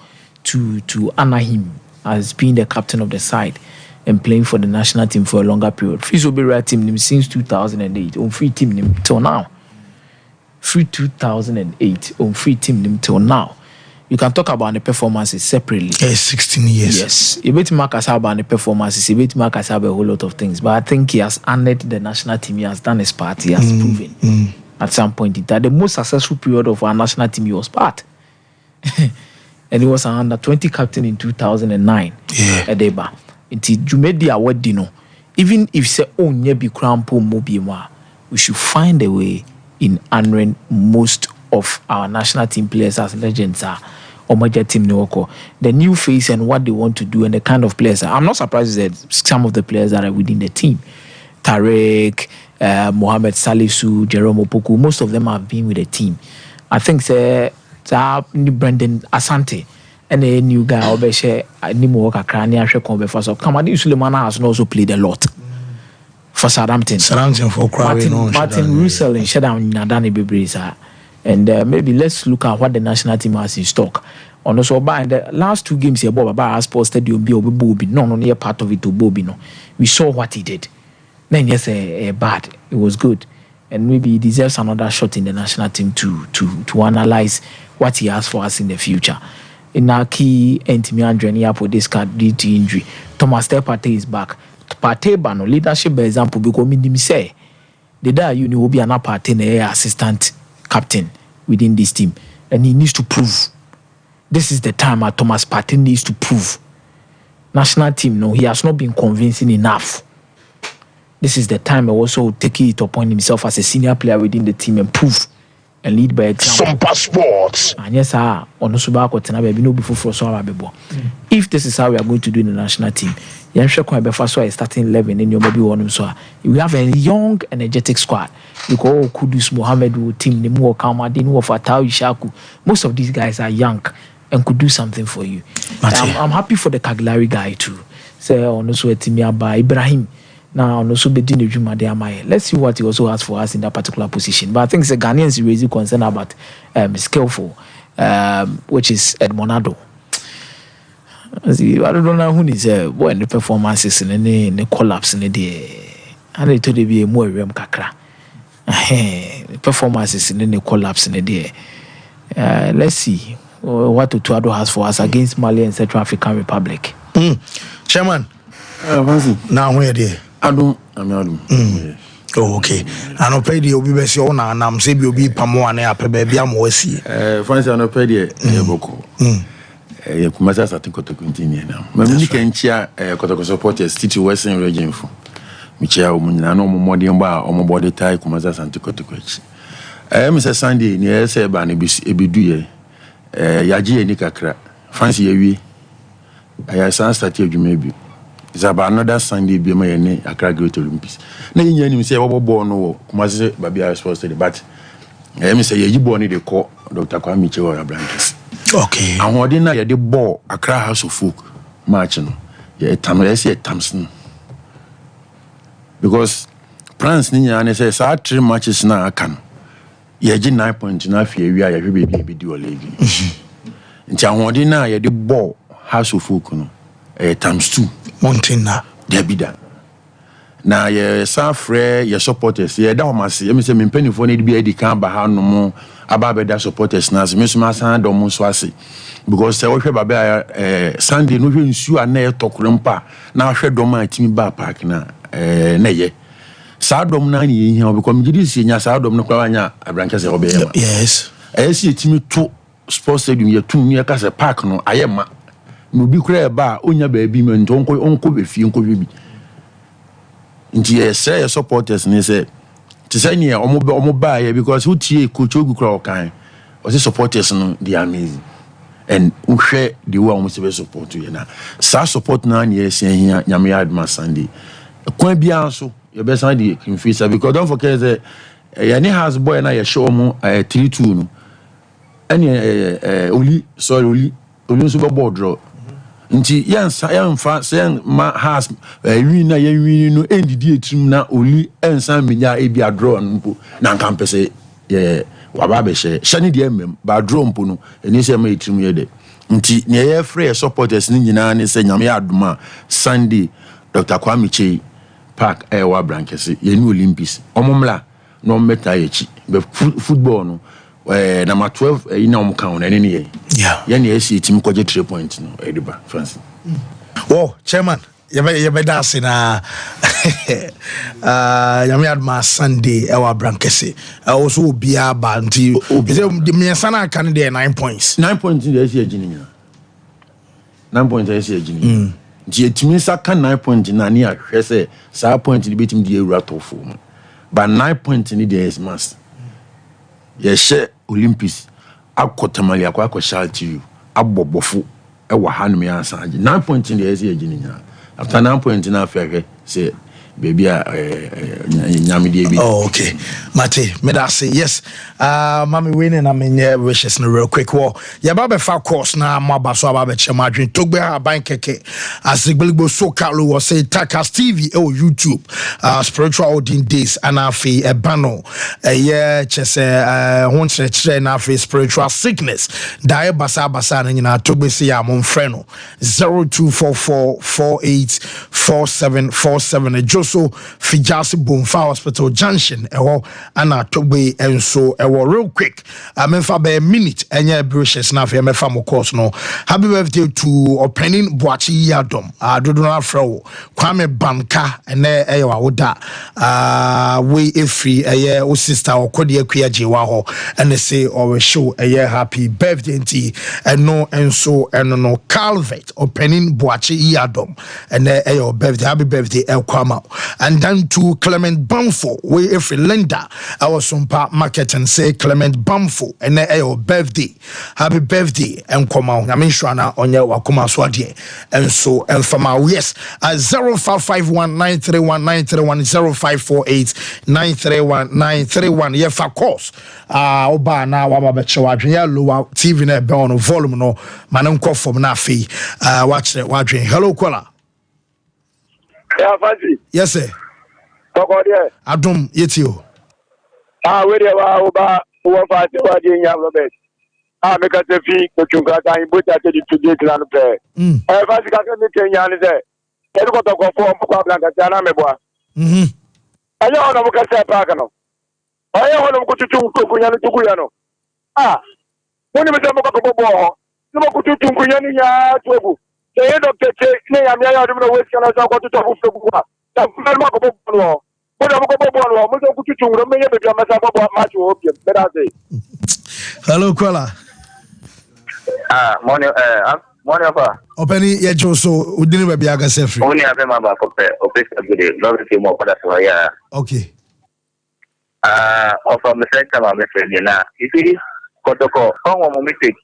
to honor him as being the captain of the side and playing for the national team for a longer period. Free Sobera team since 2008 on free team till now. Free 2008 on free team till now. You can talk about the performances separately. 16 years. Yes. You bet Marcus about the performances. You bet Marcus about a whole lot of things. But I think he has honored the national team. He has done his part. He has proven at some point that the most successful period of our national team he was part. And he was an under 20 captain in 2009. Yeah. Edeba. Until Jumedi award dino. Even if say oh be crampo mobiwa, we should find a way in honoring most of our national team players as legends are. Or major team Nwoko, the new face and what they want to do and the kind of players. I'm not surprised that some of the players that are within the team, Tarek, Mohamed Salisu, Jerome Opoku, most of them have been with the team. I think Brendan Asante and a new guy Obeshe Nimo Kakrani Ashekon so Kamadi Sulemana has also played a lot for Southampton. Southampton for Martin Russell and Shedan Nadani Bebreza. And maybe let's look at what the national team has in stock. On also by the last 2 games here, Bob has posted you be Bobby. No, near part of it to Bobby. No, we saw what he did. Then yes, bad. It was good, and maybe he deserves another shot in the national team to analyze what he has for us in the future. In our key Entimi Andrenia for this card due to injury, Thomas Partey is back. Partey bano leadership example because me say the day you will be an Partey assistant captain within this team, and he needs to prove. This is the time Thomas Partey needs to prove. National team, no, he has not been convincing enough. This is the time also take it upon himself as a senior player within the team and prove and lead by example. Sompa Sports. And yes, if this is how we are going to do in the national team, starting 11 in your baby one. So we have a young, energetic squad. You go Kudus Mohammed team Nemo Kamadin of Atau Ishaku. Most of these guys are young and could do something for you. I'm happy for the Cagliari guy too. Say on also by Ibrahim. Now also let's see what he also has for us in that particular position. But I think the Ghanaians raising concern about skillful, which is Edmonado. I don't know who is when the performances in the collapse in the day. And they told be a more rem kakra. Performances in the collapse in the day. Let's see what Tuado has for us against Mali and Central African Republic. Chairman, now where there? I'm oh, okay. I no pay the obibesi ona na am say bi obi pamo ane apebe bia mo asi. Fancy I no pay the boko. You kumasa starting to continue now. Me can chia Kotoko supporters City Western region for. Me chia o munna no mo modern ba o mo body tie kumasa santi Kotoko echi. Mr. Sunday ni say ba na ebidu ye. Yaji ni kakra. Fancy yewi. I san start adwuma bi. It's about another Sunday be my name Accra Great Olympics. Na yin yin say wo born no kumase babia sports day but me say ye born dey call Dr. Kwame Chewa Blankets. Okay. And what na ye dey ball Accra House of Folk match no. Ye tam ye say Thompson. Because plans ni nya say 3 matches na aka no. Ye gi 9 points na afia wi a ye hwe be di o league. Nti ahode na ye dey ball House of Folk no. Times 2 Montana Debida. Na ye safre ye supporters ye da omase me say me mpanifo na be edi kan ba ha no mo ababeda supporters na me so ma san do mo so ase because se wo hwe baba Sunday no hwe nsu a na ye tokrempa na hwe do ma timi ba park na na ye sa dom na ni hia because me gidi si nya sa dom no kwa nya abranka se obe yema yes si timi to sports stadium ye tun ye ka se park no ayema no bi kura ba onya ba bi me onko be fie onko bi nti say supporters ni say to say near omo ba here because who tie coach ogu kura okan o say supporters no they are amazing and who share the way omo say support you na sa support na na yes here nyame adma Sunday kwan bia so you be Sunday confuse because don't forget that any house boy na ye show omo 3-2 no any oli so be board draw nti yanfa sen ma has win na yan win no endidi etum na oli ensan menya e bia draw npo na nkampese ye waba be hye ne de emem ba draw mpo no eni se ma etum ye de nti ne ye free supporters ni nyina ne se nyame adoma Sunday Dr. Kwame Chei Park wa Brankese ye ni Olympics omomla no meta yechi be football no number 12 ina omkan na ne ye ye ne esi team koje 3 points no ediba Francis chairman you be dancing yami adma Sunday ewa Brankese also bia ba nti the miensana kan dey 9 points 9 points dey esi agini 9 points dey esi agini nti etimi sa kan 9 points na ne ahwe se sa point ni betim dey ewura tofo but 9 points ni dey is must ye she Olympics akotamali akwa shalti abobofo ewa hanu me ansa 9 points dey esi agini after 9 points na afeke say baby okay Mate me that say yes mami winning I mean wishes no real quick war ya ba fa course na maba so aba be chemadwen togbe aban keke asigbligbo so Carlo was say Takas TV YouTube spiritual audience days and afi ebano chese won chire na afi spiritual sickness die basa na nyina togbe say ya mon frɛ no 0244484747 so Fijasi Bomfa Hospital Junction ana togbe enso real quick amemfa be minute enya brushes na fe mefa mo course no happy birthday to opening Boachi Yadom dodo na afro Kwame Banka ene ewa woda we efri eye o sister okode akua jewa ho ene say our show eye happy birthday nti eno enso eno no Calvet opening Boachi Yadom ene eye birthday happy birthday Kwama. And then to Clement Bamfo, we if a lender, our Sompa market and say Clement Bamfo, and your birthday, happy birthday, and come out. I mean, Shana on your Wakuma Swadi, and so and from our yes, 0551-931-931-0548-931-931. Yeah, for course. Oba na waba chawadrin ya lowa TV na be on volume no manam ko from na fi watch it wadrin. Hello Kola. Yeah, Fancy. Yes, sir. Talk on there. Adum, yetio. Where you are, Oba, who are fighting what you have, Robert. Make us a fee, but you got time, but I tell you to get on the play. Fancy got me Kenya, is there? You got to go for Blanca, Meboa. I don't know what I say, Pagano. I don't know what to do to Kuyano. When you make a ball, you go to Kuyani, to the end of the day, I don't know what's going to talk to the hello, Kola. Morning, Open it, so we didn't be a sefri. Only have them about okay. From the second of the friend, if it is protocol, come mistake.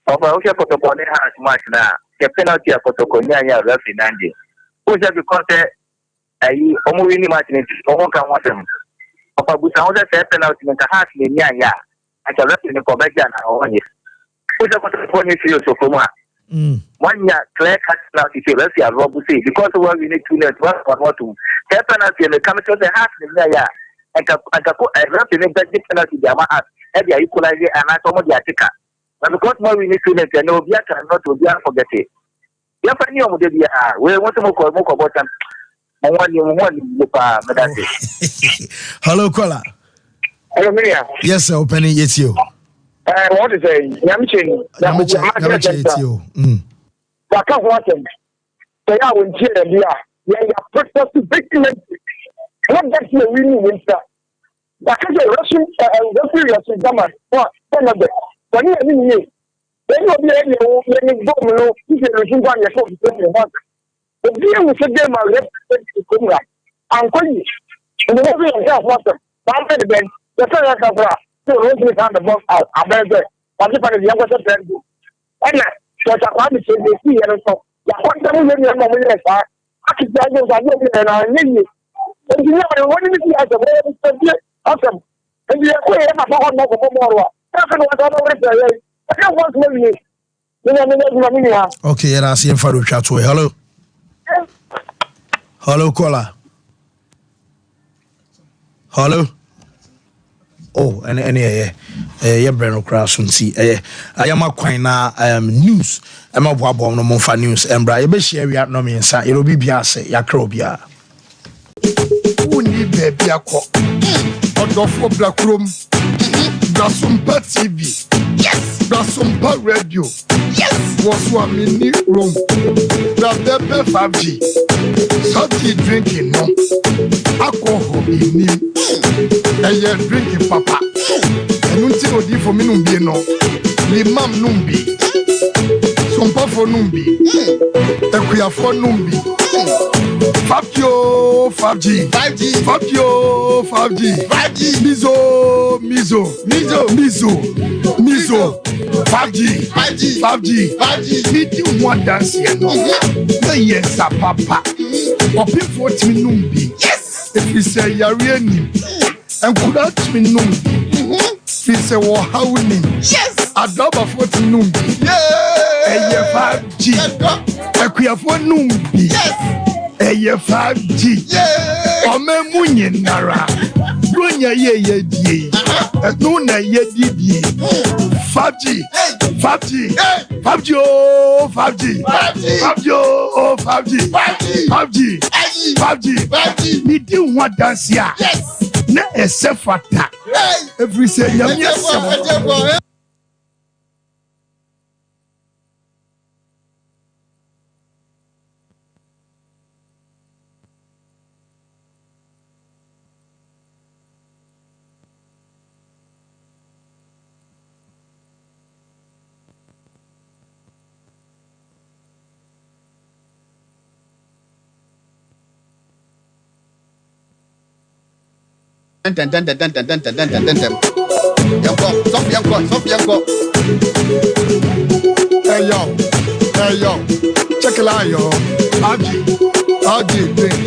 Of our protocol, they have much now. The penalty of protocol, referee Nandi. Who's that because almost any match in one can watch them. Of a good sound, penalty in the heart in Yaya. I can referee in the Quebec and on it. Who's that protocol is so from 1 year, clear cut penalty, referee Rob say, because of what we need to let 1 or 2. The penalty in the commission of the heart in Yaya. I can put a referee in the penalty, Yama, and the equalizer and I told the attacker. But because more we need to let you know, we cannot forget it. You have any of the we want to more about them. Hello, Kola. Hello, Miriam. Yes, sir, opening it's you. What is it? Yamchin. It's you. I can't watch them. They are in jail. Yeah, protest to victim. What that's the winning winter. That is a Russian referee German. What? When you then you'll be able to make bomb, if you resume one year for the month. The deal with the game are represented I'm calling you. And the movie of water. I'm the bench. The first of all, so Rosie found the box out. I'm better. I'm just the youngest friend. And so I want to say they see and so. The quantum of your moment is far. I can tell you that I need you. And you know, what do you see as a way of awesome? And you have a phone more. Okay, and I see him for the chat. Hello. Hello, Kola. Hello. oh and ye brand crash and see I am a quine news I'm a wabom no more for news and bra be share we no me nsa it'll be biase yakrobia uni baby akọ odofo black room Sompa TV yes Sompa radio yes was one mini room the 5G salty drinking no alcohol in him and drinking papa and until odi for me numbi no limam numbi Sompa for numbi ekuya for numbi Fabio 5G Fabio 5G Mizo 5G meeting one dance here no yes papa open 40 numbi yes if you say you're real and could out me numbi if you say what how name yes adoba 40 numbi yeah 5G ekuya for numbi yes Eye 5G Ome munye nara Dunya ye die Nuna ye di 5G 5G oh 5G 5G Me do one dance ya Na ese fata Every say yes Hey yo, check it out yo. 5G drink,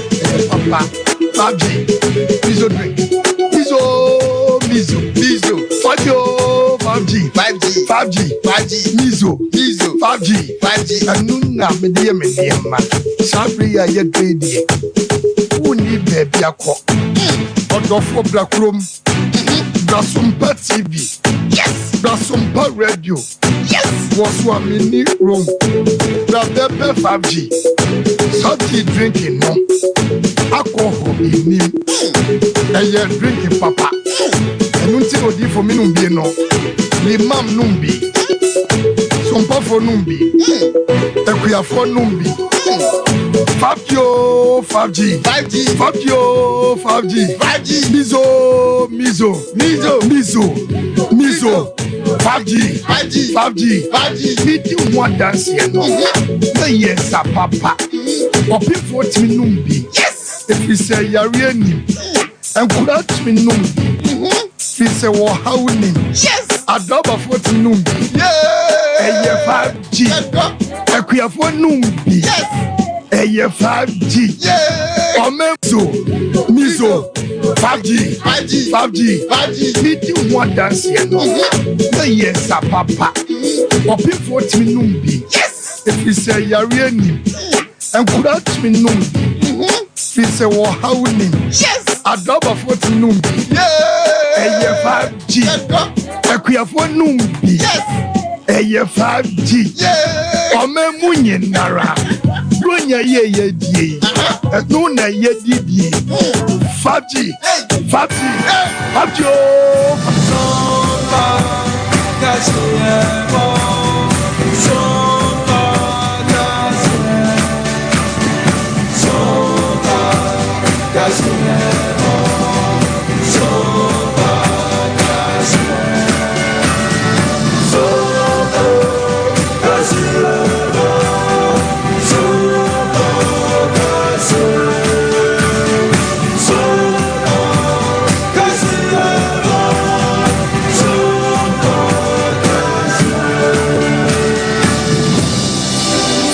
papa. 5G, Mizo drink, Mizo. Fabio 5G, Mizo, 5G. Anuna media man. Sabri ya ye grade. Uni baby akọ. Odofo black room. Sompa TV yes Sompa radio yes was one mini room the 5G salty drinking no alcohol in him and drinking papa and until odi for me numbi no limam numbi Sompa for numbi ekuya for numbi Fabio 5G Fabio 5G Mizo 5G meeting one dance here no yes papa open 40 numbi yes if you say you're real and could out me numbi if you say what how name yes adoba 40 numbi yeah 5G ekuya for numbi yes Eye 5G Ome Mizo 5G meeting one dance here no yes papa open 40 numbi yes if you say you're real and could out me numbi if you say what how name yes adoba 40 numbi Eye 5G ekuya for numbi yes Eye 5G Ome munye nara Dunya ye die Nuna ye di 5G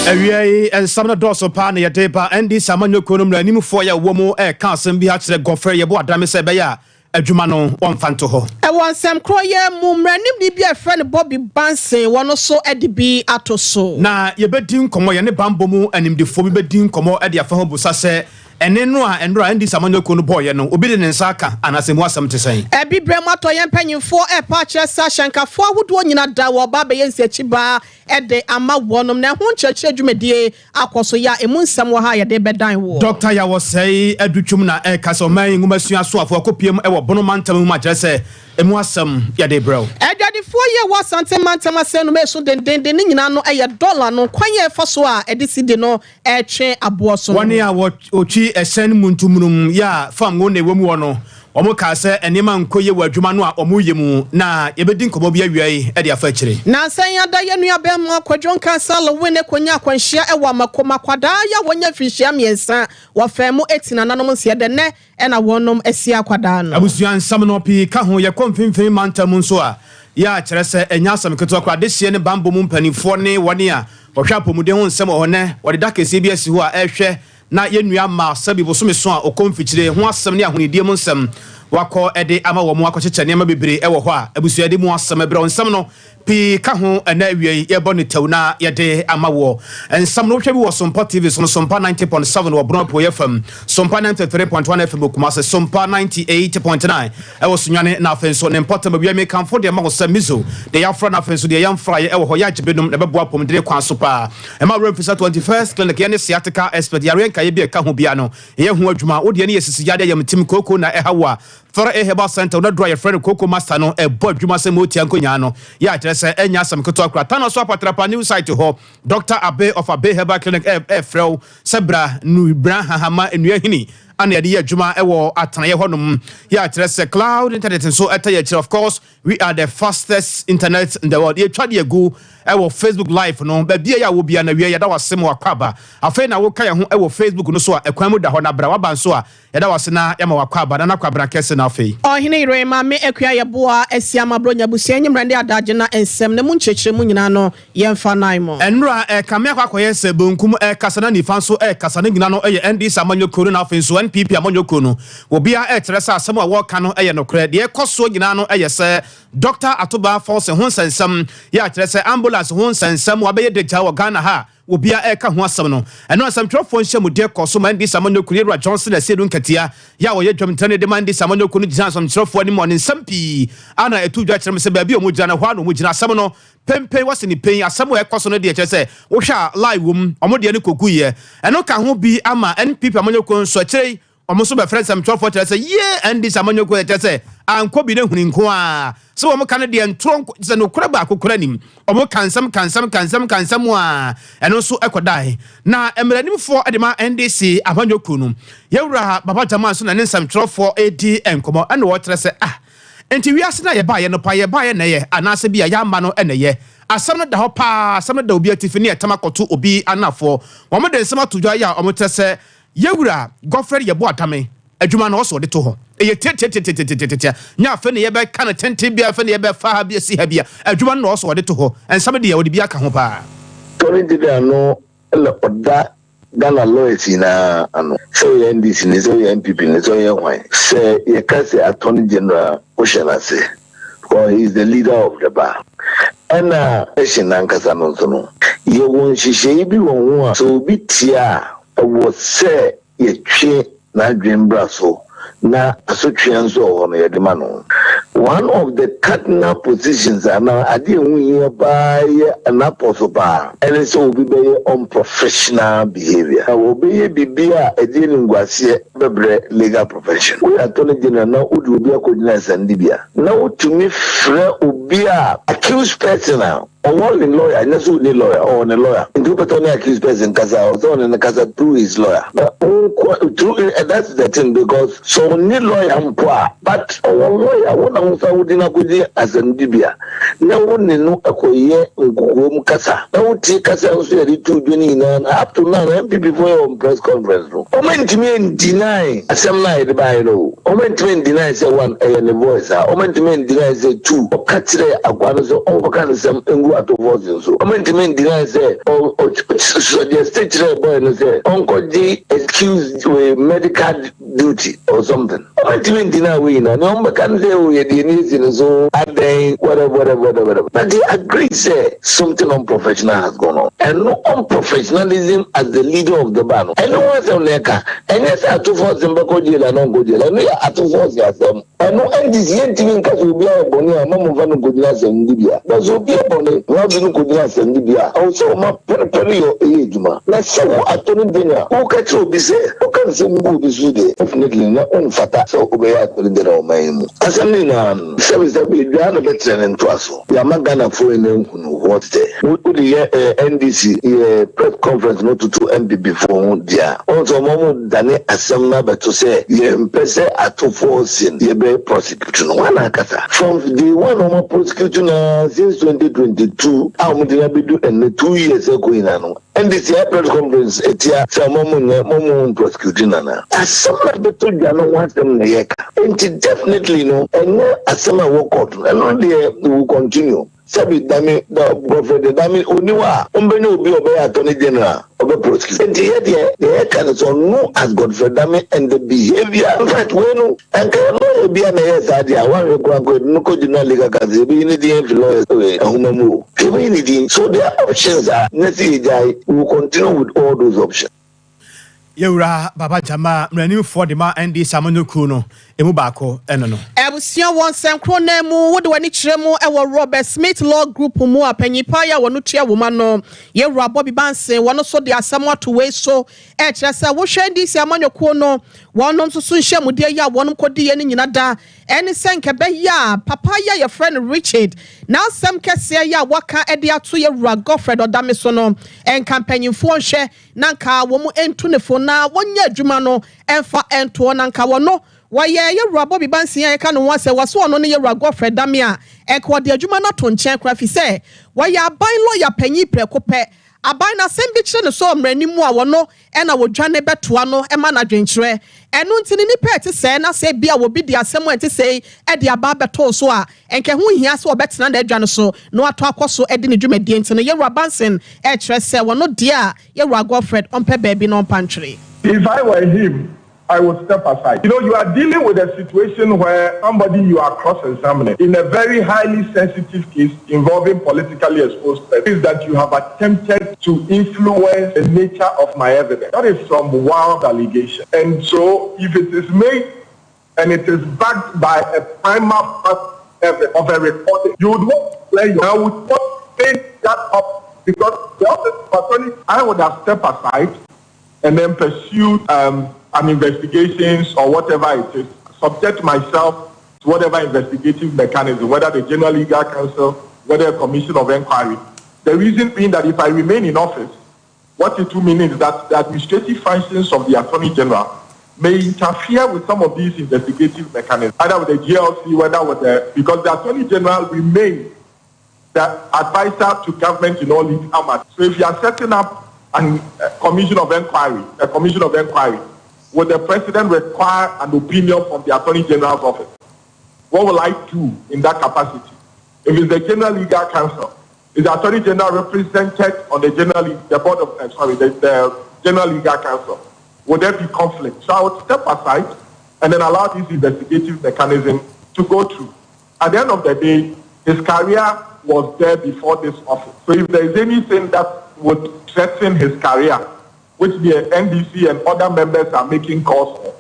Awia and some of those upon your deba and this Samuel Kunum Ranim for your woman a council be at the Goffer, your boy Damisabaya, a Jumano, one fanto. I want some croyer, Mumranim, be a friend Bobby Bansen, one or so at the B at so. Now, your bedroom come and bambomu and him the foamy bedroom come at the Afahobusase. ɛne no a ɛndro a ɛndi Samuel Okunu boy no obi de ne nsa aka anase mu asɛm te sɛn ɛbi brɛm atɔ yɛn mpanyimfoɔ ɛpa kyerɛ sa hyankafoɔ ahodoɔ nyina da wɔ ba bɛyɛ nsiakyi baa ɛde ama wɔnom na ho nkyerɛkyerɛ dwumadie akɔ so ya emu nsɛm wɔ ha yɛde bɛdan wɔ Dr. Yawosei adutwum na ɛkasa ɔman ngumasua soafo akɔpiem ɛwɔ bono mantam mu akyerɛ sɛ emu asɛm yɛde brɛw ɛdwadifoɔ yɛ wɔ asante mantam asɛm no meso dendenden ne nyina no ɛyɛ dollar no kwan yɛ fa so a ɛde sidi no ɛtwe aboɔ so wɔne a wɔtwi ɛsɛn muntumnum yɛ fam wo na ɛwɔ mu wɔ no ɔmo ka sɛ ɛnema nkɔ yɛ wɔ adwuma no a ɔmo yɛ mu na yɛbɛdi nkɔmmɔ bi awia yi ɛde afa akyire na nsɛn ada yɛ nua bɛma kwadwon kansa lowe ne konya akwanhyia ɛwɔ amakoma kwadaa yɛ wɔnya finhyia miɛnsa wɔfɛn mu etina nanom nsia de ne ɛna wɔnom asia kwadaa no abusua nsam no pii ka ho yɛ kɔmfimfini mantam nso a yɛ akyerɛ sɛ ɛnya asɛm ketewa kora de hyɛ ne bambɔ mu mpanimfoɔ ne wɔne a wɔhwɛ apɔmuden ho nsɛm wɔ hɔ nɛ wɔde da kɛseɛ bi asi hɔ a ɛhwɛ na yɛnnua ma sɛbi bosome so a ɔkɔmfikyire ho asɛm ne ahonidie mu nsɛm wakɔ ɛde ama wɔ mu akɔkyekyɛ nneɛma bebree ɛwɔ hɔ a abusua de mu asɛm ɛbrɛ nsɛm no pii ka ho ɛna awie yi yɛbɔ ne tɛw na yɛde ama wɔ nsɛm no wohwɛ bi wɔ Sompa TV so no Sompa 90.7 wɔ Borno Apoyɛ FM Sompa 93.1 FM Kumase Sompa 98.9 ɛwɔ Sunyane na afei nso ne mpɔtam awia me kamfo de ma wɔ sɛ mizo de yɛafra na afei nso de yɛmfra ɛwɔ hɔ yɛagyebenom na bɛboa pɔmdere kwan so paa ɛma wura mfisa 21st clinic yɛne sciatica expert yɛareɛ nkaeɛ bi ɛka ho bia no ɛyɛ ho adwuma wodeɛ ne yɛ sisiyade yɛmtim kooko na ɛha wo a Fara Herbal Center na draw your friend Coco Master no e boy dwuma se mo tia nkonya no ya kyerɛ sɛ enya asɛm keto akora ta no so apatrapa new site ho Dr. Abe of Abe Herbal Clinic frɛw sebra nu bra hahama enua hini ana yɛde yɛ adwuma ɛwɔ atanaye hɔnom ya kyerɛ sɛ cloud internet so ɛta yɛ kyerɛ of course we are the fastest internet in the world yɛ twa de agu ɛwɔ Facebook live no ba bia ya wo bia na wie yɛda wasem wɔ akwaba afei na wo ka yɛ ho ɛwɔ Facebook no so a ɛkwan mu da hɔ na bra waba so a yɛda wase na yɛma wakwaba na kwabra kɛse na afei ɔhene ire ma me akua yɛboa asiama bronya busia nyimrande adagye na ensɛm ne mu nkyerɛkyerɛ mu nyina no yɛmfa nan mo ɛnura ɛkame akɔyɛ sɛ bonkum ɛkasa na nifa nso ɛkasa ne nyina no ɛyɛ ND Samanyoko na afei nso NPP Amanyoko no obia ɛkyerɛ sɛ asɛm a wɔka no ɛyɛ nokorɛ deɛ ɛkɔ so nyina no ɛyɛ sɛ Dr. Atoba Force ho nsɛnsɛm yɛ akyerɛ sɛ ambulance ho nsɛnsɛm wabɛyɛ degya wɔ Ghana ha obia ɛka ho asɛm no ɛno asɛm twerɛfoɔ nhyɛ mu deɛ kɔ so ma ND Samanyoko Yɛwura Johnson ɛsɛdu nkatia yɛ wɔyɛ dwamtane de ma ND Samanyoko no gyina asɛm twerɛfoɔ anim ɔne nsɛm pii ana ɛtu dwa kyerɛ m sɛ baabi a ɔmu gyina no hɔ a na ɔmu gyina asɛm no pempen wase ne pen asɛm a ɛkɔ so no deɛ kyerɛ sɛ wohwɛ a live wom ɔmo deɛ no kɔguyɛ ɛno ka ho bi ama NPP Amanyoko nso akyerɛ ɔmo so bɛfrɛ nsɛm twerɛfoɔ kyerɛ sɛ ye ND Samanyoko kyerɛ sɛ ankɔ bi ne huni nko a so ɔmo ka no deɛ ntoro sɛ no kora baako kora nim ɔmo kansɛm a ɛno nso ɛkɔdae na mmeranimfoɔ ɛde ma NDC Amanyoko no Yɛwura Baba Jama so na ne nsɛm twerɛfoɔ edi nkɔmɔ ɛna wɔkyerɛ sɛ enti wiase na yɛbaayɛ no pa yɛbaayɛ na yɛ anaasɛ bi a yɛama no ɛna yɛ asɛm no da hɔ paa asɛm no da obi atifi ne ɛtam akɔto obi anafoɔ wɔn de nsɛm ato dwa yɛ a wɔn kyerɛ sɛ Yɛwura gɔfrɛ yɛbɔ atame adwuma no ɔsɔ de to hɔ ɛyɛ tete nya afɛ ne yɛbɛka no tenten bia afɛ ne yɛbɛfa ha bia si ha bia adwuma no ɔsɔ de to hɔ ɛnsɛm de yɛ wɔde bi aka ho paa tɔre de no ɛlɛ ɔda Ghana lawyers na ano sɛ ɔyɛ NDC ne sɛ ɔyɛ NPP ne sɛ ɔyɛ hwan sɛ yɛka sɛ Attorney General wohyɛ no ase because he is the leader of the bar ɛna ɛhyɛ nankasa no nso no yɛwɔ nhyehyɛeɛ bi wɔ ho a sɛ obi tia a ɛwɔ sɛ yɛtwe n'adwen bra so na asotwea nso wɔ no yɛde ma no one of the cardinal positions ana ade hu yɛ baa yɛ anaposo baa ɛne sɛ obi bɛyɛ unprofessional behavior na wɔbɛyɛ bibi a ɛde ne nguaseɛ bɛbrɛ legal profession woyɛ Attorney General na wode obi akɔgyina asande bia na wotumi frɛ obi a accused person a ɔwɔ ne lawyer ɛnyɛ sɛ ɔne lawyer ɔwɔ ne lawyer nti wopɛtɛ ɔne accused person kasa ɔsɛ ɔne ne kasa through his lawyer that's the thing because so ɔne lawyer mpo a but ɔwɔ lawyer wo na wo sa wodi na kɔgye asɛmdi bia na wo ne no ɛkɔyɛ nkokoom kasa na wotie kasa nso yɛde to dwa ne nyinaa up to now MPP for your press conference no ɔma ntumi deny asɛm na yɛde baeɛ no ɔma ntumi deny sɛ one ɛyɛ ne voice a ɔma ntumi deny sɛ two ɔka kyerɛ akwa no sɛ ɔnkɔka ne sɛm ngu atofos so omentiment deny say so the state boy no say uncle G excuse with medical duty or something. Omentiment deny we na no can say we the needs so and then whatever. But they agree say something unprofessional has gone on. And no unprofessionalism as the leader of the band. And no one's on Leka. And yes, I to force them back jail and non go jail. And we are to force them. And no end this yet even because we be a bonny and no move on goodness and Libya. But so be a bonny, not in goodness and Libya. Also, my penny your age, ma. Let's show Attorney General. Who can you be say? Who can say who be so day? Definitely not on fata. So obey Attorney General, man. As I mean, service that we do not better than trust. We are not gonna foreign what day. We the NDC press conference not to MPP before there. Also, Momo Dane Assembly, but to say, Pese at 2 forcing the prosecution. One akata. From the one of my prosecution since 2022, I'm going to do and 2 years ago in ano. NDC press conference, etia, sa Momo prosecuting ana. Assembly, but to Jano wants them the and definitely no, and no Assembly work out, and only will continue. Sabi dami the government dami oniwa umbeni obi obey Attorney General obe prosecute and the can so no as Godfrey dami and the behavior in fact when and no be an yes idea one go no ko jina legal case be ni the lawyers ahumamu community so their options are necessary. We will continue with all those options. Yewura Baba Jama mrani for the ma ND Samonoku no emu baako eno no ebusia won senkro na mu wode wani kire mu ewo Robert Smith Law Group mu apanyipa ya wono tua woma no Yewura Bobby Bansen wono so de asamo to we so e kire se wo hwe ND Samonoku no wono so so nhye mude ya wono kodi ye ni nyina da eni senke be ya papa ya your friend Richard na sem kese ya waka e de ato Yewura Godfred Odame so no en campaignfo nhwe nanka wo mu entu ne fo na wonya adwuma no emfa ento nanka wono waye Yewura Bobby Bansen ya ka no wase waso no ne Yewura Godfred Dame a ekwo de adwuma na to nchen kra fi se waye aban lawyer panyi preko pe aban na sem bi kire ne so mrani mu a wono e na wodwane betoa no e ma na dwenkyere enu ntini ni pet se na se bia wo bi di asem enti se e de aba beto so a enke ho hia se obetena na adwane so no ato akoso e de ne dwumadi enti no Yewura Bansen e kire se wono de a Yewura Godfred ompe baabi no pantry. If I were him, I would step aside. You know, you are dealing with a situation where somebody you are cross-examining in a very highly sensitive case involving politically exposed persons that you have attempted to influence the nature of my evidence. That is some wild allegation. And so, if it is made and it is backed by a primal evidence of a reporting, you would want to play. I would not take that up because the office of attorney, I would have stepped aside and then pursued an investigations or whatever it is, subject myself to whatever investigative mechanism, whether the General Legal Counsel, whether a commission of inquiry. The reason being that if I remain in office, what it will mean is that the administrative functions of the Attorney General may interfere with some of these investigative mechanisms, either with the GLC, whether with because the Attorney General remains the advisor to government in all legal matters. So if you are setting up a commission of inquiry, would the president require an opinion from the Attorney General's office? What will I do in that capacity? If it's the General Legal Counsel, is the Attorney General represented on the the General Legal Counsel? Would there be conflict? So I would step aside and then allow this investigative mechanism to go through. At the end of the day, his career was there before this office. So if there is anything that would threaten his career, which the NDC and other members are making calls for,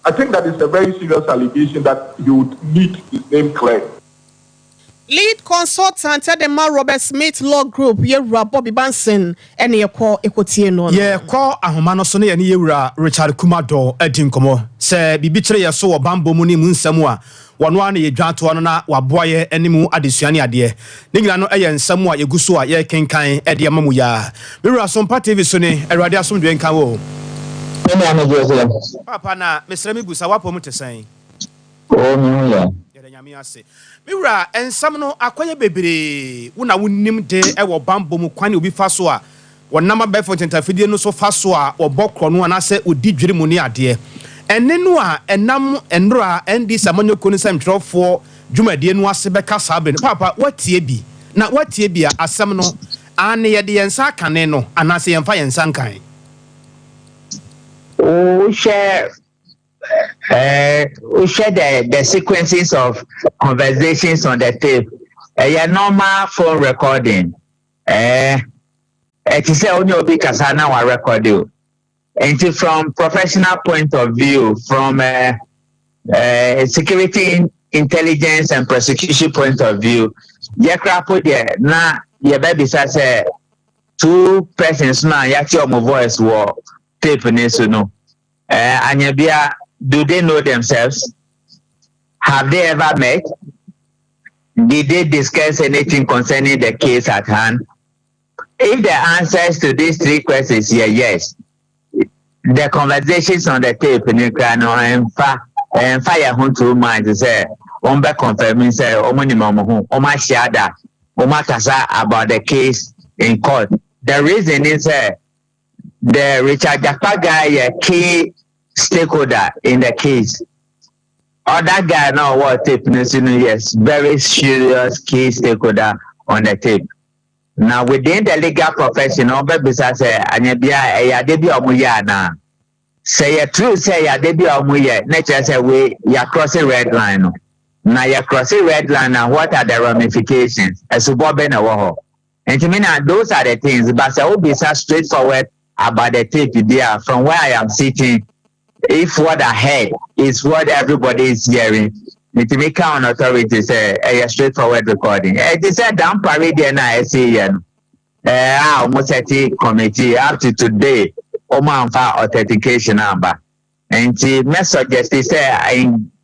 I think that is a very serious allegation that you would need his name cleared. Lead consultant at the Robert Smith Law Group, Yewura Bobby Bansen, and your call equity no. Yeah, call Ahumano Sone and Yewura Richard Kumado, Edinkomo, say Bibitre ya so bambo muni munsamwa. Wanwane ye dwanto ano na waboye animu adesuane ade nigila no eye nsamwa ye guso a ye kenkan ede amamu ya Mewura Sompa TV so ne Awurade asomdwe nkan wo papa na mesrami busa wapo mu tesan o mi ya yede nyame ase Mewura ensam no akoye bebre wona wonnim de ewo bambo mu kwane obi fa so a wonama befo tentafidie no so fa so a obokro no anase odi dwire mu ne ade enenu a enam enro a ND Samonoku no semtrofo dwumadie no ase beka sabe papa watie bi na watie bia asɛm no ane yɛde yɛn nsa kane no anaasɛ yɛmfa yɛn nsa nkan we share the sequences of conversations on the tape. A normal phone recording. It is only obi kasana wa record you. And from professional point of view, from security intelligence and prosecution point of view, yakrapo there na ye baby say 2 persons na yati omo voice wo tape ni so no. Anyabia, do they know themselves? Have they ever met? Did they discuss anything concerning the case at hand? If the answers to these 3 questions are yes, the conversations on the tape in Ukraine and fire home to mind say, Omba confirming say, Omonimo, Oma Shada, Oma Kasa about the case in court. The reason is the Richard Japa guy, a key stakeholder in the case. Other guy now what tape, yes, very serious key stakeholder on the tape. Now within the legal profession, besides Anyabia, a debi omuya na. Say a true say a debi omuya, nature say we ya crossing red line. Now ya crossing red line now what are the ramifications? As Bob na waho. And to me now those are the things, but I will be so straightforward about the tape there from where I am sitting. If what I heard is what everybody is hearing, it may count authority say a straightforward recording. It is a damn parade and I see almost a committee up to today, Omanfa authentication number. And the message is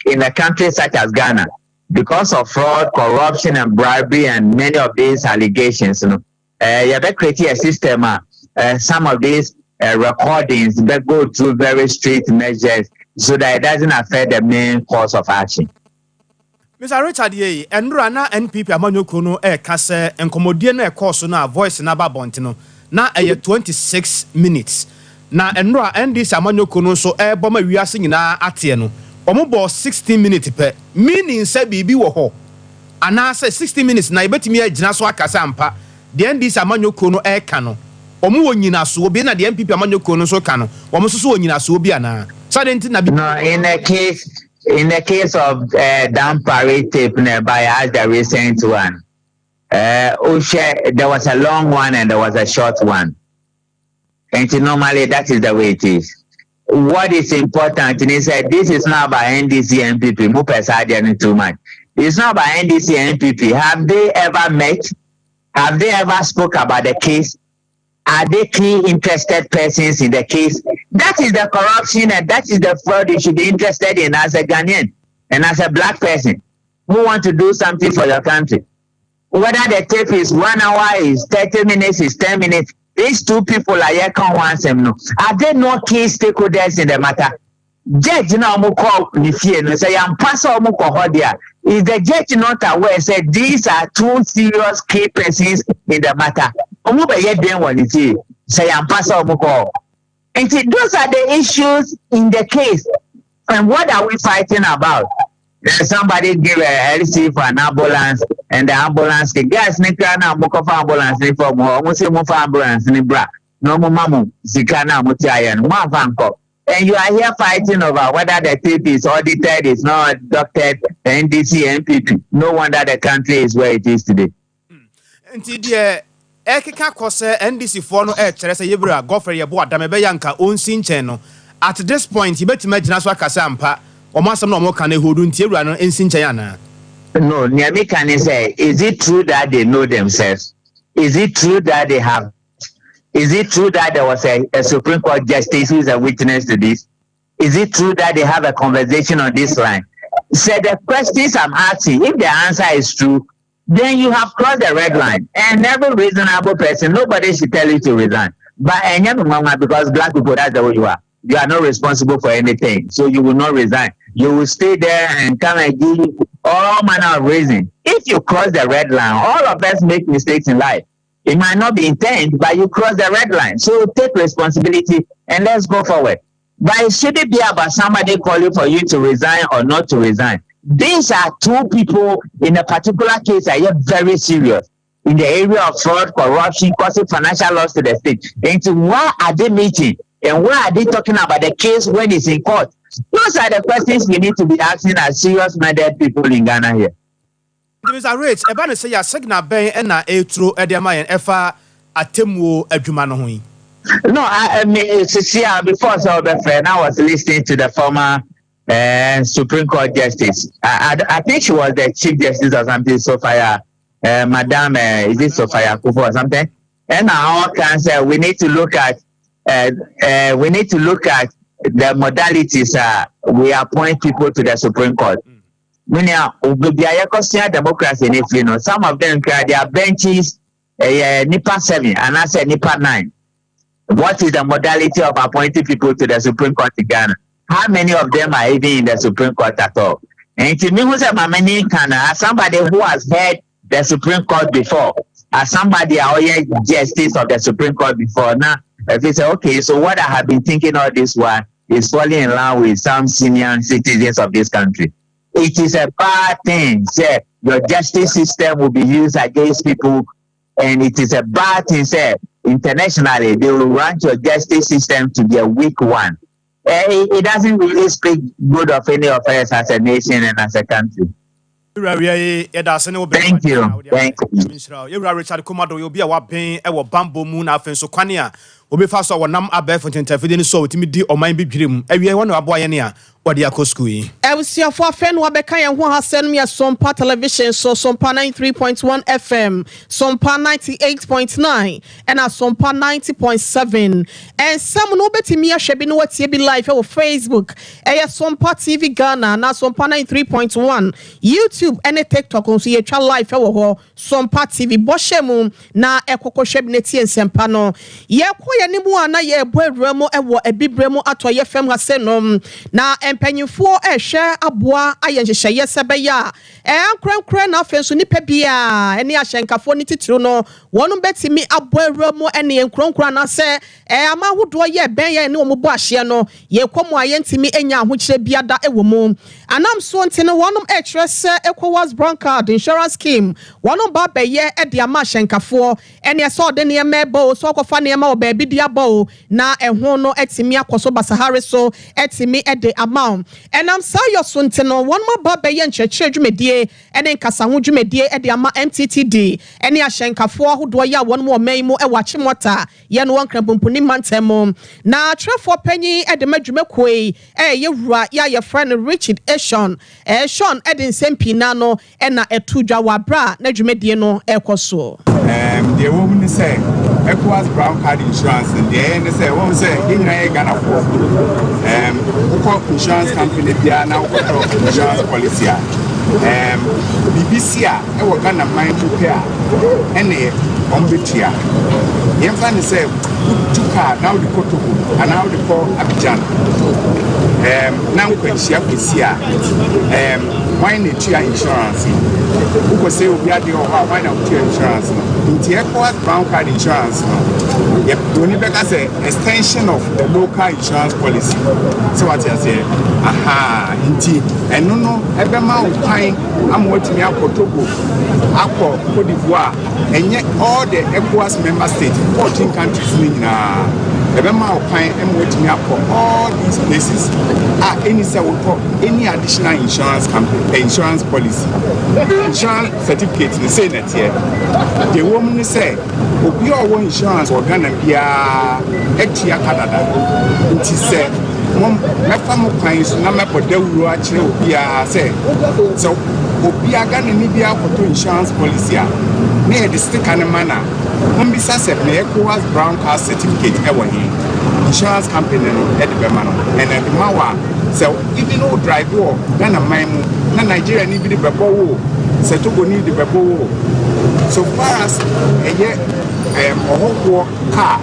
in a country such as Ghana, because of fraud, corruption, and bribery, and many of these allegations, you have created a system. Some of these recordings that go through very strict measures so that it doesn't affect the main course of action. Mr. Richard Ye, and Rana NPP Amanyoku no kase enkomodie na course na voice na babonti no na 26 minutes. Na enra NDC Amanyoku no so boma wiase nyina atie no. Omo bo 16 minutes per. Meaning say bibi wo ho. Ana say 60 minutes na ibetimi agina so akasa ampa. The NDC Amanyoku no ka no. Omo wo nyina so obi na the NPP Amanyoku no so ka no. Omo so wo nyina so obi ana. So na no, in the case of damn parade tape by as the recent one, there was a long one and there was a short one. And normally that is the way it is. What is important is that this is not by NDC and NPP. Too much. It's not by NDC and NPP. Have they ever met? Have they ever spoke about the case? Are they key interested persons in the case? That is the corruption and that is the fraud you should be interested in as a Ghanaian and as a black person who want to do something for your country. Whether the tape is 1 hour, is 30 minutes, is 10 minutes, these 2 people are here can want them. No. Are they not key stakeholders in the matter? Judge now call no say I'm pastor there. Is the judge not aware? Say these are 2 serious key persons in the matter. Say I'm pastor and see, those are the issues in the case. And what are we fighting about? Somebody give a LC for an ambulance, and the ambulance, the guys, Nikana, Moko for ambulance, for almost for ambulance, Nibra, no mamu, Zikana, Mutiayan, one vanko. And you are here fighting over whether the tape is audited, is not doctored, NDC, NPP. No wonder the country is where it is today. Ekeka kose NDC for no chere say yebra gofre yebo adamebe yanka onsi nchen no at this point yebetime gina so akasa ampa omasam no mo kan ehodu nti ewura no ensi nchen yana. No, Nyami can say, is it true that they know themselves? Is it true that they have? Is it true that there was a Supreme Court justice who is a witness to this? Is it true that they have a conversation on this line? So the questions I'm asking, if the answer is true, then you have crossed the red line. And every reasonable person, nobody should tell you to resign. But because black people, that's the way you are. You are not responsible for anything. So you will not resign. You will stay there and come and give all manner of reasons. If you cross the red line, all of us make mistakes in life. It might not be intent, but you cross the red line. So take responsibility and let's go forward. But it shouldn't be about somebody calling for you to resign or not to resign. These are 2 people in a particular case that are very serious. in the area of fraud, corruption, causing financial loss to the state. And why are they meeting? And why are they talking about the case when it's in court? Those are the questions we need to be asking as serious-minded people in Ghana here. Mr. Rich, about to say your signal bay and a true Ediamayan Efa Atemu Edumanohui. No, I mean, before I was listening to the former Supreme Court Justice. I think she was the Chief Justice or something, Sophia, Madam, is it Sophia Kufu or something? And now can say we need to look at the modalities we appoint people to the Supreme Court. Meaning, democracy, and if you know, some of them their benches, NIPA 7 and I said NIPA 9. What is the modality of appointing people to the Supreme Court in Ghana? How many of them are even in the Supreme Court at all? And to me, as somebody who has heard the Supreme Court before, as somebody justice of the Supreme Court before, now if you say, okay, so what I have been thinking all this while is falling in line with some senior citizens of this country. It is a bad thing. Say your justice system will be used against people, and it is a bad thing. Say internationally, they will want your justice system to be a weak one. It doesn't really speak good of any of us as a nation and as a country. Thank you. Thank you. Richard Komado, you'll be a waping, a bamboo moon, so Kwania. Obi faso wonam abef ntentafide ni so otimi di oman bi dwirem awie won aboa ye ne a wode akosku yi ewusiafo afen wo beka ye ho hasen me Sompa television so Sompa 93.1 FM Sompa 98.9 and Sompa 90.7 and some no betimi ahwe bi no watie bi live on Facebook Sompa TV Ghana na Sompa 93.1 YouTube and TikTok on so ye twa live wo ho Sompa TV bohwemu na ekokohwe bi netie nsempa no ye nimu ana ye boeremo ewo ebibremo atoye fem hasenom na empanyifo ehwe aboa ayenhyehyeye sebeya ankrenkre na afenso nipa bia ene ahyenkafo ni titiro no wonu betimi aboeremo ene enkronkro na se amahodo ye ben ye ne omubo ahye no ye komo ayentimi enya ahokyere biada ewo mu anam so ntene wonum etrese ECOWAS brown card insurance scheme wonum ba beye e de ama ahyenkafo ene so de ne mebo so kofa ne ma oba diabo na ehwo no etimi akoso basahare so etimi ede amount enam sa yosunte no won ma ba be ye nchechire dwumedie ene nkasa ho dwumedie ede ama MTTD ene ahyenkafo ahodo ya won mo manmu e wache mota ye no wonkra bompuni mantemo na trefo panyi ede madwumekoi yewura ya ye friend Richard Sean ede nsempi na no na etudwa wabra na dwumedie no ekoso the woman say ECOWAS brown card insurance and the end say one say in Ghana for insurance company there now insurance policy BBC e wo Ghana mind repair ene ombetia yemfa say tuka now the Kotobu and now the for Abidjan now kwechia kwisia why nature insurance who say we are the why now insurance the ECOWAS brown card insurance yep only because extension of the local insurance policy so what you say aha inti eno no ebema ukwan amwotimi akotogo akọ Cote d'Ivoire enye all the ECOWAS member states 14 countries na ebema ukwan amwotimi akọ all these places any say any additional insurance company insurance policy insurance certificate ni say net here the woman say obi owo insurance organ bia etia kadada nti say mom mefa mo kwan so na mepoda wuro a kire obi a say so obi aga na ni bia akoto insurance policy a na e sticker ne mana mom bisa say na ECOWAS brown card certificate e wo here insurance company no e de be ma no and e ma wa so even no drive wo na maimu na Nigeria ni bi de bebo wo se Togo ni de bebo wo so far as ohoko car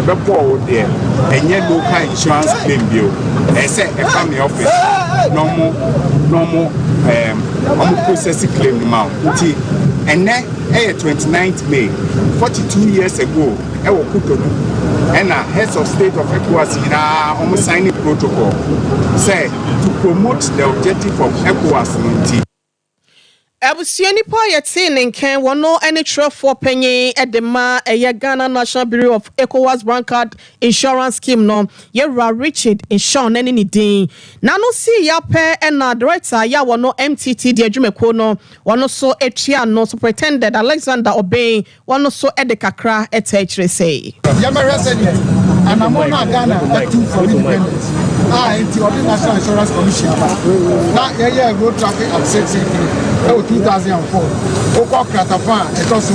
bebo wo there enye local insurance claim bill e say e family office normal processing claim amount nti ene 29th May 42 years ago e wo Cotonou and heads of state of ECOWAS almost signing protocol say to promote the objective of ECOWAS nti Abusia nipa yɛte ne nkan wɔno ne twerɛfoɔ panyin de ma ɛyɛ Ghana National Bureau of ECOWAS Brown Card Insurance Scheme no yɛwura Richard Inshawn ne ne din na no si yapɛ ɛna director ya wɔno MTT de adwumako no wɔno so etua no Superintendent Alexander Obey wɔno so de kakra ɛtɛ kyerɛ sɛ yɛmɛhwɛ sɛ deɛ anamona Ghana atu for independence nti ɔde National Insurance Commission aba na yɛyɛ road traffic at 683 2004 Oko Kratafa ɛtɔ so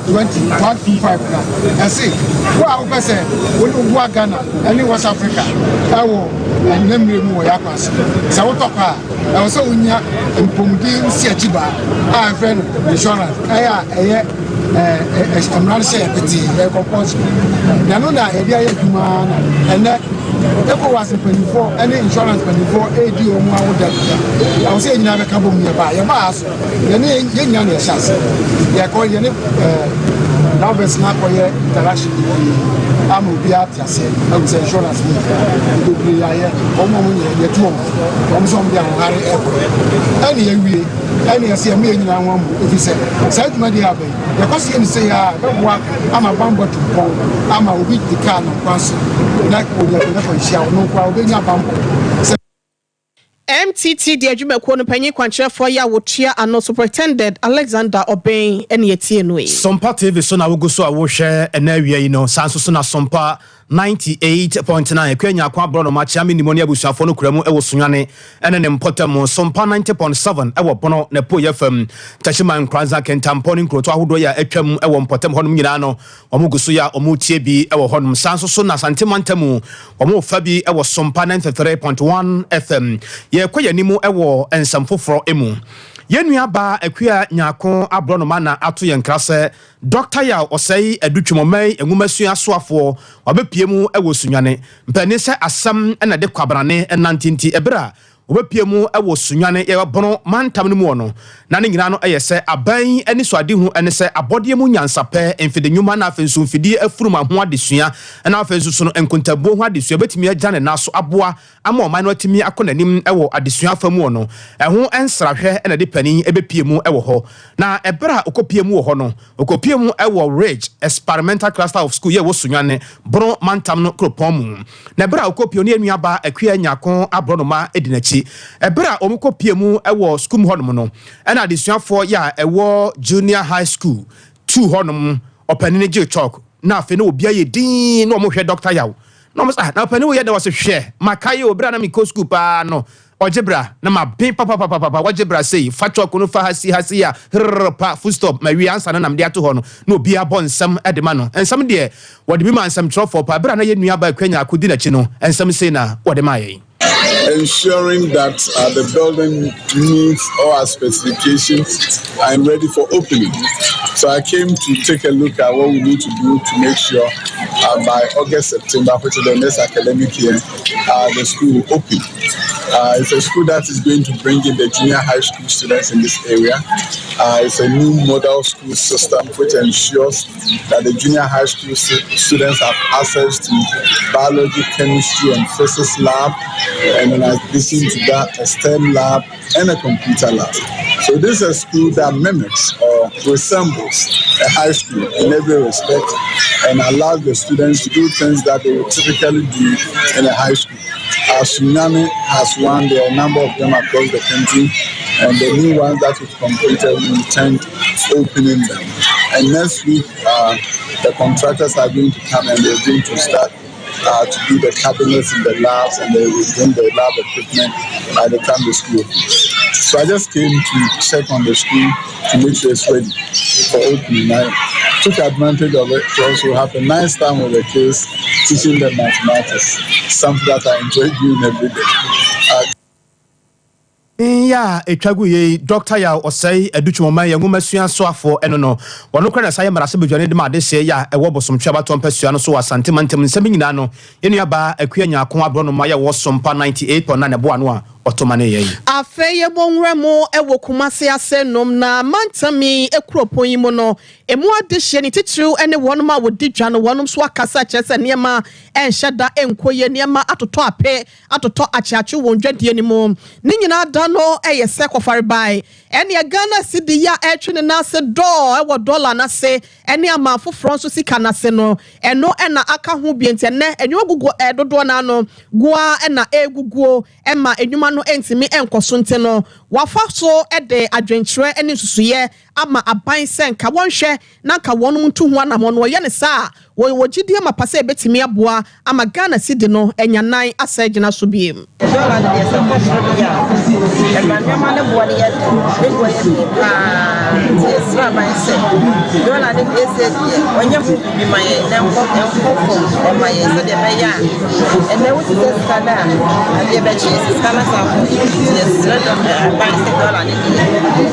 2125 na ɛse wo a wopɛ sɛ wone wo Ghana ɛne West Africa ɛwɔ ɛnamire mu wɔ yɛakɔ ase sɛ wotɔkɔ a ɛwɔ sɛ wonya mpɔmuden si akyiba a ɛfrɛ no insurance ɛyɛ mmara hyɛ yɛpete yɛ compulsory nano na yɛde ayɛ adwuma na ɛnɛ ECOWAS mpanimfoɔ ɛne insurance mpanimfoɔ ɛredi wɔn mu awoda bia ɛwɔ sɛ yɛnyina bɛka bɔ mu yɛbaa so yɛnyina na yɛhyɛ ase yɛkɔ yɛne Nowbers na akɔyɛ interaction ama obi ate ase ɛwɔ sɛ insurance mu bebree ayɛ wɔn yɛtu wɔn nso wɔn de ahoɔhare ɛkɔ ɛne yɛwie ɛne yɛsɛ ɛmɛ nyinaa wɔn mu efi sɛ saa adwuma de abɛn yɛkɔsi yɛn sɛ yɛ bɛboa ama bambɔ to pɔn ama obi di kaa no kwan so na wɔn yɛ fɔ nhyia wɔn nkwa obi nya bambɔ. MTT de adwumako no panyin kwankyerɛfoɔ yɛ wotua ano Superintendent Alexander Obey ɛne yɛtie no yi. Sompa TV so na wogu so a wohwɛ ɛna awia yi no saa nso so na Sompa 98.9 kwanya kwa bro no machia me nimoni abusuafo no kuramu ɛwɔ sunwane ɛne ne mpɔtam Sompa 90.7 ɛwɔ pono na po yɛfam Tashiman Kranza Kentampo ne nkroto ahodo yɛ atwam ɛwɔ mpɔtam hɔnom nyinaa no ɔmo guso ya ɔmo tie bi ɛwɔ hɔnom saa nso so na santemantamu ɔmo fa bi ɛwɔ Sompa 93.1 FM yɛkɔ yɛnimu ɛwɔ ensam foforo emu yenua ba akua nyako abronoma na ato yenkra se Dr. Ya osei adutwumomai engumasua soafo obepie mu ewo sunwane mpani se asam na de kwabrane enantinti ebra obepie mu ewo sunwane ye bono mantam no mu ono na ne nyina no eyese aban ani so ade hu ene se abode mu nyansapɛ enfide nyuma na afensu mfidi afurum ho adesua na afensu so no enkontabuo ho adesua betimi agya ne naso aboa ama ɔman no atimi akonanim ewo adesua afamu ono ɛho ensrahwɛ ena de pani ebepie mu ewo hɔ na ebra okopie mu wɔ hɔ no okopie mu ewo Ridge Experimental Cluster of School ye wo sunwane bono mantam no kropon mu na ebra okopie no enua ba akua nyako abronoma edinachi ebra omukopie mu ewo school hɔnom no ɛna adesuafo ya ɛwɔ junior high school 2 hɔnom ɔpanini gye chalk na afi no obi aye din na ɔmohwɛ Dr. Yaw na ɔmo sa na ɔpanini wo yɛ de wɔse hwɛ makaye obra na me ko school pa no ɔgyebra na ma bin papa wɔgyebra sei fa chalk no fa hasi ya pa full stop ma wi ansa na nam de ato hɔ no na obi abɔ nsɛm de ma no nsɛm de wɔde bi ma nsɛm trɔfo pa bra na yɛ nua ba kwanya akodi na chi no nsɛm sei na wɔde ma yɛ ensuring that the building meets all our specifications and ready for opening. So I came to take a look at what we need to do to make sure by August, September, which is the next academic year, the school will open. It's a school that is going to bring in the junior high school students in this area. It's a new model school system which ensures that the junior high school students have access to biology, chemistry, and physics lab, and in addition to that, a STEM lab and a computer lab. So this is a school that mimics or resembles a high school in every respect and allows the students to do things that they would typically do in a high school. Tsunami has one, there are a number of them across the country, and the new ones that we've completed, we intend opening them. And next week, the contractors are going to come and they're going to start to do the cabinets in the labs, and they will bring the lab equipment by the time the school opens. So I just came to check on the school to make sure it's ready for opening. I took advantage of it to also have a nice time with the kids, teaching them mathematics, something that I enjoy doing every day. Ya etwagu ye Dr. Ya osei adutwumoma ye ngumasua soafo eno no wono kra na saye marase bedwane de ma de se ya ewo bosomtwa batom pasua no so wasante mantem nsem nyina no yenua ba akua nyako abro no ma ye wo Sompa 98.9 bo ano a otomane ye afeye bonwra mu ewo kumase asenom na mantami ekropon yi mu no emu adehye ni titru ene wonoma wodi dwa no wonom so akasa chese niema enhyeda enkoye niema atoto ape atoto achiachi wondwadie ni mu ni nyina da no ɛyɛ sɛ kɔfare by ɛne Ghana cedi ya ɛtwe na se do ɛwɔ dollar na se ɛne ama foforɔ nso sika na se no ɛno ɛna aka ho biente ne enyo gugu ɛdodo na no goa ɛna eguguo ɛma enwuma no entimi enkoso nte no wafa so ɛde adwenkyerɛ ɛne susuye ama aban sɛ nka wɔnhwɛ na nka wɔn mu tu ho anamɔ no yɛ ne saa wo gidie ma pase betimi aboa ama Ghana cedi no enyanan asa gina so biem dollar de se ko so ya e ma nyama ne bo ne ya de go ye sra ban se dollar de se onye fu bi ma ye na nko e ma ye so de be ya e na wo se skana a de be chi skana sa ko yes sra ban se dollar ne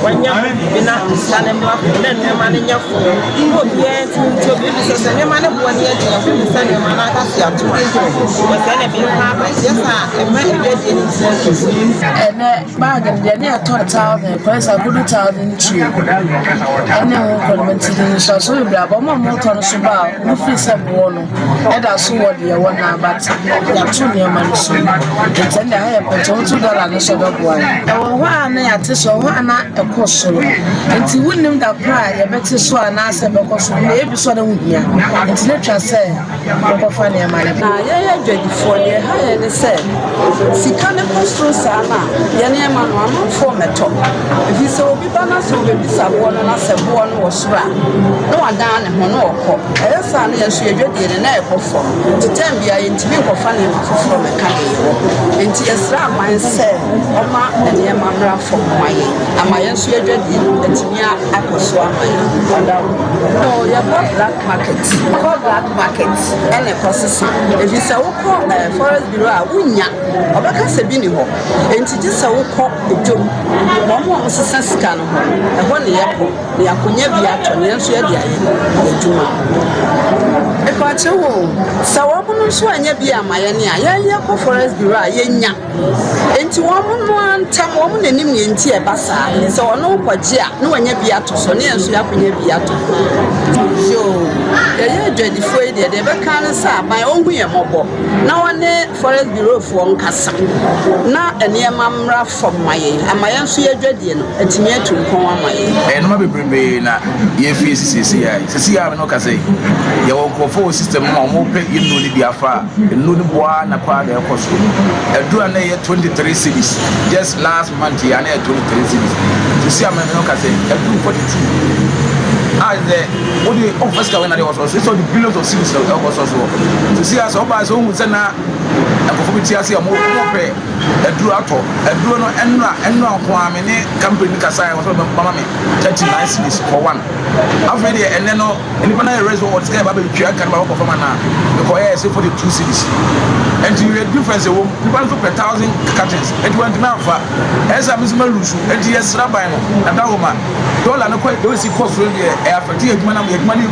onye bi na skana mla ko na nyama ne nya fo ko bi e ti bi se nyama ne bo ne ya de ko se nyama na ka si atuma ko se ne bi ha ba yes a e ma and bag and then I taught 1,000, price I put 1,000 tree. And then we so we grab a more motor suba, no free some one. And I saw what they want now, but they are too near money soon. It's in the higher petrol $2 no sort of one. And one at this or one at a cost solo. And he wouldn't that cry, a better so an answer because maybe so don't me. It's not just say, I'm funny money. Yeah, before they hire the said. Sikane postro sana yene ma no am for meto efi so obi bana so be bisabo no na sebo no wo sura no wadan ne ho no okọ esa na yeso edwede ne na ekofo titem bia yentimi kofa ne foforo meka enti esra man se oma ne ma mra fo maye ama yeso edwede etimi akoso amaye no ya black market ene processing efi so wo forest bureau a wunya obaka se bi ni ho enti gisa wo kɔ edwom mo sesa sika no ho ɛhɔ ne yɛpo ne yakonya bi ato ne nso yɛ de ayɛ edwuma ekwache wo sa wo mo nso anya bi amaye ne a yɛyɛ kɔ forest bureau a yɛnya enti wo mo no antam wo mo nanim yɛ enti e basa sɛ wo no kɔgye a ne wanya bi ato so ne nso yakonya bi ato yo yɛyɛ dwadifo yi de bɛka ne sa ban onhu yɛ mɔbɔ na wɔne forest bureau fo nkasa na enema mra from maye amaye nso ye dwadie no atimi atumpon amaye no ma bebrebe na ye fi sisi ya no ka say ye wo kofo system no mo pe inu ni biafa inu ni boa na kwa ga ekoso adura na ye 23 cities just last month ya na 23 cities sisi ya no ka say adura 42 as the what the office when there was also the billions of cities that was also to see us over so who say na akofobiti ase mo pe aduru ato aduru no enno akwa amene company kasa was mama me 39 cities for one after the enne no nipa na raise what say baba twa kan ba ko fama na because yeah say for the 2 cities and you had difference wo nipa so per 1,000 cartons and you want na fa esa misma lusu and yes rabai no na dawoma dollar no quite do see cost really afati adwuma na adwuma ni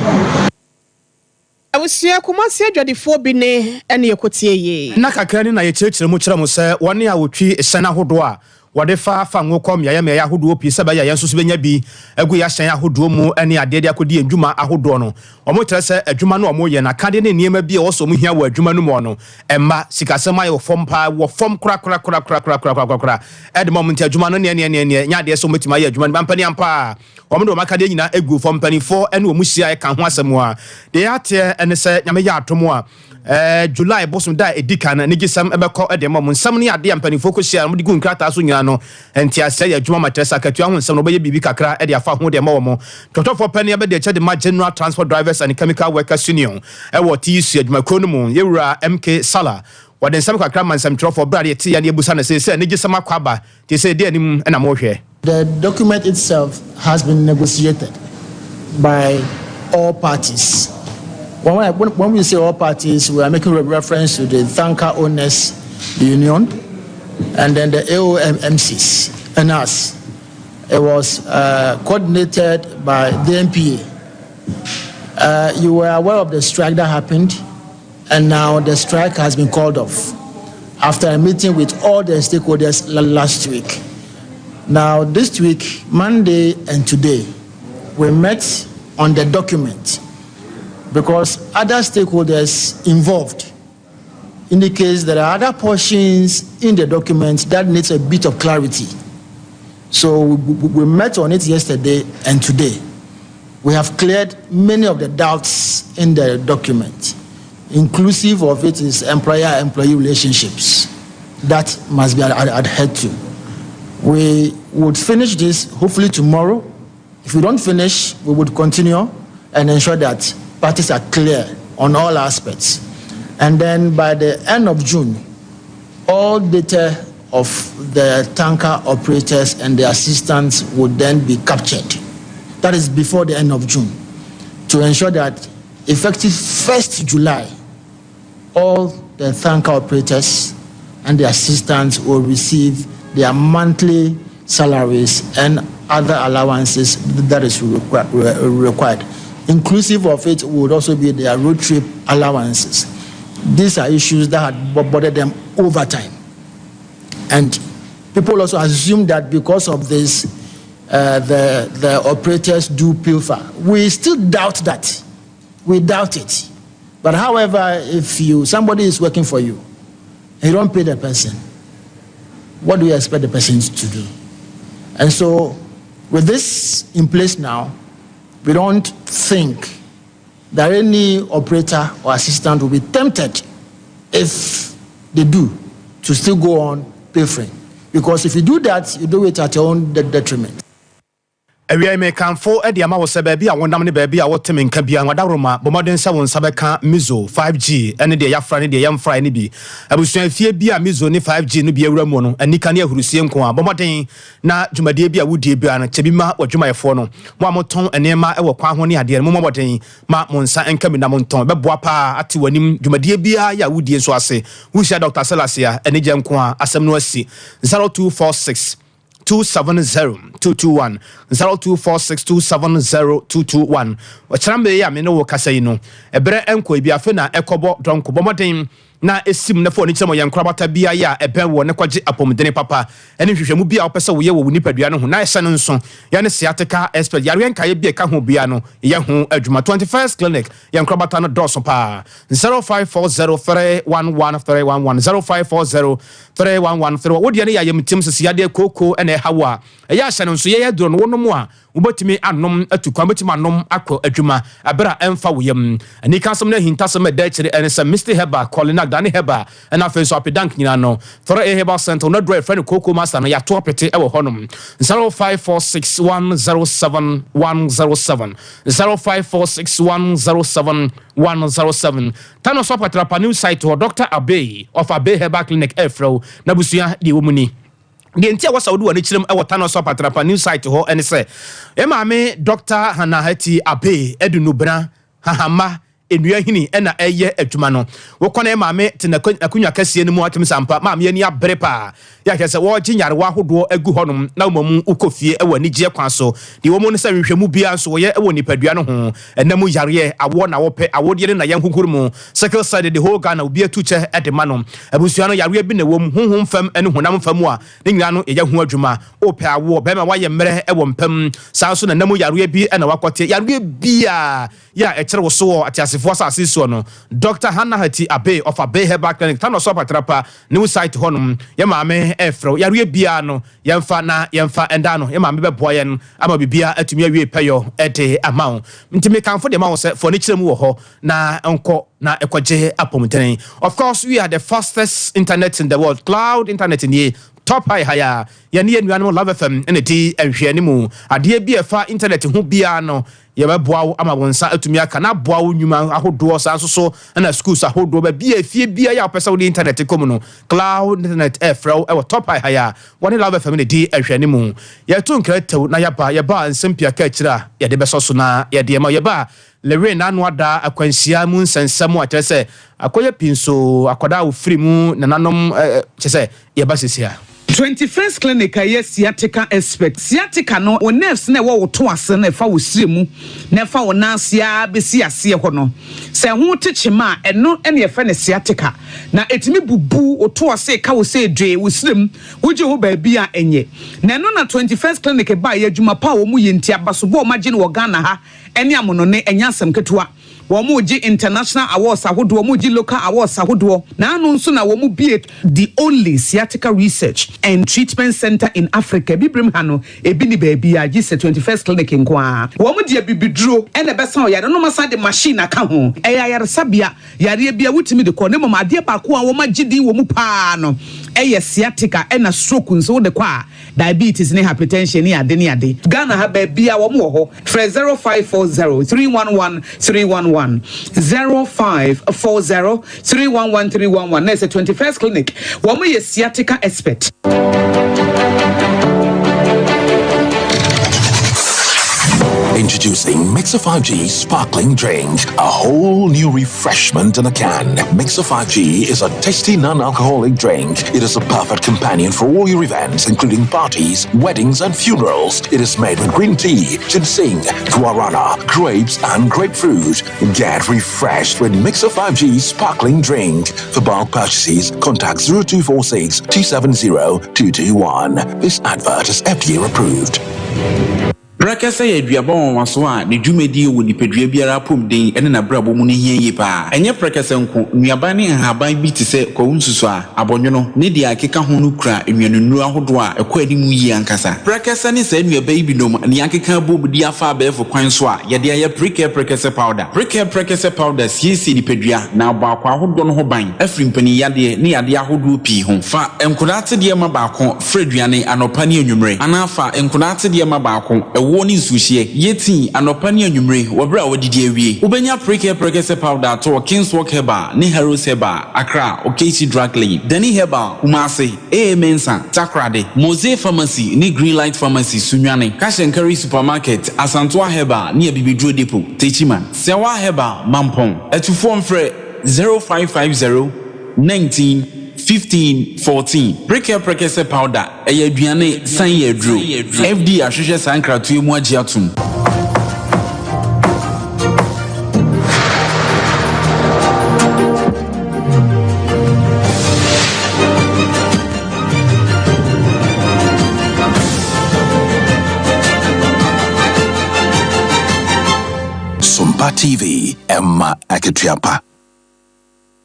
awusia kumasi adwadifo bi ne ene yekotie ye na kakra ni na ye kyerɛkyerɛ mu kyerɛ mu sɛ wɔne a wotwi hyɛn ahodo a wɔde fa ngo ya ahodo pi sɛ ba ya nso so benya bi agu ya hyɛn ahodo mu ene ade de akodi adwuma ahodo no ɔmo kyerɛ sɛ adwuma no ɔmo yɛ na kade ne niema bi a wɔsɔ mu hia wɔ adwuma no mu no ɛma sikasɛm ayɛ fɔm pa wɔ fɔm kra ɛde ma ɔmo nti adwuma no ne nya ade sɛ ɔmo tima yɛ adwuma no bampani ampa ɔmo de ɔmo akade nyina egu fɔm panifo ɛne ɔmo hyia ɛka ho asɛm a de ya te ɛne sɛ nyame yɛ atom a July bosom da edika na nigisam ebekɔ edema mu nsam ne ade ampanifo ko hyia mo de gu nkrata so nyina no enti asɛ ya adwuma matresa katua ho nsam no bɛyɛ bibi kakra ede afa ho de ma wo mo totofo pani ebe de kyɛ de ma General Transport Drivers and Chemical Workers Union ɛwɔ TUC adwuma kono mu yewura MK Sala wɔde nsam kakra mansam trofo brade ete ya ne ebusa na sɛ nigisam akwaba te sɛ de anim na mo hwɛ. The document itself has been negotiated by all parties. When we say all parties, we are making reference to the Tanker Owners Union and then the AOMMCs and us. It was coordinated by the NPA. You were aware of the strike that happened, and now the strike has been called off after a meeting with all the stakeholders last week. Now, this week, Monday and today, we met on the document, because other stakeholders involved indicates there are other portions in the document that needs a bit of clarity. So we met on it yesterday and today. We have cleared many of the doubts in the document. Inclusive of it is employer-employee relationships that must be adhered to. We would finish this hopefully tomorrow. If we don't finish, we would continue and ensure that parties are clear on all aspects. And then by the end of June, all data of the tanker operators and their assistants would then be captured. That is before the end of June, to ensure that effective 1st July, all the tanker operators and the assistants will receive their monthly salaries and other allowances that is required. Inclusive of it would also be their road trip allowances. These are issues that had bothered them over time. And people also assume that because of this, the operators do pilfer. We still doubt that. We doubt it. But however, if somebody is working for you, and you don't pay the person, what do you expect the person to do? And so, with this in place now, we don't think that any operator or assistant will be tempted, if they do, to still go on pilfering. Because if you do that, you do it at your own detriment. Ewia me kanfo e dia ma wo se ba bi a wonam ne ba bi a wotem nka bia wadaroma bomoden se won sabeka mizo 5G ene de yafra ne de yamfra ne bi abusua fie bi a mizo ne 5G no bi awura mu no anika ne ahurusie nko a bomoden na dwumade bi a wudie bi an chebi ma wadwumayefo no mo amoton enema e wo kwa ho ne ade mo momoden ma monsa enka mi na monton be boa pa ati wanim dwumade bi a ya wudie so ase wuhia Dr. Selasia ene je nko a asem no asi 0246 270-221 0246-270-221 wachirambe ya me no wo kasa yi no ebere enko bi afe na ekobo donko bomoden na esim na fo ni kyeremo yankrabata bia ya eben wo ne kwaje apomdene papa ene hwehwemu bia opese wo ye wo nipadua no ho na ehye no nso ya ne sciatica expert yare enka ye bia ka ho bia no ye ho adwuma 21st clinic yankrabata no doso pa 0540311311 05403113 wo dia ne ya yemtim sisi ade koko ene hawa ya hye no nso ye duro no wono mu a ubotimi anom atukwa betimi anom akọ adwuma abera emfa woyam ani kasem na hintasem da kire ene se Mr. Heba Colina Dani Heba na fe so apedank nyina no for a Heba center no drive friend Koko master no ya to apete e wo honom 0546107107 0546107107 tano so patrapa new site or Dr. Abe of Abe Heba Clinic Efro na busua di womuni the entire was Saudi and Chilum Awatano Sopatrapa new site ho and say, Emame Dr. Hanahati Abe Edunubra Hahama Enuahini ena eye adwumano wo kone mame tena akunya kase ne mu atem sampa mame ani abrepa ya kese wo ginyare wa hodo agu honom na umamu ukofie ewa ni gye kwan so de wo mu ne se hwehwemu bia so ye ewa nipadua no ho enam yare awo na wo pe awode na yankukuru mu second side the whole Ghana obi atuche edema no abusua no yare bi na wo honhom fam ene honam fam a ne nyina no eya ho adwuma ope awo be ma waye mmere ewo mpam saa so na nam yare bi ena wakote yare bia ya ekere wo so atiasefo asase so no Dr. Hanahati Abe of Abe Heba Clinic tano so patrapa new site honum ye maame efro yare bia no yemfa enda no ye maame be boyen ama bibia atumi awie peyo ete amount ntimi kanfo de ma wo se furniture mu wo ho na enko na ekwaje apomtene. Of course we are the fastest internet in the world, cloud internet in the top higher yani enuanu Love FM eneti enhwe ni mu ade bi efa internet hu bia no ye be boawo ama wonsa atumi aka na boawo nyuma ahodo sa so na schools ahodo ba bia fie bia ya pesa wo internet kom no cloud internet efro e top higher woni Love FM eneti enhwe ni mu ye to nkretew na yaba nsempia ka kira ye de beso so na ye de ma ye ba lewe na anu ada akwansia mu nsensam a kyerese akoye pinso akoda ofiri mu nananom kyerese ye ba sesia 21st clinic aye sciatica expert sciatica no o nerves na wo to ase na fa wo siremu na fa wo nasia besi ase ho no se ho techema eno ene ye fa ne sciatica na etimi bubu o to ase ka wo se dwe wo sirem wo je ho ba bi a enye na eno na 21st clinic ba ye adwuma pa wo mu ye ntia baso bo magine wo Ghana ha ene amono ne enya asem ketua wɔn international awards ahodoɔ wɔn local awards ahodoɔ na ano nso na wɔn bie the only sciatica research and treatment center in Africa bibrim ha no ebi ni baabi a gye 21st clinic nko a wɔn de bibiduro ɛna bɛsa ɔyare no masa de machine aka ho ɛyɛ ayaresabea yare bia wotimi de kɔ ne mama adeɛ baako a wɔn agye din wɔn paa no ɛyɛ sciatica ɛna stroke nso de kɔ a diabetes ne hypertension ne ade ne ade Ghana ha baabi a wɔn wɔ hɔ frɛ 0540 311 311 0540 311 311 na ɛsɛ 21st clinic wɔn yɛ sciatica expert. Introducing Mixer 5G Sparkling Drink, a whole new refreshment in a can. Mixer 5G is a tasty non-alcoholic drink. It is a perfect companion for all your events, including parties, weddings, and funerals. It is made with green tea, ginseng, guarana, grapes, and grapefruit. Get refreshed with Mixer 5G Sparkling Drink. For bulk purchases, contact 0246 270 221. This advert is FDA approved. Brakasa ya duabon waso a ne dwumadi wo nipadua biara pom den ene na brabo mu ne hie yi pa enye brakasa nko nuaba ne haban bi te se ko nsusu a abonwono ne dia akeka ho no kura enwanunu ahodo a ekọ animu yi ankasa brakasa ne sa nuaba yi binom ne akeka bobudi afa abefo kwan so a ye de ya brakasa powder brakasa powder siesi nipadua na baako ahodo no ho ban afiri mpani yade ne yade ahodo pi ho fa enkodate de ma baako freduane anopa ne anwumre anafa enkodate de ma baako woni sushie yeti anopa ne anwumre wobra wodidi awie ubenya brakasa powder to Kingswalk Heba ne Heroes Heba Accra Okesi Drug Lane Dani Heba Kumase Mensa Takrade Mose Pharmacy ne Greenlight Pharmacy Sunwane Kashenkari Supermarket Asantoa Heba ne Bibidro Depot Techiman Sewa Heba Mampong etufo mfre 0550 19 15 14 brakasa powder eye aduane san ye dro FD ahwehwe sankratu emu agi atum Sompa TV Emma Aketiapa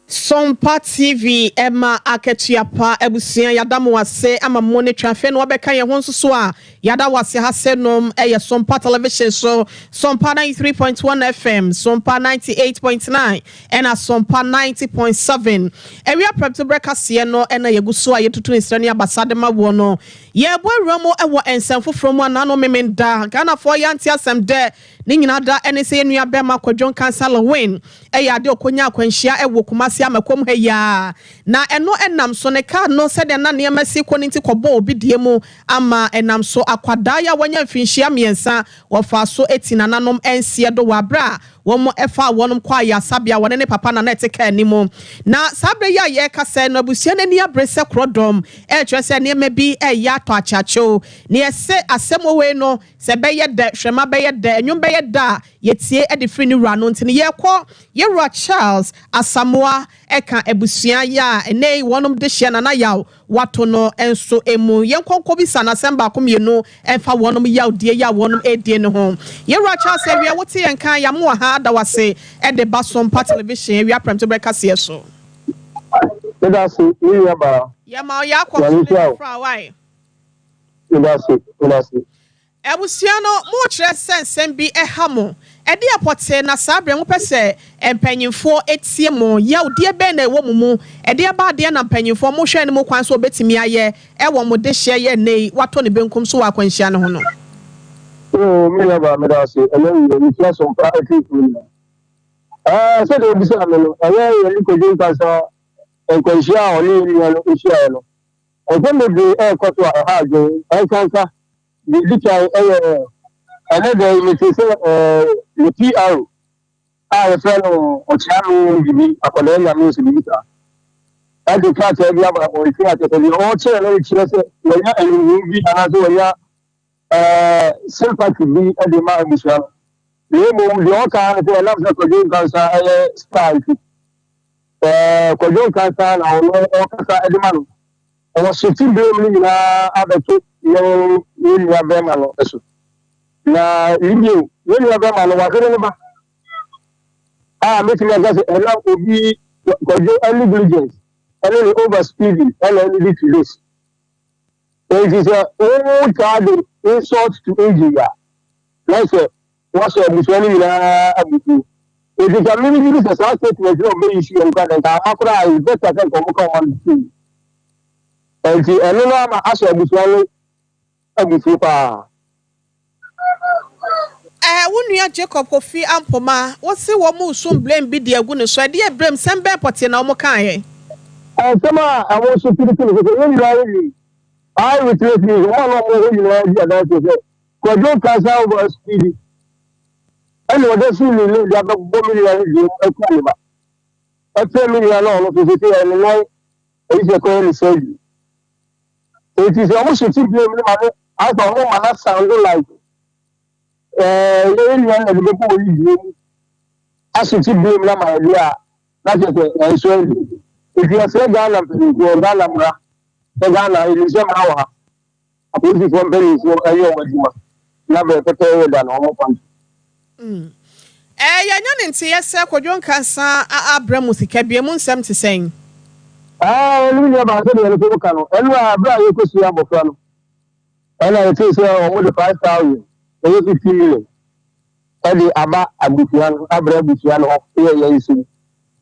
Sompa TV Emma Aketiapa ebusia yadamu wase ama monitor afi no obeka ye ho nsoso a yada wase ha senom eye Sompa television so Sompa 93.1 FM Sompa 98.9 and a Sompa 90.7 area prep to breakfast ye no ena yeguso a yetutu nsrani abasade ma wo no ye bo awramo ewo ensemfo from one no memenda Ghana for yanti asem de ni nyina da ene se nua be ma kwadwon cancel win eye ade okonya akwanhia ewo kumase amakom ha ya na eno enam so ne ka no se de na ne masi koninti kobo obi die mu ama enam so akwadaya wanya mfinhia miensa wofa so etina nanom ensie do wabra womo efa wonom kwa ya sabia wone ne papa na eteka animo na sabre ya ye ka se no abusia na ni abrese krodom twa se ne mabi ya to achacho ne ese asemo we no se be ye de hwema be ye de enwum be ye da yetie e de free ni wura no ntine ye kọ ye wura Charles Asamoah eka abusia ya ene wonom de hye na yaw wato no enso emu ye nkonko bi sana semba komienu enfa wonom yaw die ya wonom edie ne ho ye wura Charles ewia wote ye nkan ya mo ha da wase e de ba Sompa television ewia prem to breakfast ye so That's it. ya ma ya kwa fra why That's it. Ebusia no mo kire sensem bi ehamo ede apote na sabre mo pese empanyimfo etie mo ya odie be na ewo mumu ede ba de na empanyimfo mo hwe ne mo kwan so betimi aye ewo mo de hye ye nei wato ne benkum so wa kwanhia ne ho no me laba me da se ele ni class on pra equipe so de bisa me no ele ni ko jin kasa kwanhia oni ni no hia no o ko me de ko to ha jo kanka digital another imitation the PR I fellow Ochano Bibi Apollina News Digital. And the cat every other or if you are the all children, when you and you another sympathy be at the man Michelle. The move the all kind of love the Korean cancer style. Korean cancer or cancer at the man. I was 15 billion other two. No, you have them alone. Na you when you have them alone, what do you Make me guess a lot will be any diligence, any over speeding, and any to this. It is a old card insult to injury. Like what's a missionary? If you can really use a statement of the issue and Akra is better than on the and the another Asha Missionary of Super. Wunua Jacob Kofi Ampoma, what's the woman soon blame be the Aguna so I dear blame some bepot in our kind. Some I want to put it I would take me one of the Quadro Casa was speedy. And what does he mean? The other woman a caliber. A family alone of the and the night is a coin surgery. It is almost a cheap blame. I thought woman sounded like as a cheap blame, my idea. That's a surgery. If you are saying Ghana, Ghana, Ghana, it is somehow a police company for a young never better than all country. Yanyan into yes, Quadron Cancer, Abramusika, be among some to saying. I knew about the Volcano, and I brought you to see a Volcano. And I take over the 5,000, 50 million. And the Abba Abufian, Abra Bufian of PAC.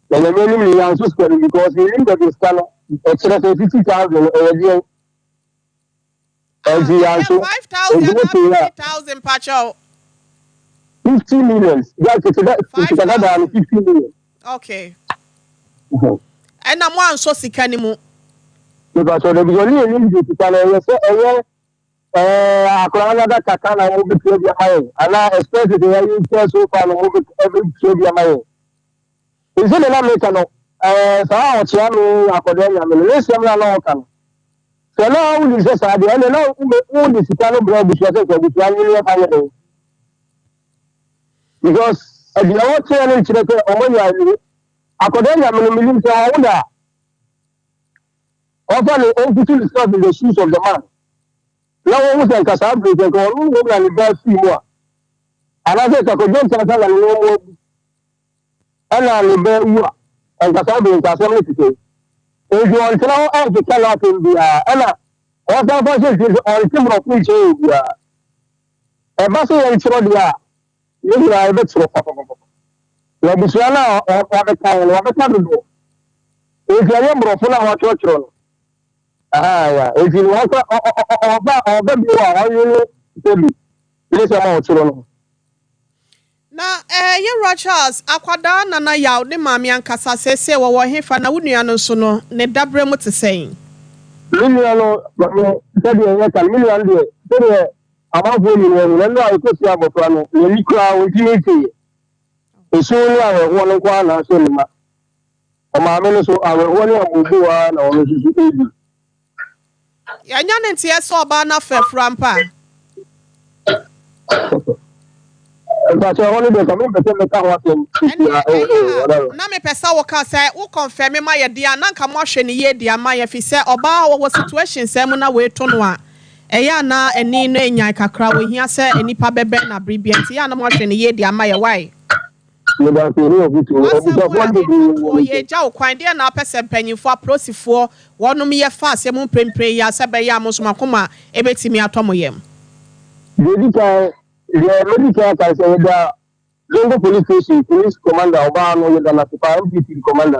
Then the many answers because he linked the Scano, extra 50,000 a year. And the answer 5,000 Pacho. 50 million. That's another 50 million. Okay. And I'm one so sick anymore. Because the beginning to tell you, I can't move the trade high. And I expect the so far move every trade high. Is it a mechanic? So I'll tell you, Academia, let's have a local. So now we just had the end of the Sicano bread because of 1 million. Because if you are telling children, Academia, million to order. Often the entity is not in the shoes of the man. Now, almost like Casabri, they go on and best more. And I said, I could just tell you, and I bear you, and Casabri is assembly. If you want to know how to tell out in the Anna, what that person is on timber of which you are. A bustle and Trodia, you are a bit so. Labusana or the time, what the time. If you are a number of our children. If you want now, Charles, Aquada, Nana Yaw, the Mammy and Cassa say, well, he found a Uniano Sono, ne Dabre what to saying. Million, about when I could see about Prano, the crowd with unity. It's only our one and cinema. A mamma, so our one or Yanyan and Tia saw Bana Fair Frampa. But I only become the Name Pesawa say, who confirm my dear Nanka motion ye, dear Maya, if he said, Oba was situation, Semona way Tonwa. Ayana and Nina Yaka crowd, we hear say, any Pabbe Ben, Abbreviate, Yana motion ye, dear Maya, why? Ye Jow, quite dear now, person penny for prosy for one me a fast, a moon print prayer, Sabayamos Macoma, ebetimi atomoyem. The medical can say the Zongo police station, police commander, Obama, the MPP commander.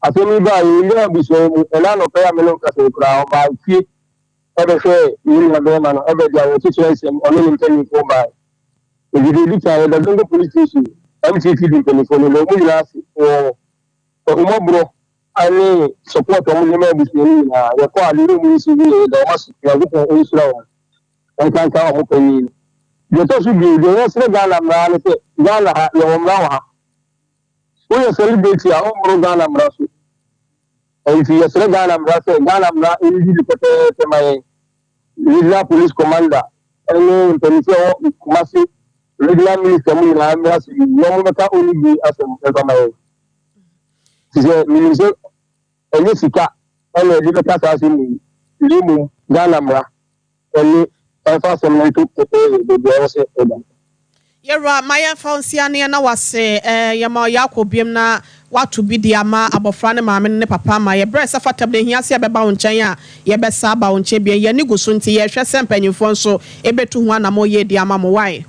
I tell you, you will be saying, and I know Payamelo crowd by feet, ever say, you have been on every day situation, only intending for by. If you did the Zongo police station, MTP telephone, no one asked for Mobro, I mean, support only members, the quality the must be Israel. I can't open. The social be the rest of Ghana, Ghana, we are celebrating our own Ghana Brasso. And if you are Ghana Brasso, Ghana is my regular police commander, and then massive regular minister, no matter only be as a man. She said, Minister, and Jessica, and the Libertas as in Ghana, and I first am to prepare the girls. Yɛra Maya Fonsiane na wase yama Yakobiem na watu bi di ama abofra ne maame ne papa ma ye bre safa table hiase abeba wo nkyɛn a ye besa ba wo nkyɛn bi ye ni gusu nti ye hwɛ sɛ mpanyimfo nso ebetu ho ana mo ye di ama mo wai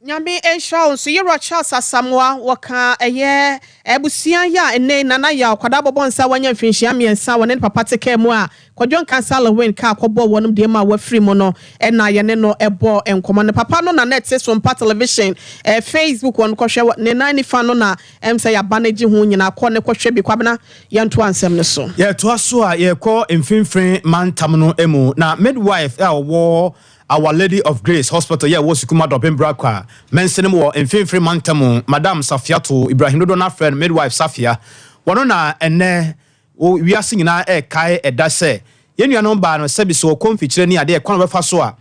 Nyame ensha nso ye Charles Asamoah waka eye ebusia ya ene nana ya kwada bobon sa wanya mfinhia miensa wone papa teke mu a kwadjon cancel win ka akobɔ wonum de ma wafiri mu no na ye ne no ebo enkomo ne papa no na net Sompa television Facebook won kɔhwɛ ne nani fa no na say ya banage ho nyina kɔ ne kɔhwɛ bi kwabena ye nto ansɛm ne so ye to aso a ye kɔ mfinfin mantam no emu na midwife wo Our Lady of Grace Hospital yeah was Sukuma Dopin Brakwa mention mo mfimfiri mantamu Madam Safiato Ibrahim Dodo na friend midwife Safia wono na ene wo wiase nyina kai eda se yenua no ba no sebi so konfikyire ni ade kwan befa so a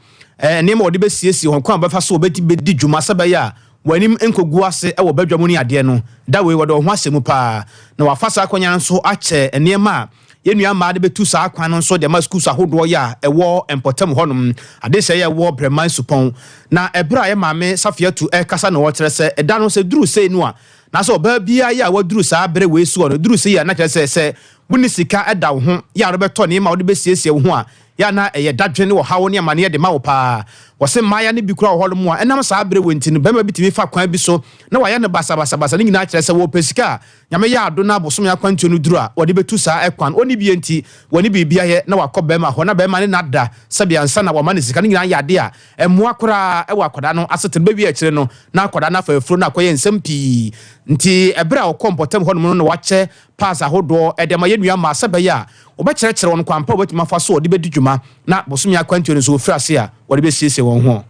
ne ma odi besiesie hon kwan befa so bedi dwuma sebe ya wanim enkogu ase wo badwamu ni ade no da we wodo ho asemu pa na wafasa akonya nso ache ene ma yenua ma de betu sa akwan no so de ma school sa hodo ya ewo empotem honum ade se ye wo breman supon na ebra ye maame Safiatu kasa na wo tere se eda no se duru se nu a na so ba bia ya wo duru sa abre we su no duru se ya na tere se buni sika eda wo ho ya ro beto ne ma wo de besiesie wo ho a ya na eye dadwene wo hawo ne ma ne de ma wo pa wo se maya ne bi kura wo holo mu a enam sa abre wenti no ba ma bitimi fa kwan bi so na wa ya ne basa ne nyina tere se wo pesika nyame ya ado na bosom ya kwantu no duru a wo de betu sa ekwan oni bi enti woni bibia ye na wakɔ bema ho na bema ne nada sabi ansa na wo ma ne sika ne nyina ya de a emmoa kura e wakoda no asete be bi akire no na akoda na fa afuro na akoye nsem pi nti ebra wo kompotem ho no wache pass ahodo e de ma yenua ma sabe ya wo be kyerɛkyerɛ won kwampa wo betima fa so wo de bedi dwuma na bosom ya kwantu no so ofira se a wo de be siesie won ho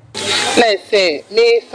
na se